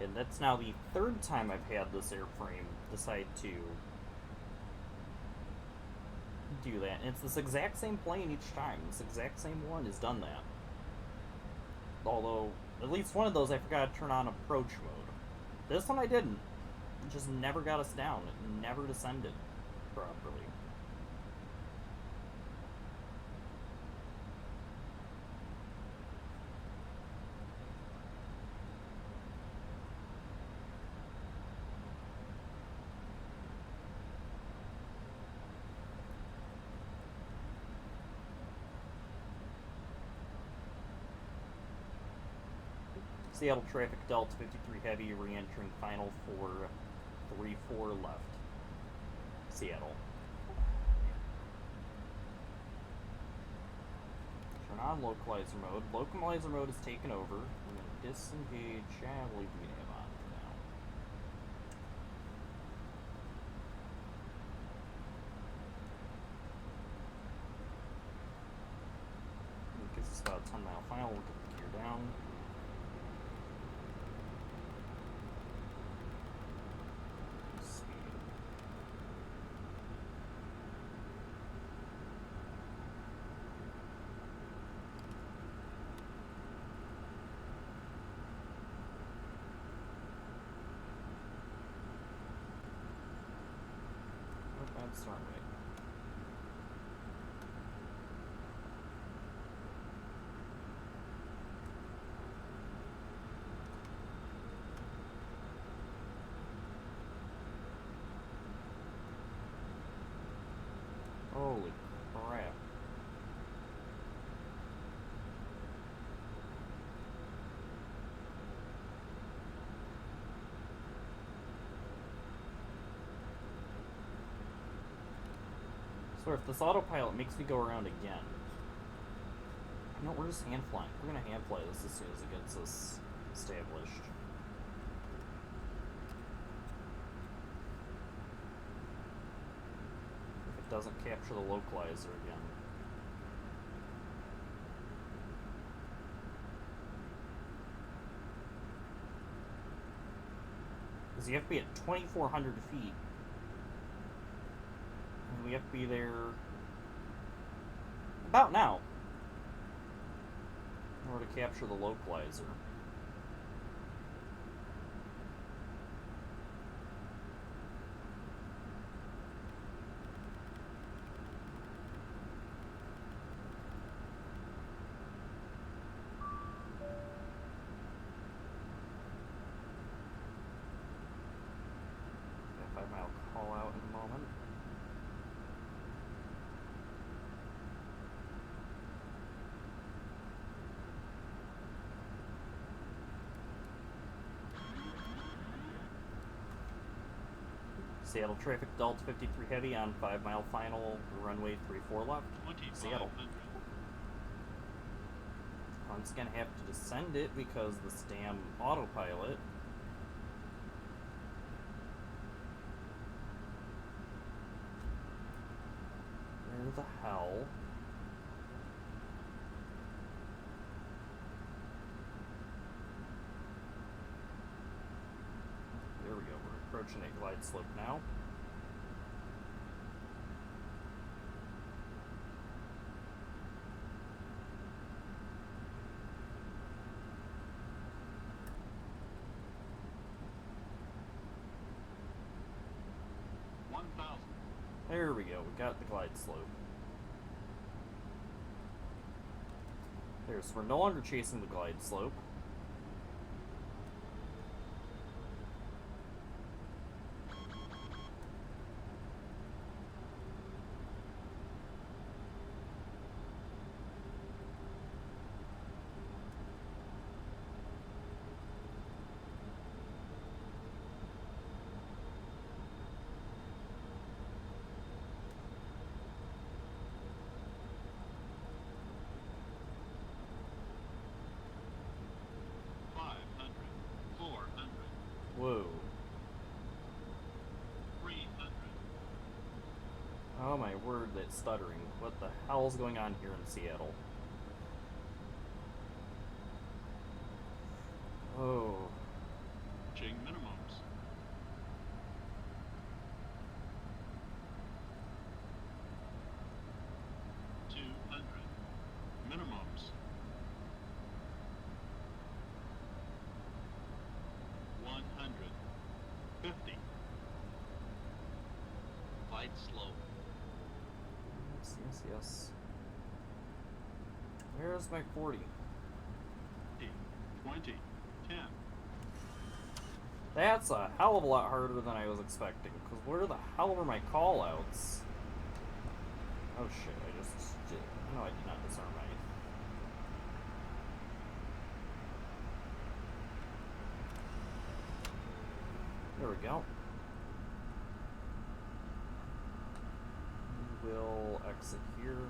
And that's now the third time I've had this airframe decide to do that. And it's this exact same plane each time. This exact same one has done that. Although, at least one of those I forgot to turn on approach mode. This one I didn't. It just never got us down. It never descended properly. Seattle traffic, Delta 53 Heavy, re-entering final for 3-4 left. Seattle. Turn on localizer mode. Localizer mode is taken over. I'm going to disengage. We'll leave the nav on for now. It gives us about a 10-mile final. We'll get the gear down. That's not right. Holy crap. So if this autopilot makes me go around again, no, we're just hand flying. We're gonna hand fly this as soon as it gets us established. If it doesn't capture the localizer again. Because you have to be at 2,400 feet. And we have to be there about now in order to capture the localizer. Got a 5-mile call out in a moment. Seattle traffic, Delta 53 Heavy on 5-mile final, runway 34 left. Seattle. I'm just gonna have to descend it because this damn autopilot. Where the hell? There we go, we're approaching a glide slope now. There we go, we got the glide slope. There, so we're no longer chasing the glide slope. Oh my word, that's stuttering. What the hell's going on here in Seattle? Oh. Ching minimums. Minimums. 150. Flight slow. Yes. Where's my 40? 20. 10. That's a hell of a lot harder than I was expecting, because where the hell were my callouts? Oh shit, I did not disarm my... There we go. We will exit here.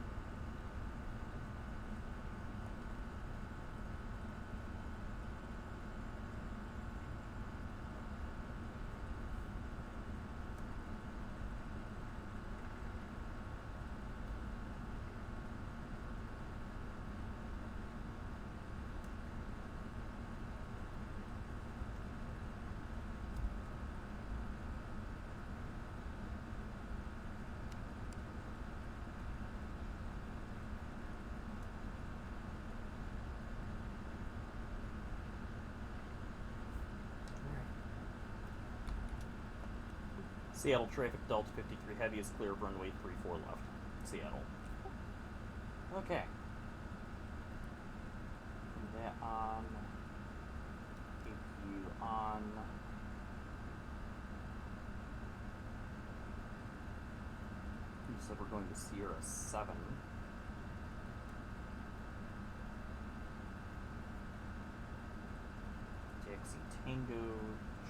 Seattle traffic, Delta 53 heavy is clear of runway 34 left. Seattle. Okay. That on. APU on. You said we're going to Sierra 7. Taxi Tango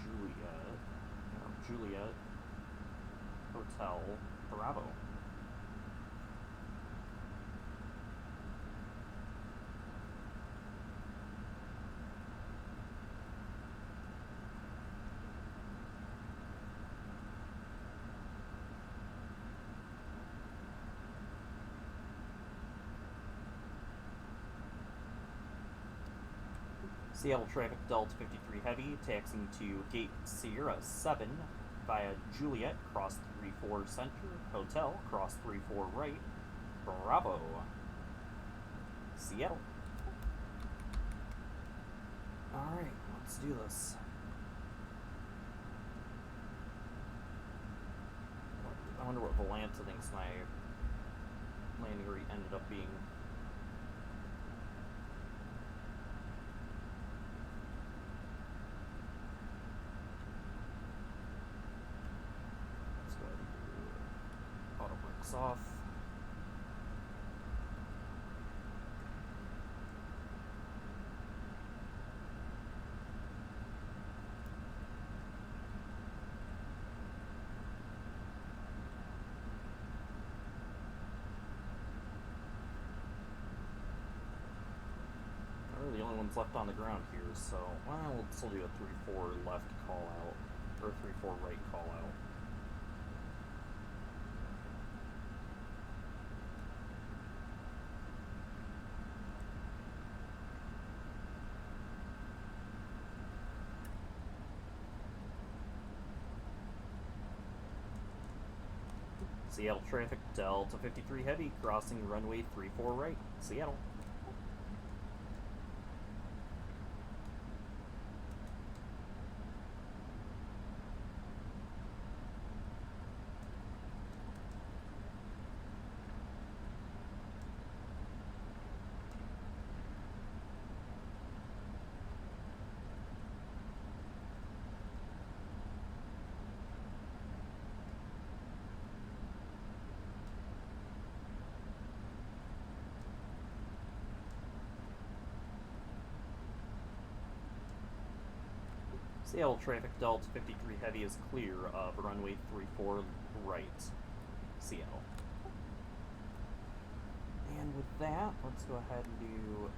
Juliet. Hotel Bravo. Seattle traffic, Delta 53 heavy, taxiing to Gate Sierra 7 via Juliet, cross 34 center, hotel, cross 34 right, Bravo, Seattle. Alright, let's do this. I wonder what Volanta thinks my landing rate ended up being. Off. We're the only ones left on the ground here, so we'll still do a 3-4 left call out, or 3-4 right call out. Seattle traffic, Delta 53 heavy, crossing runway 34 right, Seattle. Seattle traffic, Delta 53 heavy is clear of runway 34 right, Seattle. And with that, let's go ahead and do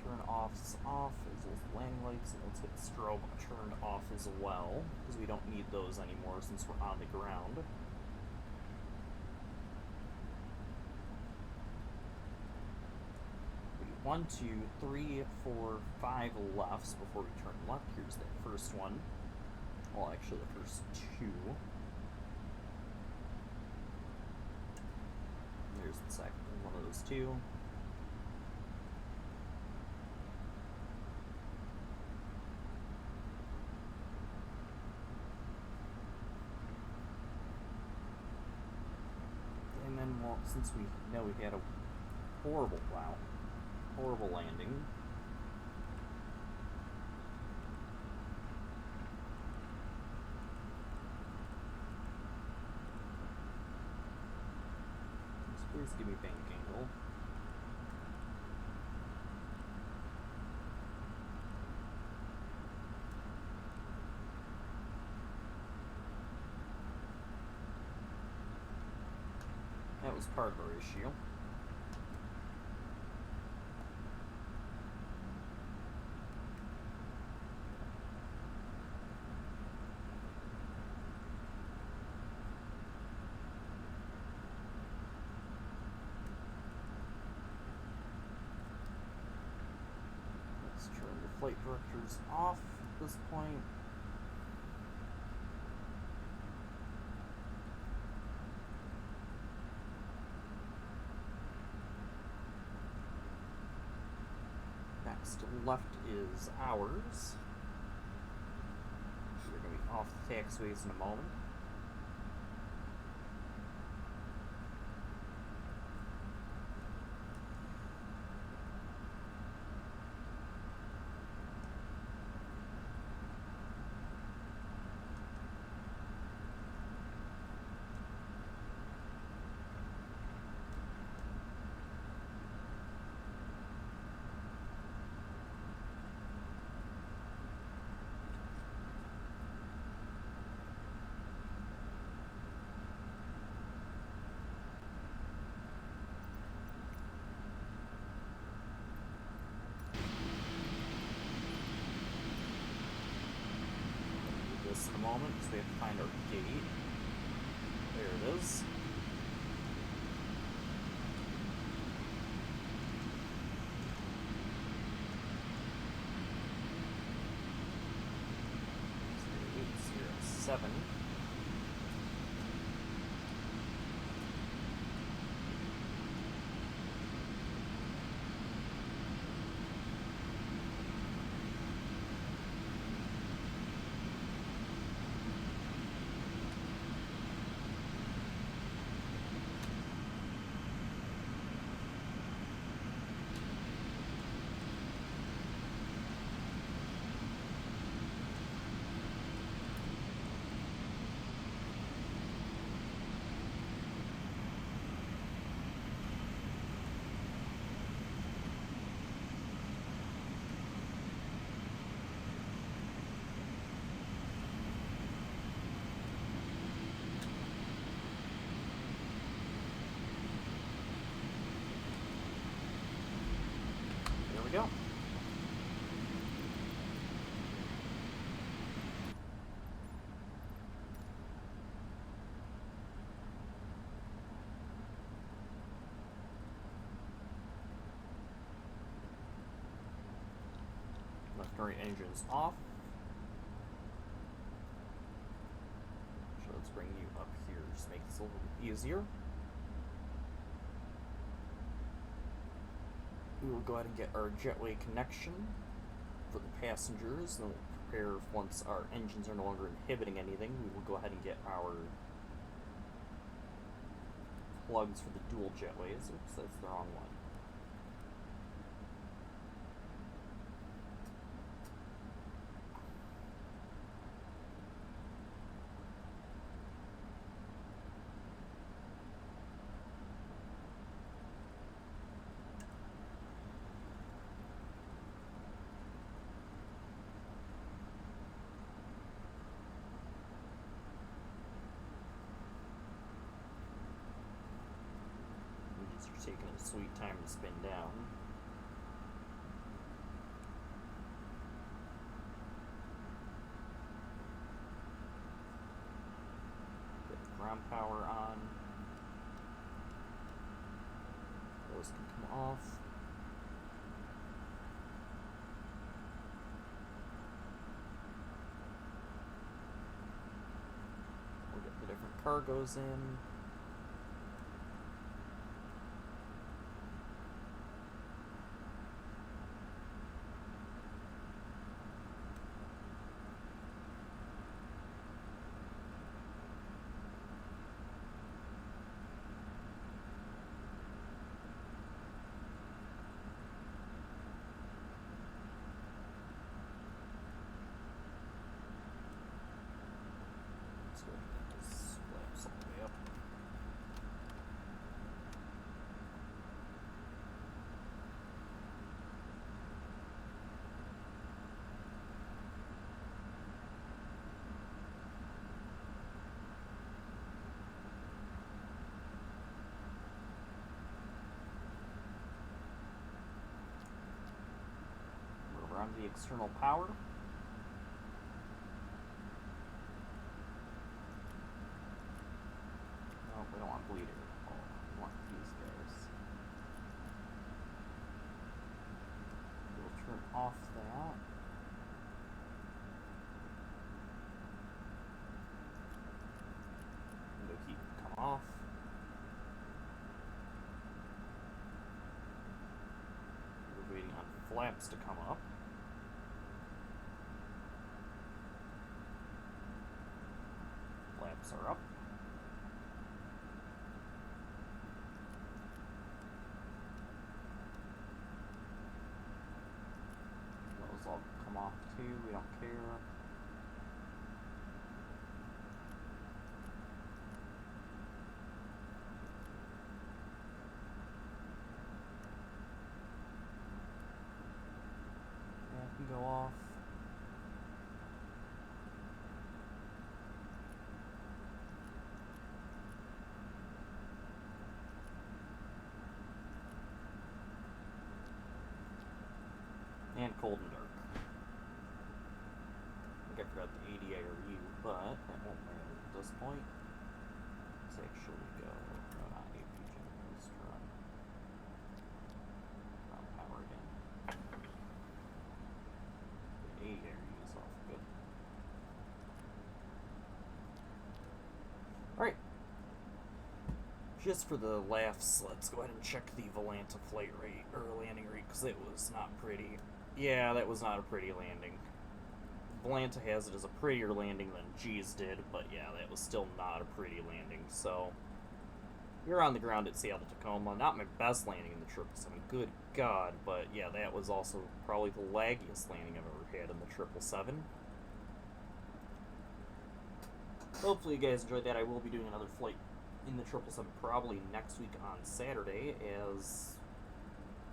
turn offs off as well as landing lights, and let's get strobe turned off as well, because we don't need those anymore since we're on the ground. 1, 2, 3, 4, 5 lefts before we turn left. Here's that first one. Well, actually, the first 2. There's the second one of those 2. And then, well, since we know we had a horrible landing. Please give me bank angle. That was part of our issue. Let's turn the flight directors off at this point. Next left is ours. We're going to be off the taxiways in a moment. In a moment, because we have to find our gate. There it is. So 807. Go. Left and right engines off. So let's bring you up here, just make this a little bit easier. We will go ahead and get our jetway connection for the passengers, and we'll prepare once our engines are no longer inhibiting anything. We will go ahead and get our plugs for the dual jetways. Oops, that's the wrong one. Taking a sweet time to spin down. Get the ground power on. Those can come off. cargo's in. Run the external power. Oh, we don't want bleeder. Oh, we want these guys. We'll turn off that. Window key can come off. We're waiting on flaps to come up. Flaps are up. Those all come off too, we don't care. That can go off. And cold and dark. I think I forgot the ADIRU, but that won't matter at this point. Let's actually go, no, not APG, let's turn on power again. The ADIRU is off, good. Alright. Just for the laughs, let's go ahead and check the Volanta flight rate, or landing rate, because it was not pretty. Yeah, that was not a pretty landing. Volanta has it as a prettier landing than G's did, but yeah, that was still not a pretty landing. So, you're on the ground at Seattle Tacoma. Not my best landing in the 777, good God, but yeah, that was also probably the laggiest landing I've ever had in the 777. Hopefully you guys enjoyed that. I will be doing another flight in the 777 probably next week on Saturday, as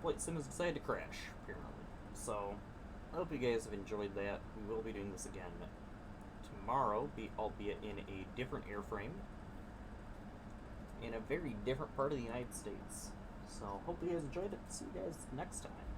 flight sim has decided to crash, apparently. So, I hope you guys have enjoyed that. We will be doing this again tomorrow, albeit in a different airframe, in a very different part of the United States. So, hope you guys enjoyed it. See you guys next time.